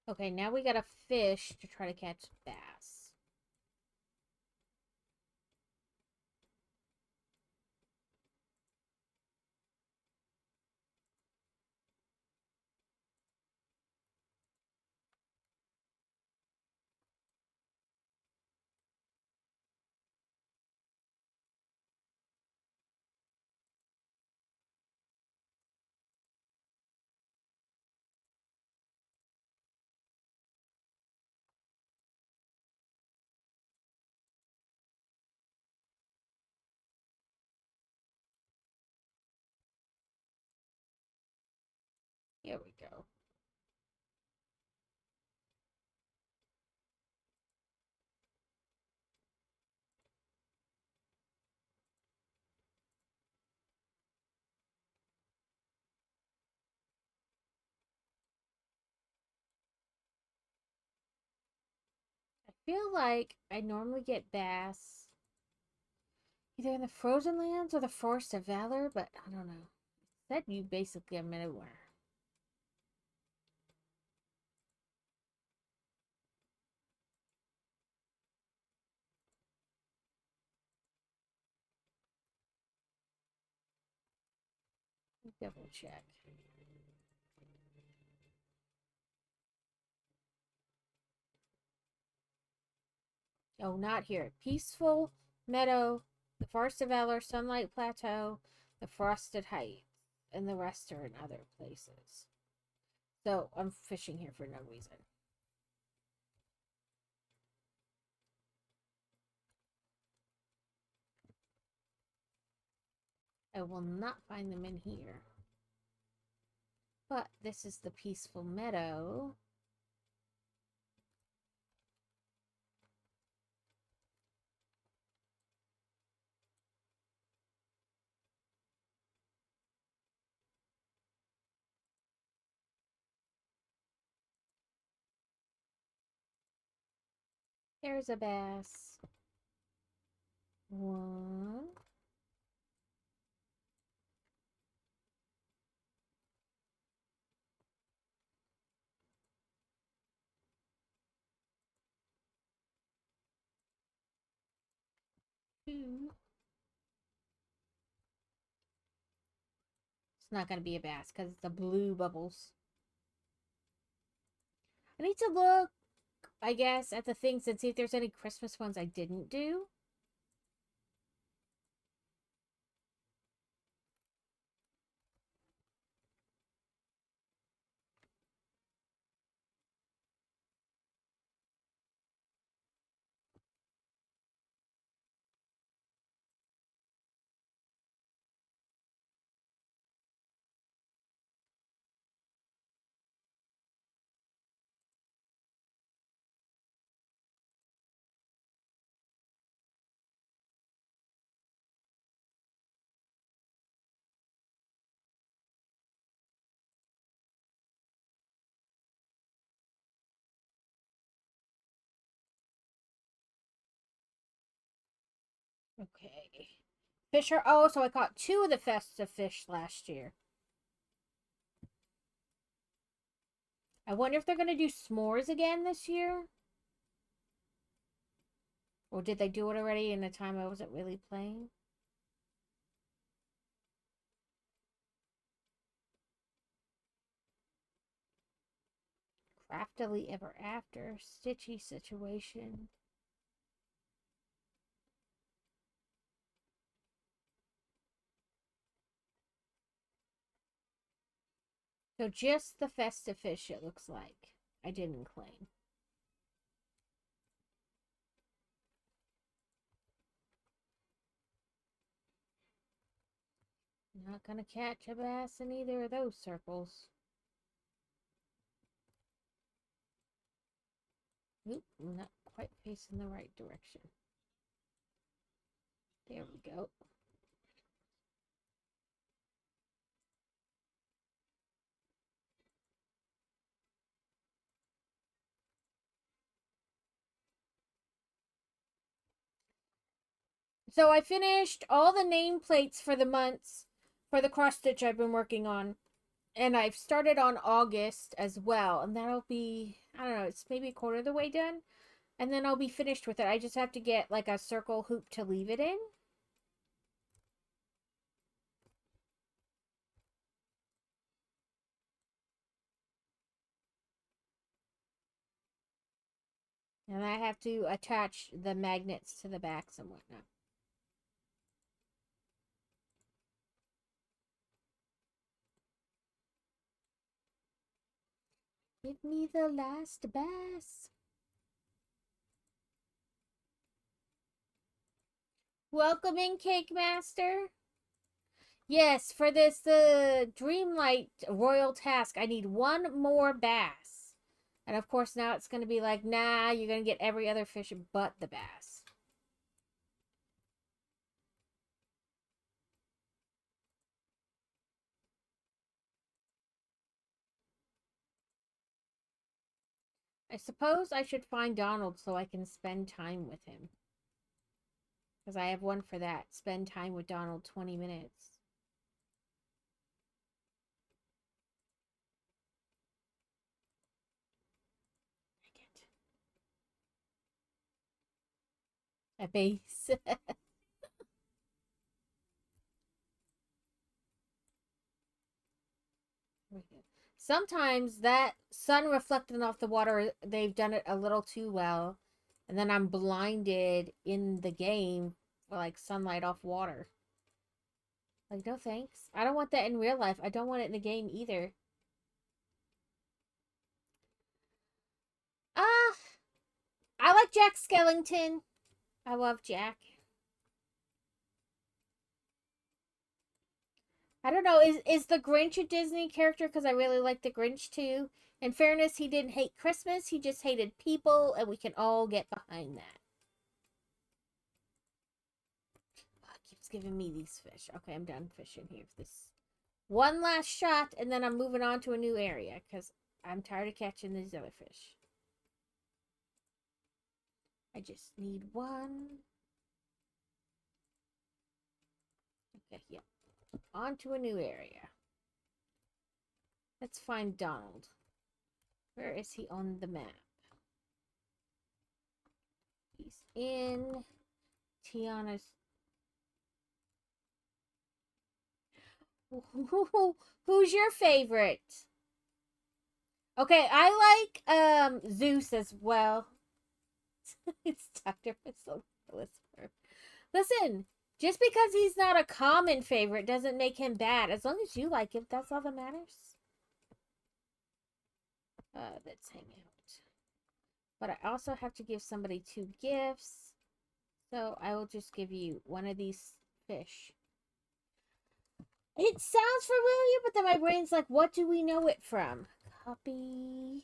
[SPEAKER 1] Okay, now we got a fish to try to catch bass. Here we go. I feel like I normally get bass Either in the Frozen Lands or the Forest of Valor, but I don't know. It said you basically are anywhere. Double check. Oh, not here. Peaceful Meadow, the Forest of Valor, Sunlight Plateau, the Frosted Heights, and the rest are in other places. So I'm fishing here for no reason. I will not find them in here. But this is the Peaceful Meadow. There's a bass. One. Two. It's not going to be a bass because it's the blue bubbles. I need to look, I guess, at the things and see if there's any Christmas ones I didn't do. Okay. Fisher. Oh, so I caught 2 of the festive fish last year. I wonder if they're going to do s'mores again this year. Or did they do it already in the time I wasn't really playing? Craftily ever after. Stitchy situation. So just the festive fish, it looks like. I didn't claim. Not gonna catch a bass in either of those circles. Oop, not quite facing the right direction. There we go. So I finished all the nameplates for the months for the cross stitch I've been working on. And I've started on August as well. And that'll be, I don't know, it's maybe a quarter of the way done. And then I'll be finished with it. I just have to get like a circle hoop to leave it in. And I have to attach the magnets to the backs and whatnot. Give me the last bass. Welcome in, Cake Master. Yes, for this the Dreamlight Royal Task, I need one more bass. And of course now it's going to be like, nah, you're going to get every other fish but the bass. I suppose I should find Donald so I can spend time with him. Because I have one for that. Spend time with Donald 20 minutes. A base. Sometimes that sun reflecting off the water, they've done it a little too well. And then I'm blinded in the game for like sunlight off water. Like, no thanks. I don't want that in real life. I don't want it in the game either. Ah, I like Jack Skellington. I love Jack. I don't know. Is the Grinch a Disney character? Because I really like the Grinch too. In fairness, he didn't hate Christmas. He just hated people, and we can all get behind that. Oh, it keeps giving me these fish. Okay, I'm done fishing here. This one last shot, and then I'm moving on to a new area because I'm tired of catching these other fish. I just need one. Okay, yeah. On to a new area. Let's find Donald. Where is he on the map? He's in Tiana's. Who's your favorite? Okay, I like Zeus as well. It's Dr. Whisper. Listen, just because he's not a common favorite doesn't make him bad. As long as you like him, that's all that matters. Let's hang out. But I also have to give somebody 2 gifts. So I will just give you one of these fish. It sounds familiar, but then my brain's like, what do we know it from? Copy.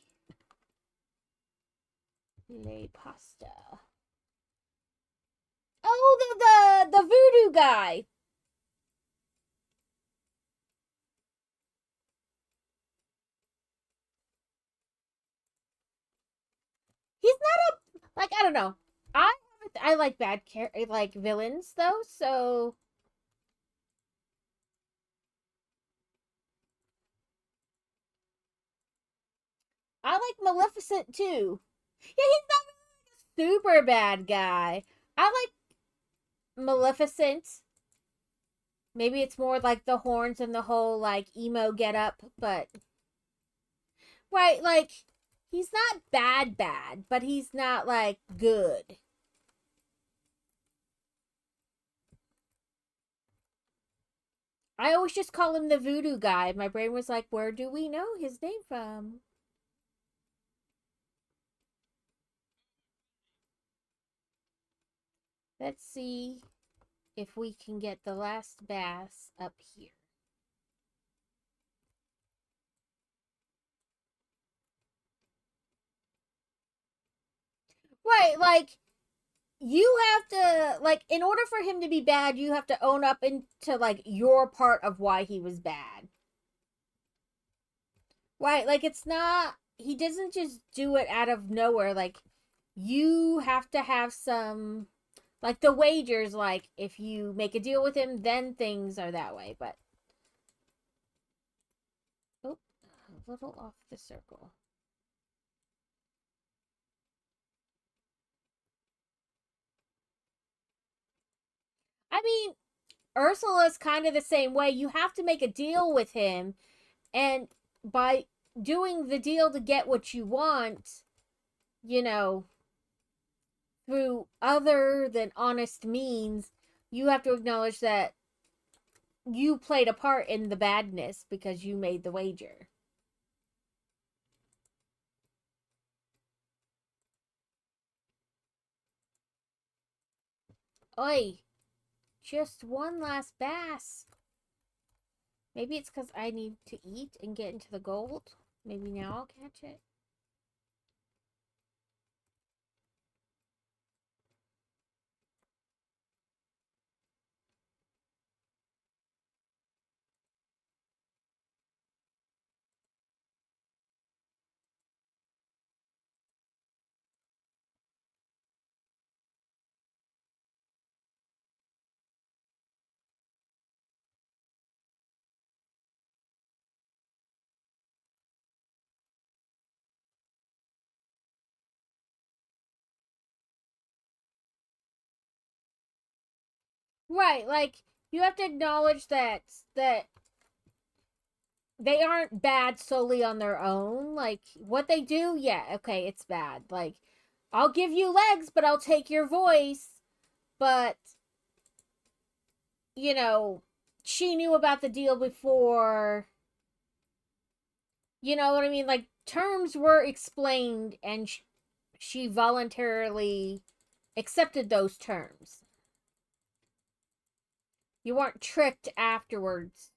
[SPEAKER 1] Le pasta. Oh, the voodoo guy. He's not a like I don't know. I like like villains though, so I like Maleficent too. Yeah, he's not a super bad guy. I like Maleficent. Maybe it's more like the horns and the whole like emo get up, but right, like he's not bad, but he's not like good. I always just call him the voodoo guy. My brain was like, where do we know his name from? Let's see if we can get the last bass up here. Right, like you have to like in order for him to be bad, you have to own up into like your part of why he was bad. Right, like it's not he doesn't just do it out of nowhere. Like you have to have some like the wagers like if you make a deal with him then things are that way, but oh, a little off the circle. I mean, Ursula's kind of the same way. You have to make a deal with him, and by doing the deal to get what you want, you know, through other than honest means, you have to acknowledge that you played a part in the badness because you made the wager. Oi, just one last bass. Maybe it's because I need to eat and get into the gold. Maybe now I'll catch it. Right, like you have to acknowledge that they aren't bad solely on their own. Like what they do, yeah, okay, it's bad. Like I'll give you legs, but I'll take your voice. But you know, she knew about the deal before. You know what I mean? Like terms were explained and she voluntarily accepted those terms. You weren't tricked afterwards.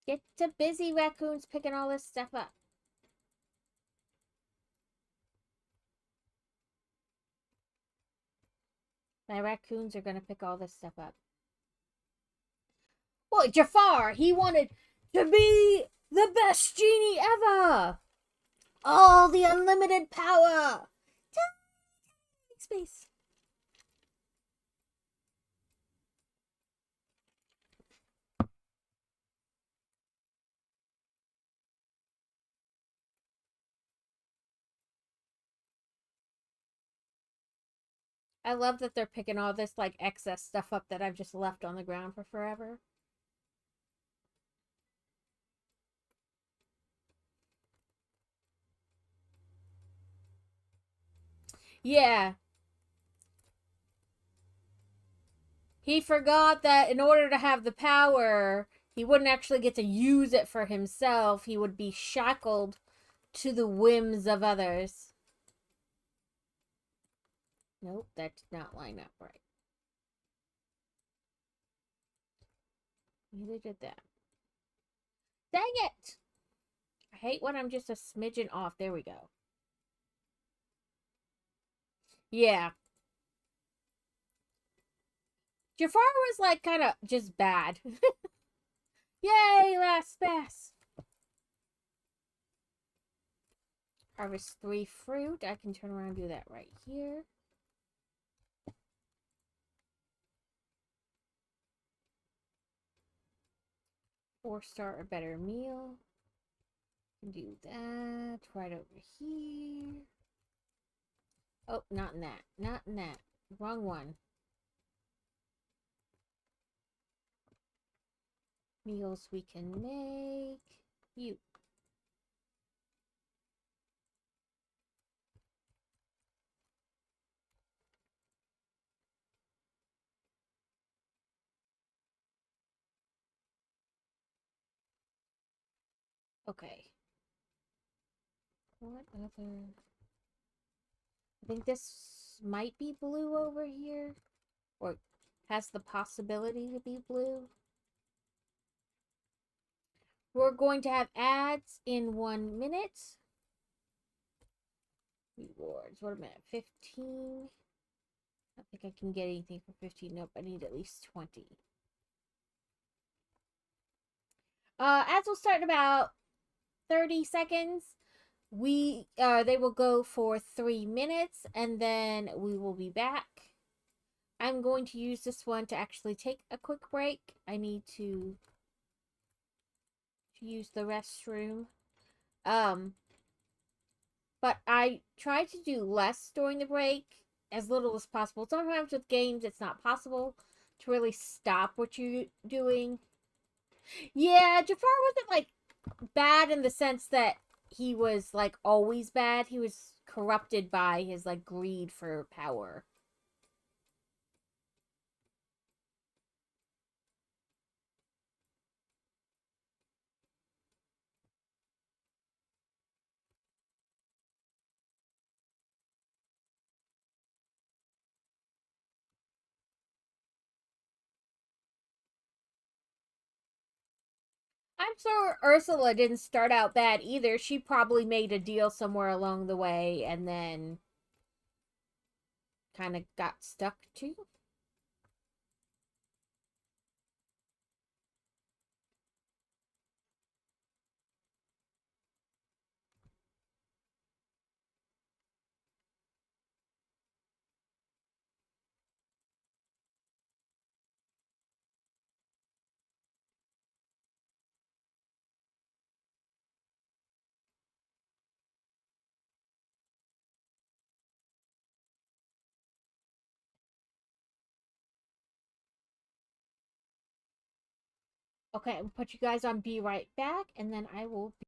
[SPEAKER 1] Get to busy, raccoons, picking all this stuff up. My raccoons are gonna pick all this stuff up. Well, Jafar, he wanted to be the best genie ever. All the unlimited power. Space. I love that they're picking all this like excess stuff up that I've just left on the ground for forever. Yeah. He forgot that in order to have the power, he wouldn't actually get to use it for himself. He would be shackled to the whims of others. Nope, that did not line up right. Neither did that. Dang it! I hate when I'm just a smidgen off. There we go. Yeah. Jafar was like kind of just bad. Yay, last pass. Harvest 3 fruit. I can turn around and do that right here. Four-star or better meal. Do that right over here. Oh, not in that. Not in that. Wrong one. Meals we can make. You. Okay. What other... I think this might be blue over here. Or has the possibility to be blue. We're going to have ads in 1 minute. Rewards. What am I at? 15. I don't think I can get anything for 15. Nope, I need at least 20. Ads will start in about 30 seconds. They will go for 3 minutes and then we will be back. I'm going to use this one to actually take a quick break. I need to use the restroom. But I try to do less during the break, as little as possible. Sometimes with games, it's not possible to really stop what you're doing. Yeah, Jafar wasn't like bad in the sense that he was like always bad. He was corrupted by his like greed for power. I'm sure Ursula didn't start out bad either. She probably made a deal somewhere along the way and then kind of got stuck too. Okay, I'll put you guys on be right back, and then I will be.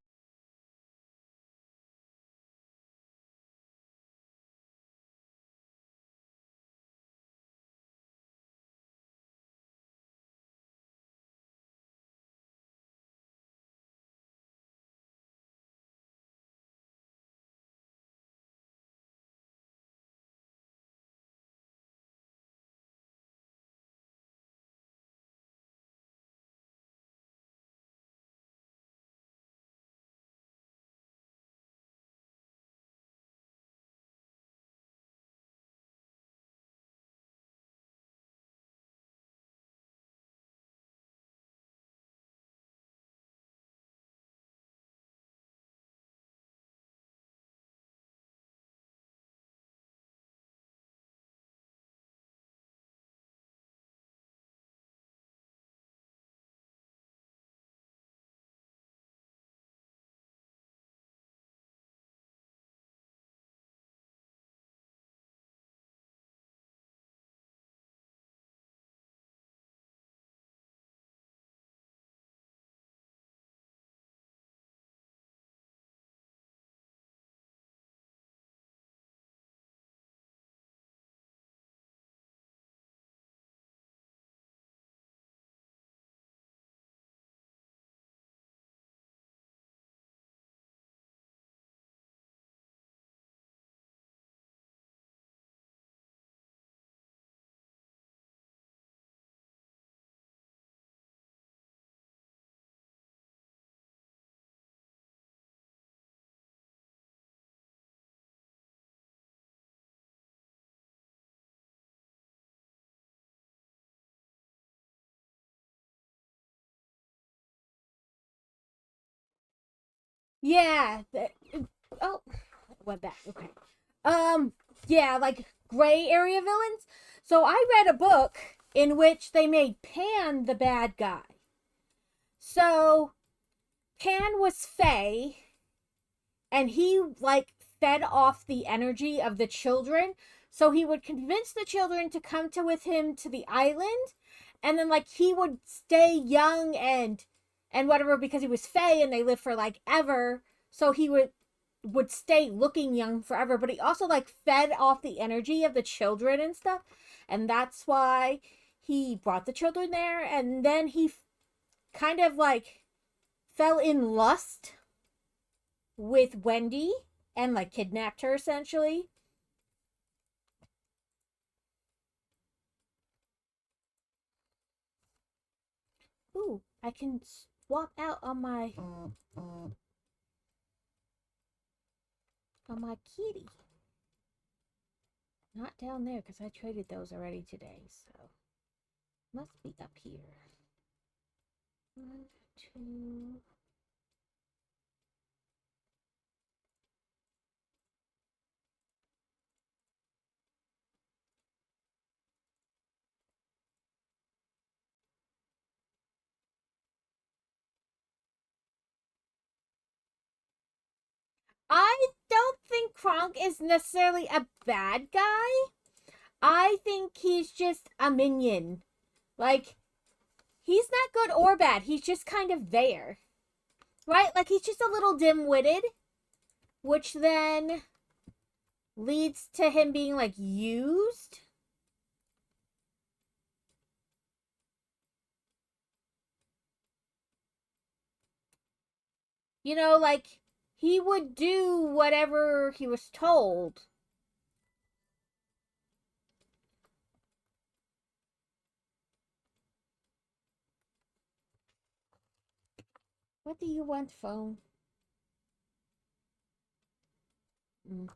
[SPEAKER 1] Yeah. Oh, went back. Okay. Um. Yeah, like gray area villains. So I read a book in which they made Pan the bad guy. So Pan was Fae, and he like fed off the energy of the children, so he would convince the children to come to with him to the island, and then like he would stay young and whatever because he was Fae and they lived for like ever, so he would stay looking young forever, but he also like fed off the energy of the children and stuff, and that's why he brought the children there, and then he kind of like fell in lust with Wendy and like kidnapped her essentially. Ooh, I can swap out on my kitty. Not down there because I traded those already today, so must be up here. One, two. I don't think Kronk is necessarily a bad guy. I think he's just a minion. Like, he's not good or bad. He's just kind of there. Right? Like, he's just a little dim witted, which then leads to him being like used. You know, like he would do whatever he was told. What do you want, phone? Mm.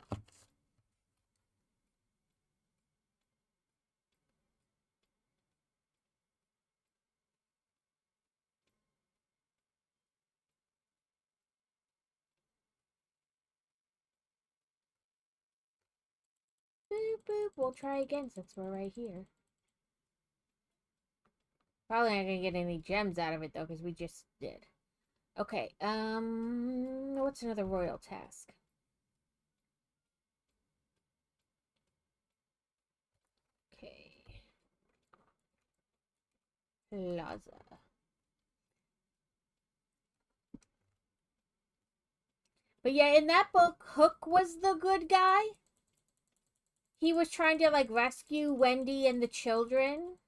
[SPEAKER 1] Boop boop. We'll try again since we're right here. Probably not gonna get any gems out of it though, because we just did. Okay. What's another royal task? Okay. Plaza. But yeah, in that book, Hook was the good guy. He was trying to like rescue Wendy and the children.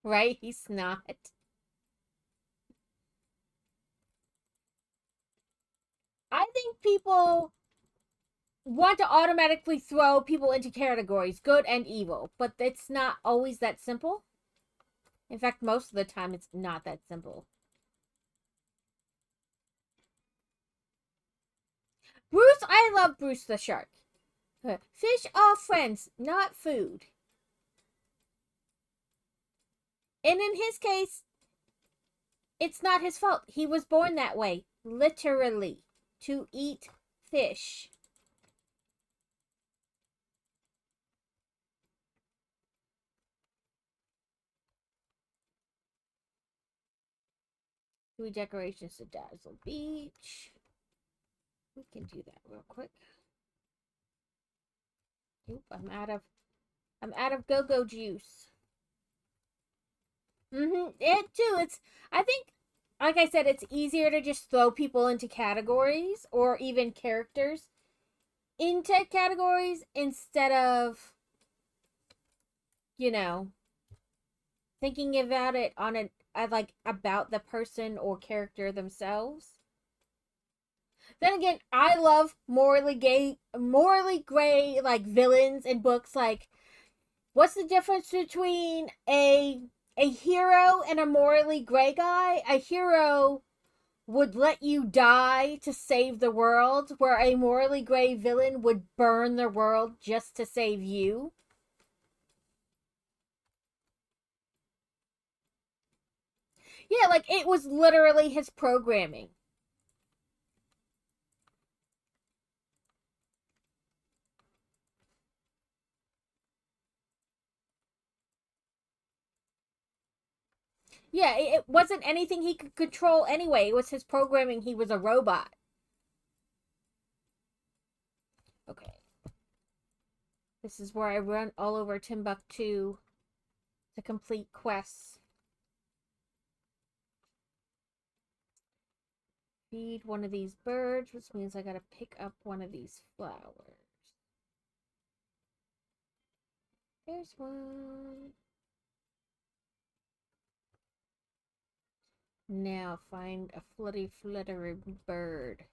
[SPEAKER 1] Right? He's not. I think people want to automatically throw people into categories, good and evil, but it's not always that simple. In fact, most of the time it's not that simple. Bruce, I love Bruce the shark. Fish are friends, not food. And in his case, it's not his fault. He was born that way, literally, to eat fish. Three decorations to Dazzle Beach. We can do that real quick. Oop, I'm out of go-go juice. It too. I think like I said, it's easier to just throw people into categories or even characters into categories instead of, you know, thinking about it on a like about the person or character themselves. Then again, I love morally gray like villains in books. Like, what's the difference between a hero and a morally gray guy? A hero would let you die to save the world, where a morally gray villain would burn the world just to save you. Yeah, like it was literally his programming. Yeah, it wasn't anything he could control anyway. It was his programming. He was a robot. Okay. This is where I run all over Timbuktu to complete quests. Feed one of these birds, which means I gotta pick up one of these flowers. There's one. Now find a fluttery bird.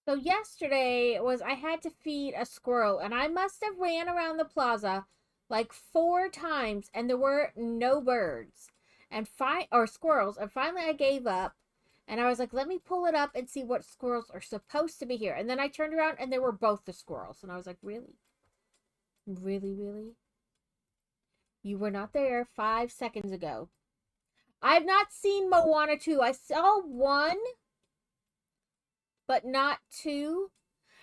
[SPEAKER 1] So yesterday was I had to feed a squirrel, and I must have ran around the plaza like 4 times, and there were no birds or squirrels. And finally, I gave up, and I was like, "Let me pull it up and see what squirrels are supposed to be here." And then I turned around, and they were both the squirrels, and I was like, "Really, really, really? You were not there 5 seconds ago." I've not seen Moana 2. I saw one, but not two.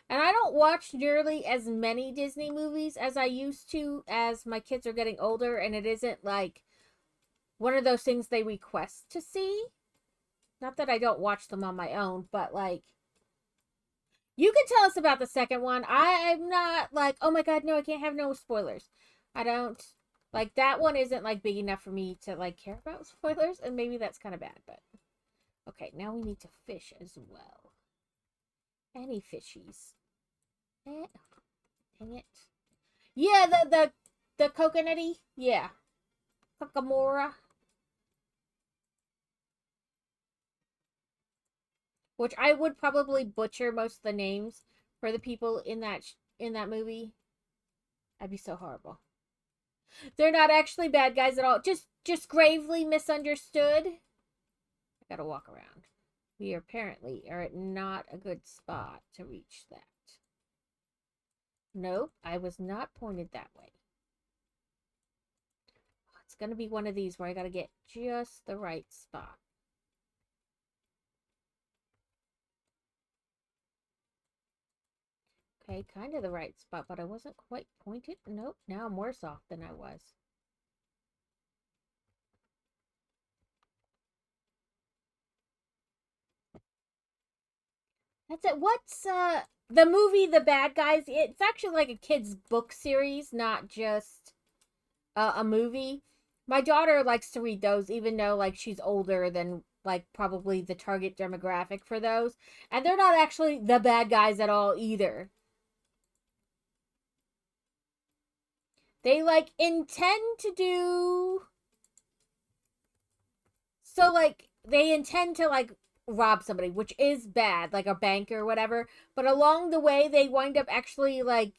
[SPEAKER 1] And I don't watch nearly as many Disney movies as I used to as my kids are getting older, and it isn't like one of those things they request to see. Not that I don't watch them on my own, but like, you can tell us about the second one. I'm not like, oh my god, no, I can't have no spoilers. I don't like that one isn't like big enough for me to like care about spoilers, and maybe that's kind of bad, but okay, now we need to fish as well. Any fishies? Dang it. Yeah, the coconutty. Yeah. Kakamora. Which I would probably butcher most of the names for the people in that movie. I'd be so horrible. They're not actually bad guys at all. Just gravely misunderstood. I gotta walk around. We apparently are at not a good spot to reach that. Nope, I was not pointed that way. It's gonna be one of these where I gotta get just the right spot. Okay, kind of the right spot, but I wasn't quite pointed. Nope, now I'm worse off than I was. That's it. What's the movie The Bad Guys? It's actually like a kid's book series, not just a movie. My daughter likes to read those, even though like she's older than like probably the target demographic for those, and they're not actually the bad guys at all either. They like intend to do so like they intend to like rob somebody, which is bad, like a bank or whatever, but along the way they wind up actually like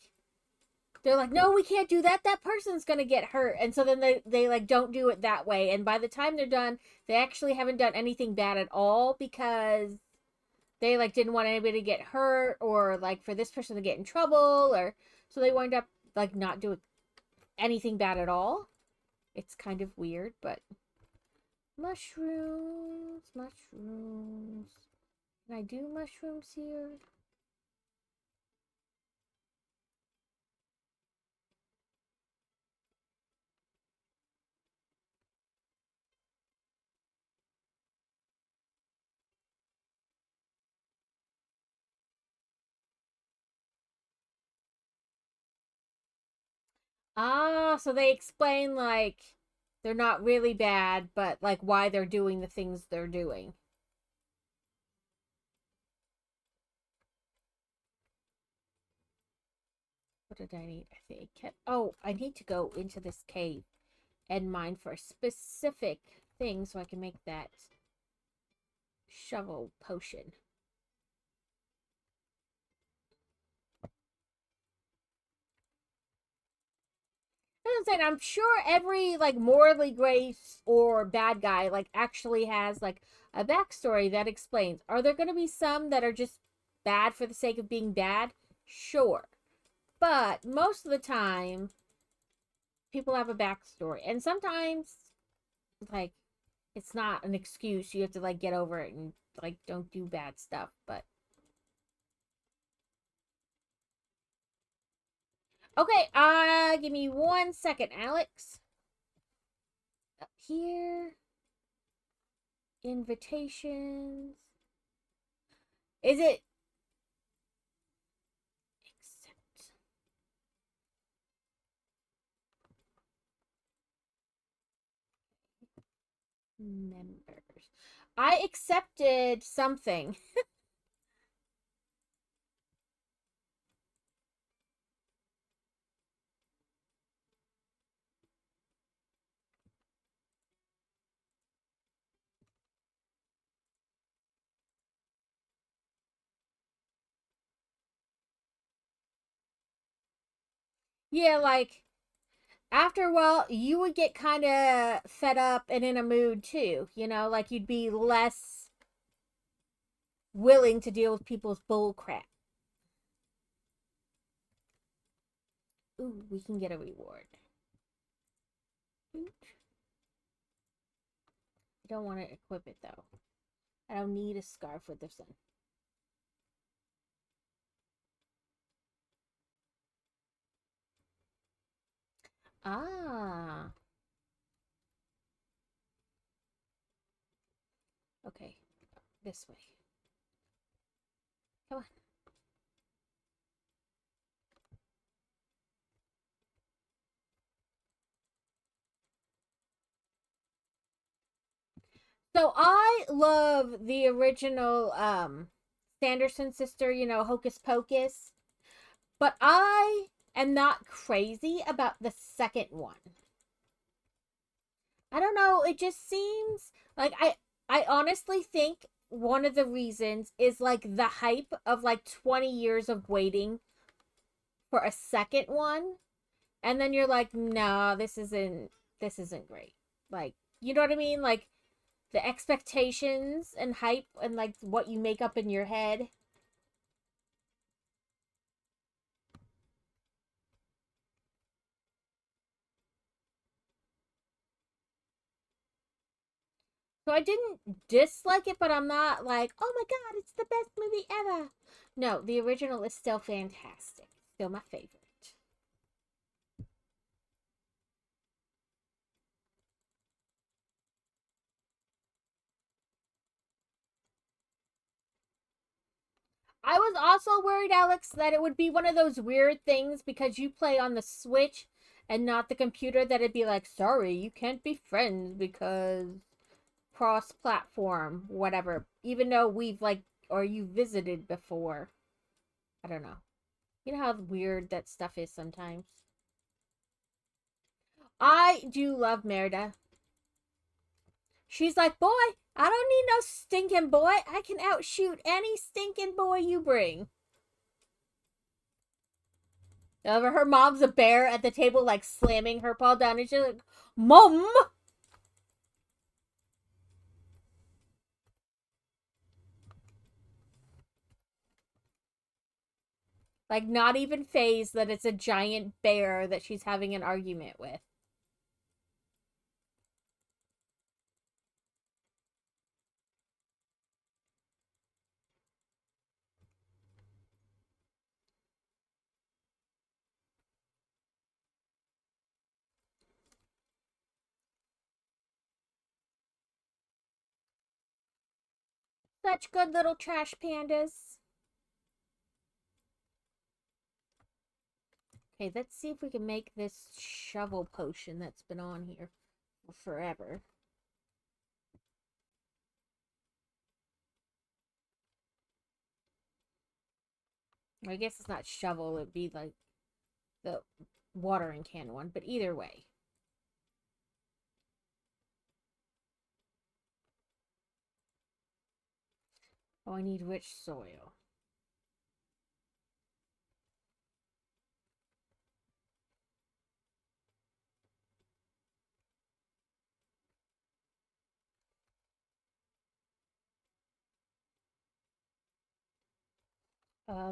[SPEAKER 1] they're like, no, we can't do that, that person's gonna get hurt, and so then they like don't do it that way, and by the time they're done they actually haven't done anything bad at all because they like didn't want anybody to get hurt or like for this person to get in trouble, or so they wind up like not doing anything bad at all. It's kind of weird, but mushrooms, mushrooms. Can I do mushrooms here? Ah, so they explain like they're not really bad, but like why they're doing the things they're doing. What did I need? I think oh, I need to go into this cave and mine for a specific thing so I can make that shovel potion. I'm saying I'm sure every like morally grace or bad guy like actually has like a backstory that explains. Are there going to be some that are just bad for the sake of being bad? Sure, but most of the time people have a backstory, and sometimes like it's not an excuse. You have to like get over it and like don't do bad stuff. But okay, give me 1 second, Alex. Up here, invitations. Is it accept? Members. I accepted something. Yeah, like after a while, you would get kind of fed up and in a mood too. You know, like you'd be less willing to deal with people's bull crap. Ooh, we can get a reward. I don't want to equip it though. I don't need a scarf with this one. Ah, okay. This way. Come on. So I love the original Sanderson sister, you know, Hocus Pocus, but I am not crazy about the second one. I don't know, it just seems like I honestly think one of the reasons is like the hype of like 20 years of waiting for a second one, and then you're like, "No, this isn't great." Like, you know what I mean? Like the expectations and hype and like what you make up in your head. So I didn't dislike it, but I'm not like, oh my god, it's the best movie ever. No, the original is still fantastic. Still my favorite. I was also worried, Alex, that it would be one of those weird things because you play on the Switch and not the computer, that it'd be like, sorry, you can't be friends because cross platform, whatever. Even though we've like, or you visited before. I don't know. You know how weird that stuff is sometimes. I do love Merida. She's like, boy, I don't need no stinking boy. I can outshoot any stinking boy you bring. Her mom's a bear at the table, like slamming her paw down, and she's like, Mom! Like, not even phased that it's a giant bear that she's having an argument with. Such good little trash pandas. Okay, let's see if we can make this shovel potion that's been on here for forever. I guess it's not shovel, it'd be like the watering can one, but either way. Oh, I need rich soil.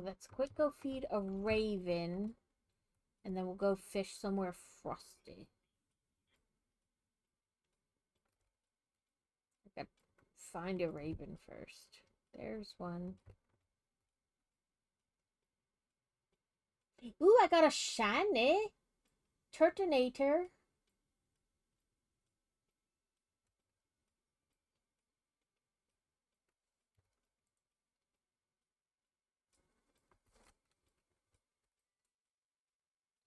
[SPEAKER 1] Let's quick go feed a raven, and then we'll go fish somewhere frosty. I gotta find a raven first. There's one. Ooh, I got a shiny Turtonator.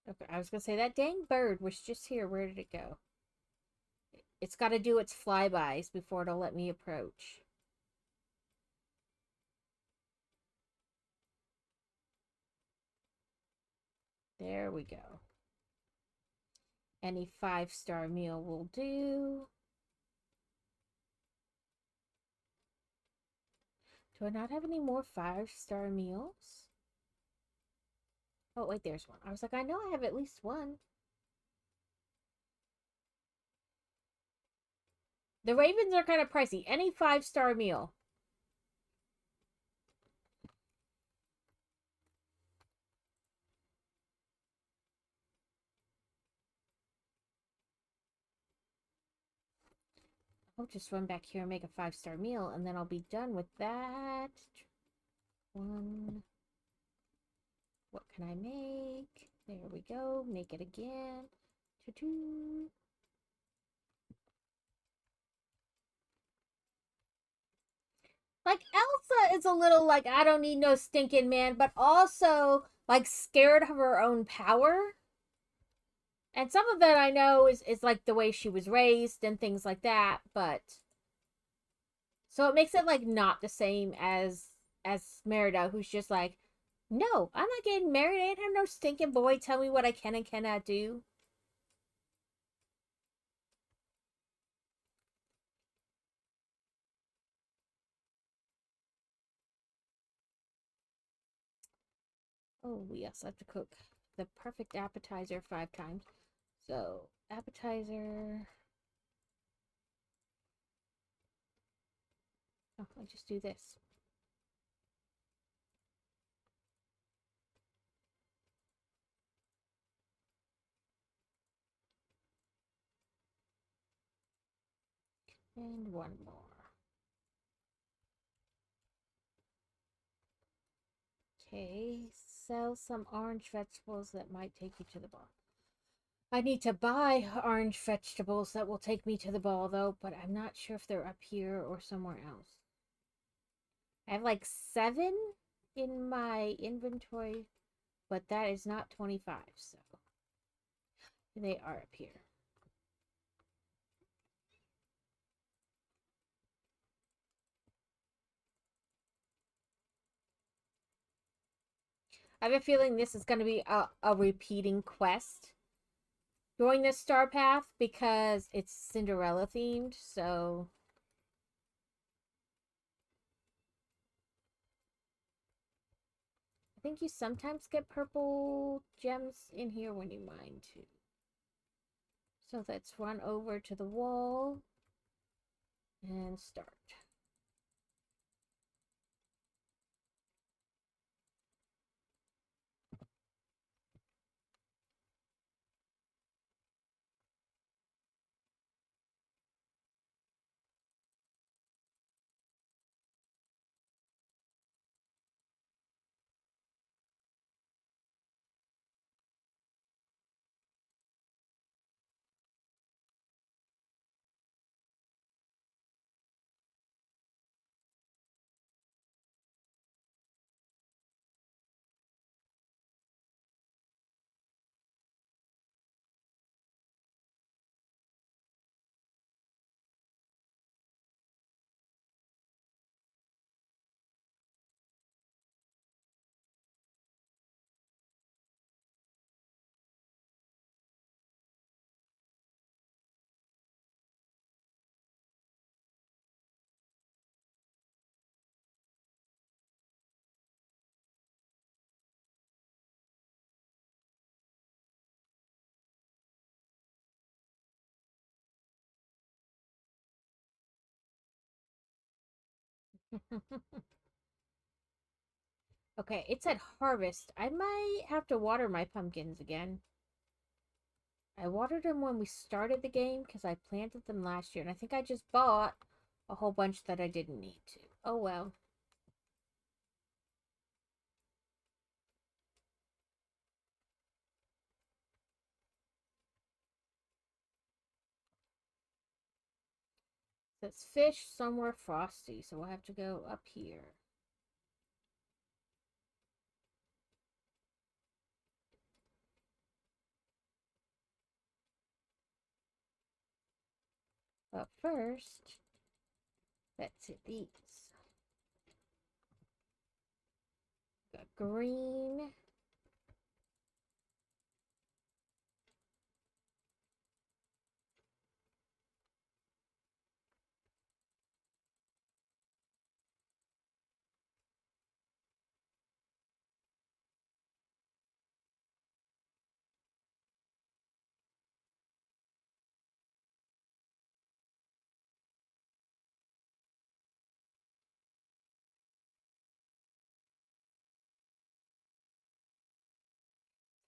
[SPEAKER 1] Okay, I was gonna say that dang bird was just here. Where did it go? It's got to do its flybys before it'll let me approach. There we go. Any 5-star meal will do. Do I not have any more 5-star meals? Oh, wait, there's one. I was like, I know I have at least one. The ravens are kind of pricey. Any 5-star meal. I'll just run back here and make a 5-star meal, and then I'll be done with that. One. What can I make? There we go. Make it again. Choo-choo. Like, Elsa is a little like, I don't need no stinking man, but also like scared of her own power. And some of that I know is like the way she was raised and things like that, but so it makes it like not the same as Merida, who's just like, no, I'm not getting married. I ain't have no stinking boy tell me what I can and cannot do. Oh, we also have to cook the perfect appetizer 5 times. So, appetizer. Oh, I just do this. And one more. Okay, sell some orange vegetables that might take you to the ball. I need to buy orange vegetables that will take me to the ball, though, but I'm not sure if they're up here or somewhere else. I have like 7 in my inventory, but that is not 25, so they are up here. I have a feeling this is going to be a repeating quest during this star path because it's Cinderella themed, so I think you sometimes get purple gems in here when you mine too. So let's run over to the wall and start. Okay, it's at harvest. I might have to water my pumpkins again. I watered them when we started the game because I planted them last year, and I think I just bought a whole bunch that I didn't need to. Oh well. Let's fish somewhere frosty, so we'll have to go up here. But first, let's hit these. Got green.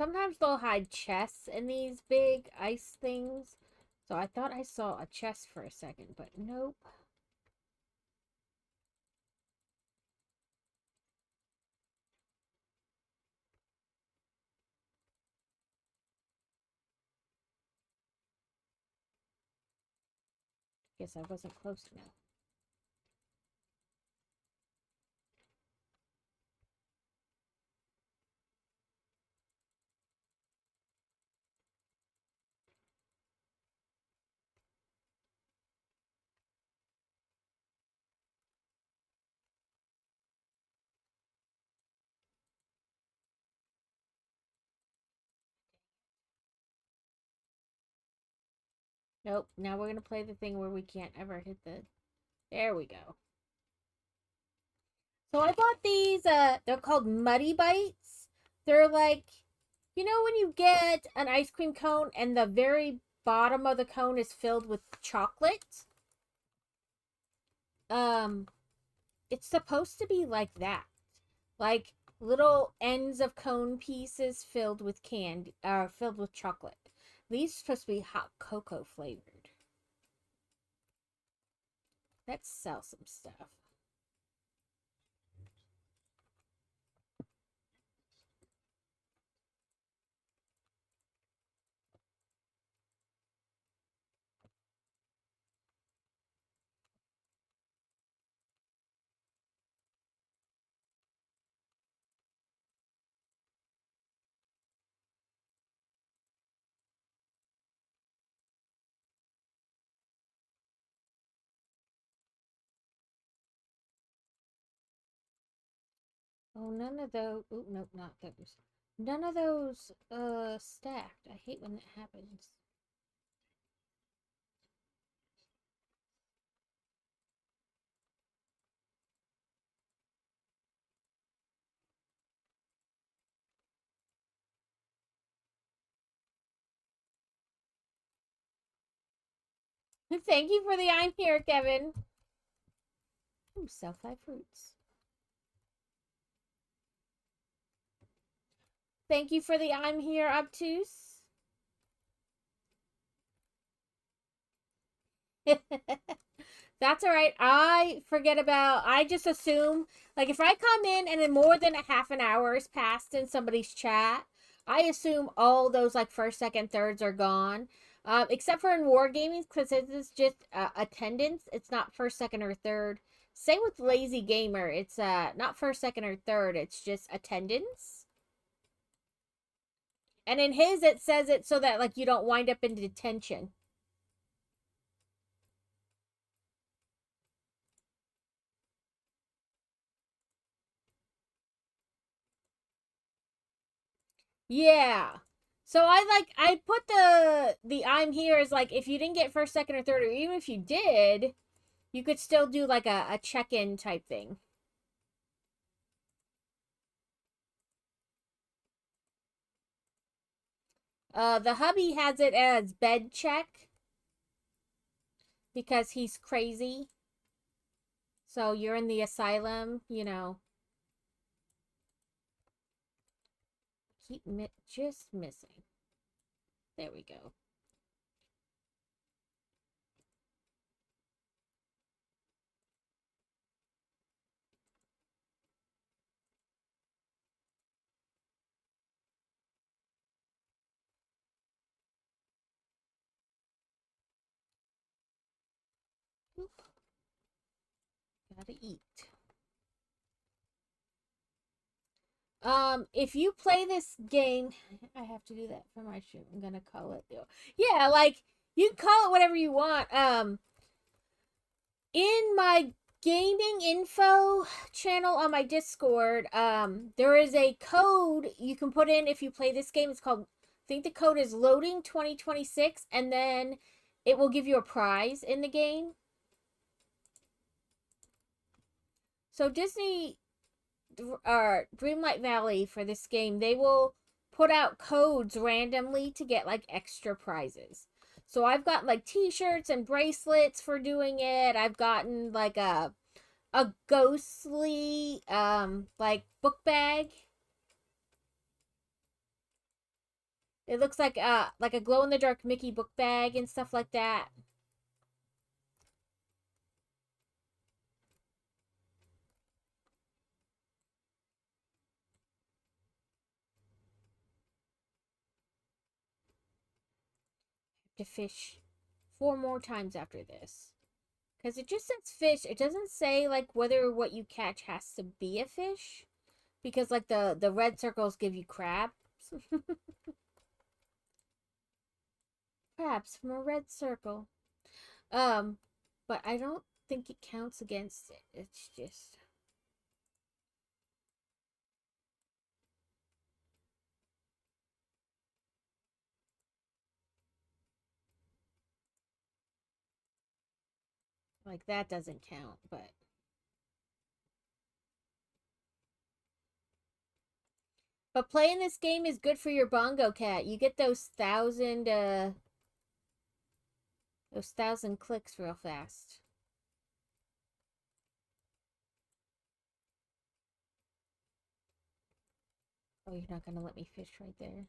[SPEAKER 1] Sometimes they'll hide chests in these big ice things. So I thought I saw a chest for a second, but nope. Guess I wasn't close enough. Nope. Now we're gonna play the thing where we can't ever hit the. There we go. So I bought these. They're called Muddy Bites. They're like, you know, when you get an ice cream cone and the very bottom of the cone is filled with chocolate. Um, it's supposed to be like that, like little ends of cone pieces filled with candy, filled with chocolate. These are supposed to be hot cocoa flavored. Let's sell some stuff. Oh, none of those. Oh, nope, not those. None of those stacked. I hate when that happens. Thank you for the I'm here, Kevin. Ooh, self-life fruits. Thank you for the I'm here, obtuse. That's all right. I forget about, I just assume, like, if I come in and then more than a half an hour has passed in somebody's chat, I assume all those, like, first, second, thirds are gone. Except for in wargaming, because it is just attendance. It's not first, second, or third. Same with Lazy Gamer. It's not first, second, or third. It's just attendance. And in his, it says it so that, like, you don't wind up in detention. Yeah. So I put the I'm here as like if you didn't get first, second, or third, or even if you did, you could still do like a check-in type thing. The hubby has it as bed check because he's crazy. So you're in the asylum, you know. Keep just missing. There we go. Oop. Gotta eat. If you play this game, I have to do that for my show. I'm gonna call it. Yeah, like you can call it whatever you want. In my gaming info channel on my Discord, there is a code you can put in if you play this game. It's called, I think the code is loading 2026, and then it will give you a prize in the game. So Disney Dreamlight Valley for this game, they will put out codes randomly to get like extra prizes. So I've got like t-shirts and bracelets for doing it. I've gotten like a ghostly like book bag. It looks like a glow in the dark Mickey book bag and stuff like that. To fish 4 more times after this. Because it just says fish. It doesn't say like whether what you catch has to be a fish. Because like the red circles give you crabs. Crabs from a red circle. But I don't think it counts against it. It's just like that doesn't count, but playing this game is good for your bongo cat. You get those thousand clicks real fast. Oh, you're not gonna let me fish right there.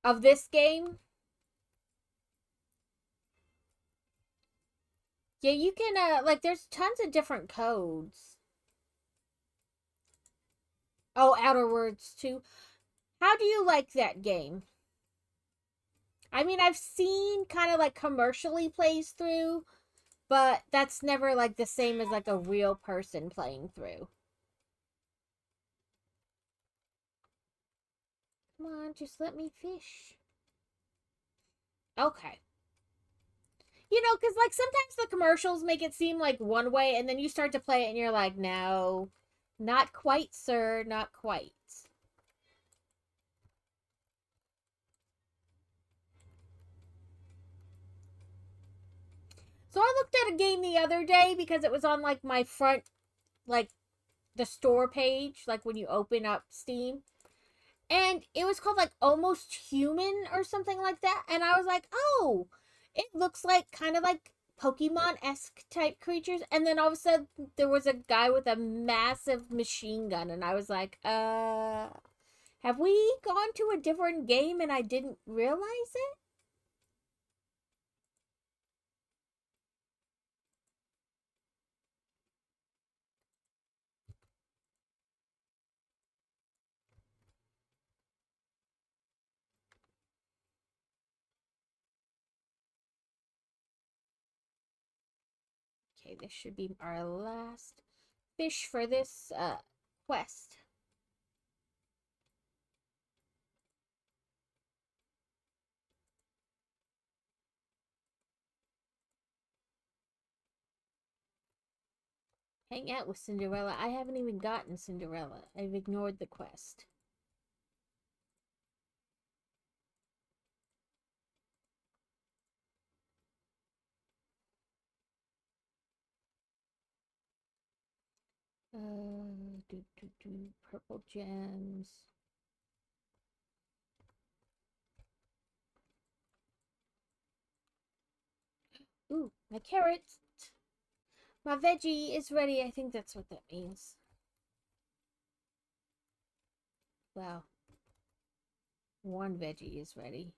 [SPEAKER 1] of this game. Yeah, you can like there's tons of different codes. Oh, Outer Worlds too. How do you like that game? I mean, I've seen kind of like commercially plays through, but that's never like the same as like a real person playing through. Come on, just let me fish. Okay. You know, because like sometimes the commercials make it seem like one way, and then you start to play it and you're like, no, not quite, sir, not quite. So I looked at a game the other day because it was on like my front, like the store page, like when you open up Steam. And it was called like Almost Human or something like that. And I was like, oh, it looks like kind of like Pokemon esque type creatures. And then all of a sudden, there was a guy with a massive machine gun. And I was like, have we gone to a different game and I didn't realize it? Okay, this should be our last fish for this quest. Hang out with Cinderella. I haven't even gotten Cinderella. I've ignored the quest. Purple gems. Ooh, my carrot. My veggie is ready. I think that's what that means. Well, one veggie is ready.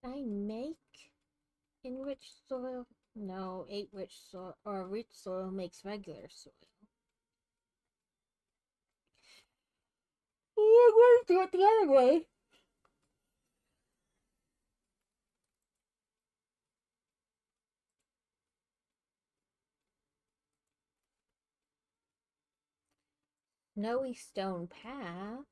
[SPEAKER 1] Can I make enriched soil? No, eight rich soil or rich soil makes regular soil. Oh, I'm going to do it the other way. Snowy stone path.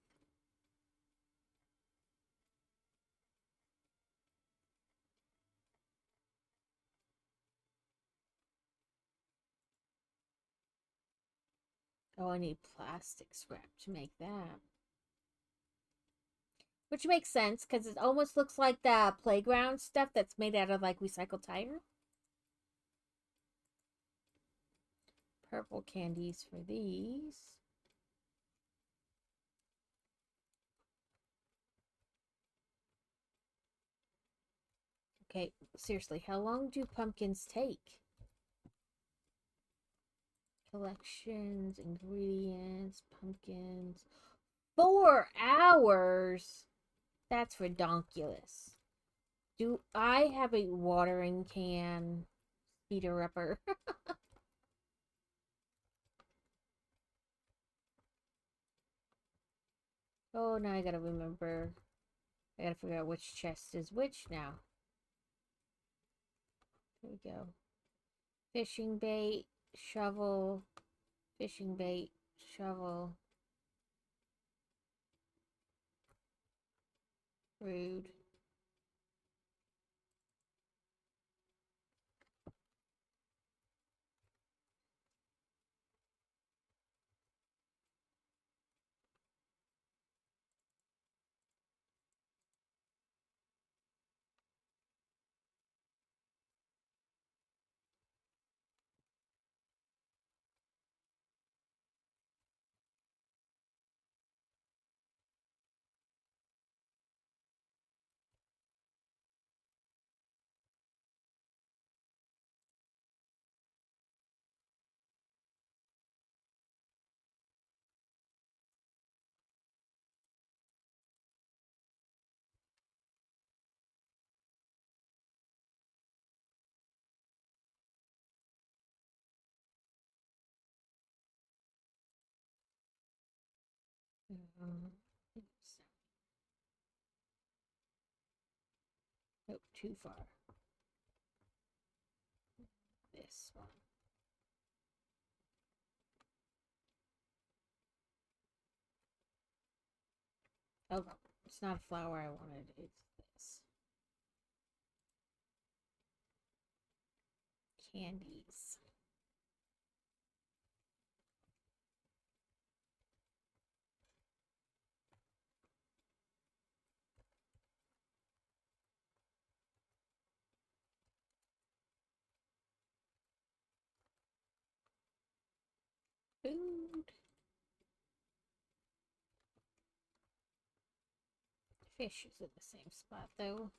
[SPEAKER 1] Oh, I need plastic scrap to make that. Which makes sense because it almost looks like the playground stuff that's made out of like recycled tire. Purple candies for these. Okay, seriously, how long do pumpkins take? Collections, ingredients, pumpkins. 4 hours? That's redonkulous. Do I have a watering can? Speeder upper. Oh, now I gotta remember. I gotta figure out which chest is which now. There we go. Fishing bait, shovel, fishing bait, shovel. Rude. Um, Nope, too far. This one. Oh, it's not a flower I wanted. It's this. Candies. Food. Fish is in the same spot though.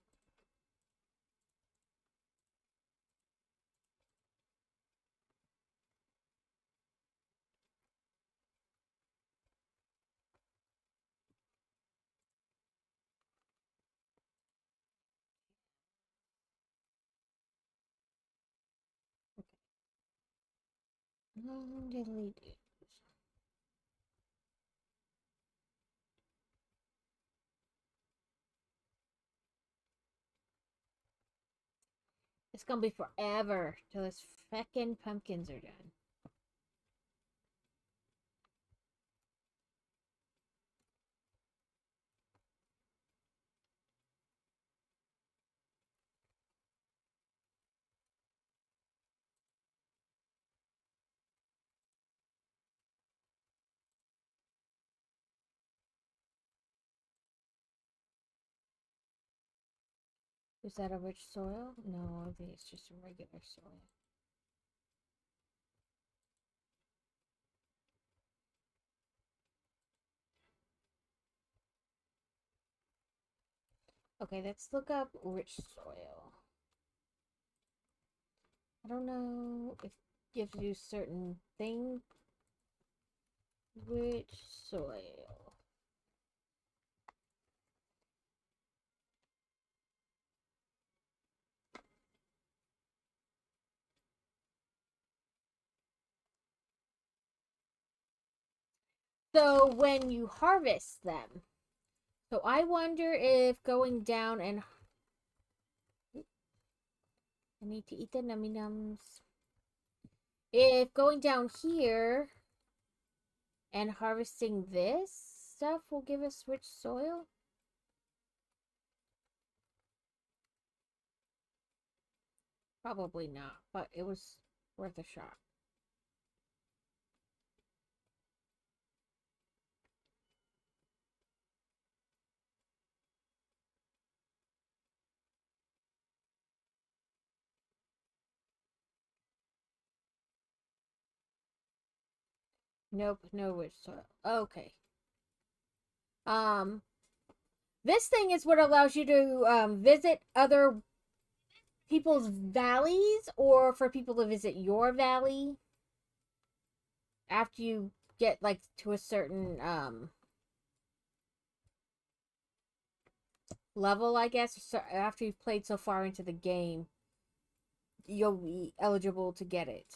[SPEAKER 1] Diddly do. It's gonna be forever till his feckin' pumpkins are done. Is that a rich soil? No, I think it's just a regular soil. Okay, let's look up rich soil. I don't know if you have to do certain thing. Rich soil. So when you harvest them, so I wonder if going down and I need to eat the nummy nums. If going down here and harvesting this stuff will give us rich soil. Probably not, but it was worth a shot. Nope, no rich soil. Okay. This thing is what allows you to visit other people's valleys or for people to visit your valley after you get like to a certain level, I guess. So after you've played so far into the game, you'll be eligible to get it.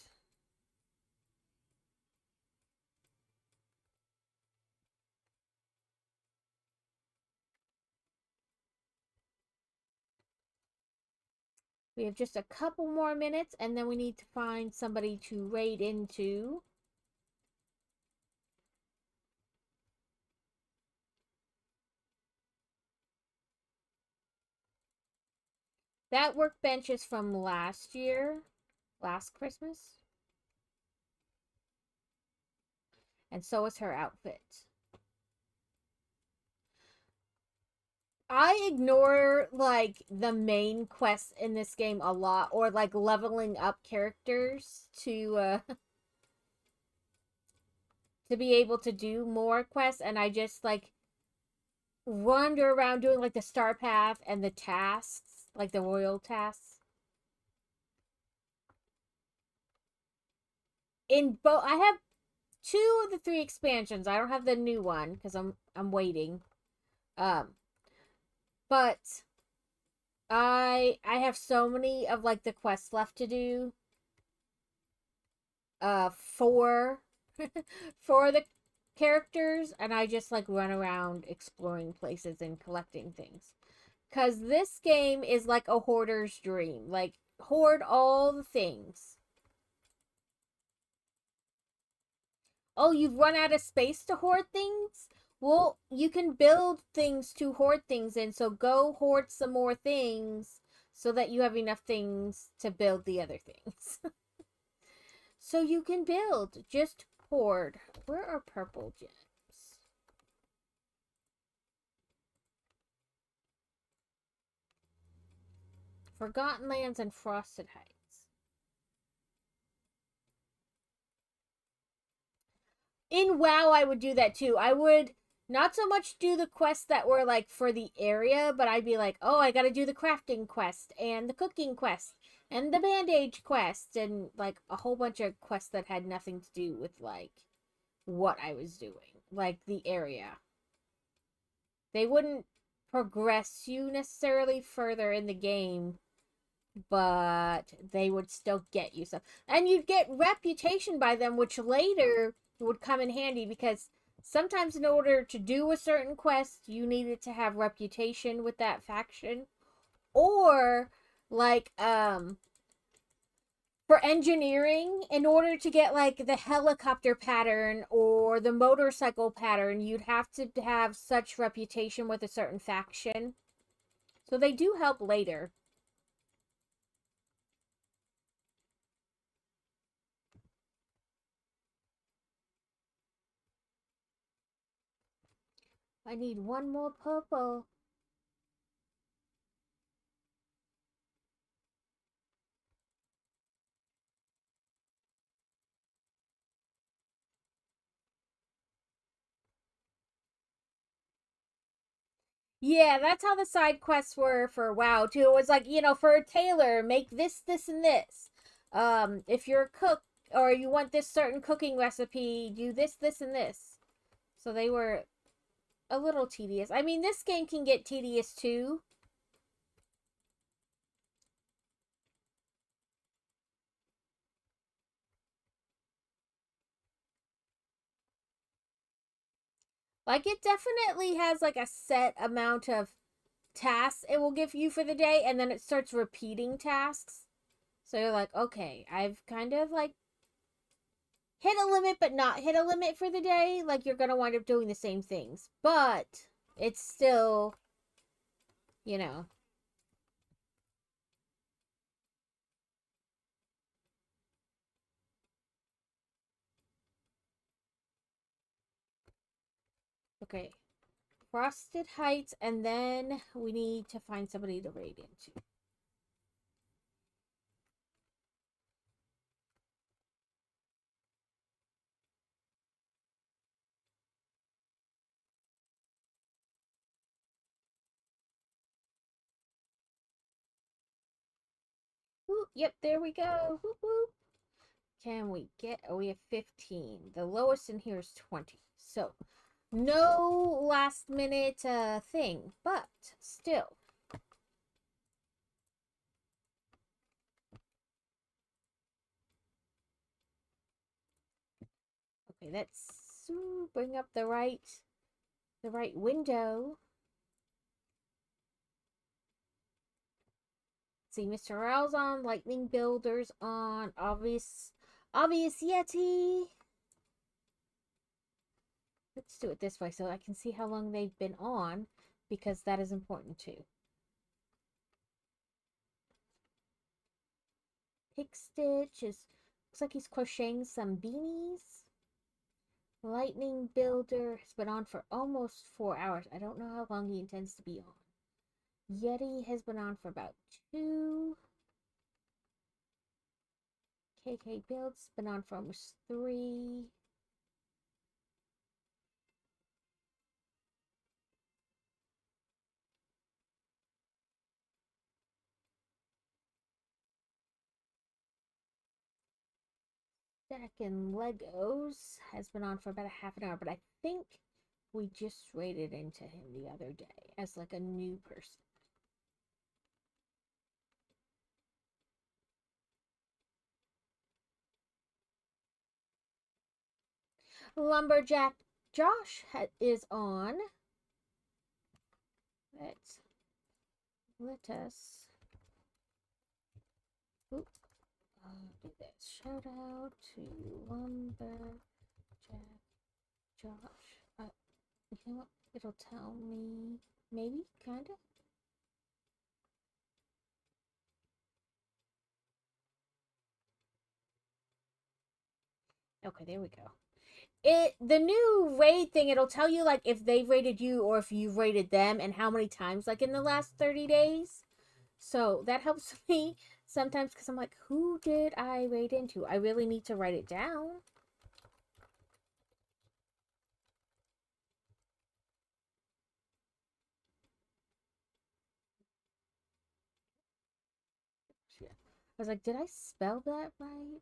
[SPEAKER 1] We have just a couple more minutes and then we need to find somebody to raid into. That workbench is from last year, last Christmas. And so is her outfit. I ignore like the main quests in this game a lot, or like leveling up characters to be able to do more quests, and I just like wander around doing like the star path and the tasks, like the royal tasks. In both, I have 2 of the 3 expansions. I don't have the new one because I'm waiting. But I have so many of like the quests left to do. For for the characters, and I just like run around exploring places and collecting things. Because this game is like a hoarder's dream. Like, hoard all the things. Oh, you've run out of space to hoard things? Well, you can build things to hoard things in, so go hoard some more things so that you have enough things to build the other things. So you can build. Just hoard. Where are purple gems? Forgotten Lands and Frosted Heights. In WoW, I would do that too. I would not so much do the quests that were like for the area, but I'd be like, oh, I gotta do the crafting quest and the cooking quest and the bandage quest and like a whole bunch of quests that had nothing to do with like what I was doing, like the area. They wouldn't progress you necessarily further in the game, but they would still get you some. And you'd get reputation by them, which later would come in handy because sometimes in order to do a certain quest, you needed to have reputation with that faction. Or like for engineering, in order to get like the helicopter pattern or the motorcycle pattern, you'd have to have such reputation with a certain faction. So they do help later. I need one more purple. Yeah, that's how the side quests were for WoW too. It was like, for a tailor, make this, this, and this. If you're a cook or you want this certain cooking recipe, do this, this, and this. So they were a little tedious. I mean, this game can get tedious too. Like it definitely has like a set amount of tasks it will give you for the day, and then it starts repeating tasks. So you're like, okay, I've kind of like hit a limit but not hit a limit for the day. Like you're gonna wind up doing the same things. But it's still, you know. Okay. Frosted Heights, and then we need to find somebody to raid into. Ooh, yep, there we go. Whoop, whoop. Can we get? Oh, we have 15. The lowest in here is 20. So, no last minute thing, but still. Okay, let's bring up the right window. See, Mr. Rao's on, Lightning Builder's on, obvious Yeti. Let's do it this way so I can see how long they've been on, because that is important too. Pick Stitch looks like he's crocheting some beanies. Lightning Builder has been on for almost 4 hours. I don't know how long he intends to be on. Yeti has been on for about 2. KK Builds been on for almost 3. Stacking Legos has been on for about a half an hour, but I think we just raided into him the other day as like a new person. Lumberjack Josh is on. Let us do this. Shout out to Lumberjack Josh. You know what? It'll tell me. Maybe, kinda. Okay, there we go. The new raid thing, it'll tell you like if they've rated you or if you've rated them and how many times like in the last 30 days. So that helps me sometimes because I'm like, who did I raid into? I really need to write it down. Yeah. I was like, did I spell that right?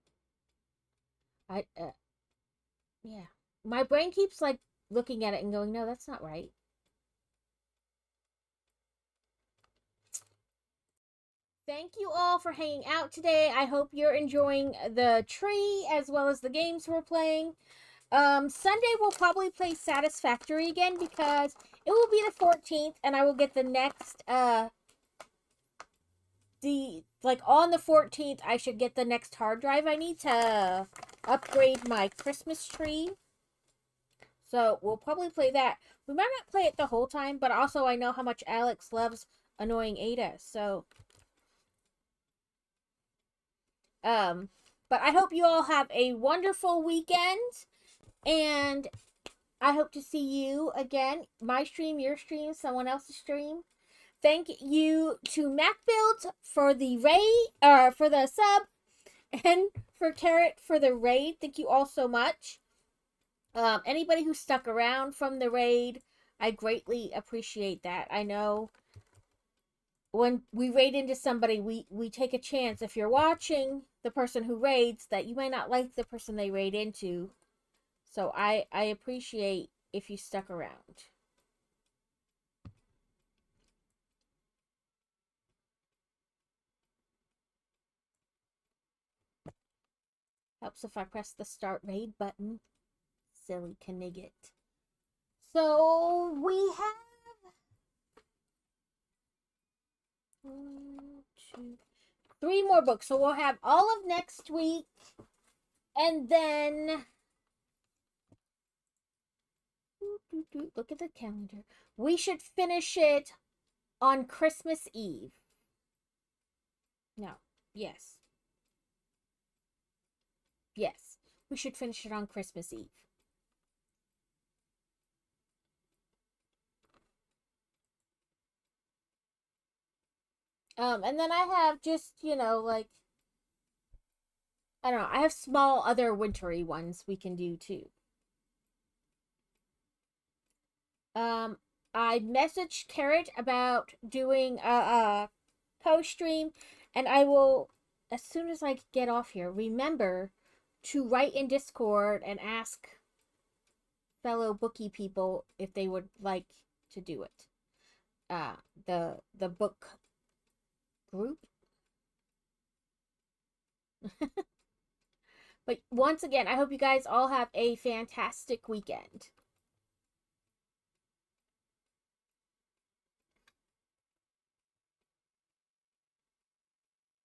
[SPEAKER 1] Yeah. My brain keeps like looking at it and going, no, that's not right. Thank you all for hanging out today. I hope you're enjoying the tree as well as the games we're playing. Sunday we'll probably play Satisfactory again because it will be the 14th and I will get the next on the 14th I should get the next hard drive I need to upgrade my Christmas tree. So we'll probably play that. We might not play it the whole time, but also I know how much Alex loves annoying Ada. So but I hope you all have a wonderful weekend and I hope to see you again. My stream, your stream, someone else's stream. Thank you to MacBuild for the raid, for the sub, and for Carrot for the raid. Thank you all so much. Anybody who stuck around from the raid, I greatly appreciate that. I know when we raid into somebody, we take a chance. If you're watching the person who raids, that you may not like the person they raid into. So I appreciate if you stuck around. Helps if I press the start raid button. Silly Knigget. So we have 1, 2, 3 more books. So we'll have all of next week. And then look at the calendar. We should finish it on Christmas Eve. No. Yes. Yes. We should finish it on Christmas Eve. And then I have just, like I don't know, I have small other wintry ones we can do too. I messaged Carrot about doing a co-stream, and I will, as soon as I get off here, remember to write in Discord and ask fellow bookie people if they would like to do it. The book group. But once again, I hope you guys all have a fantastic weekend.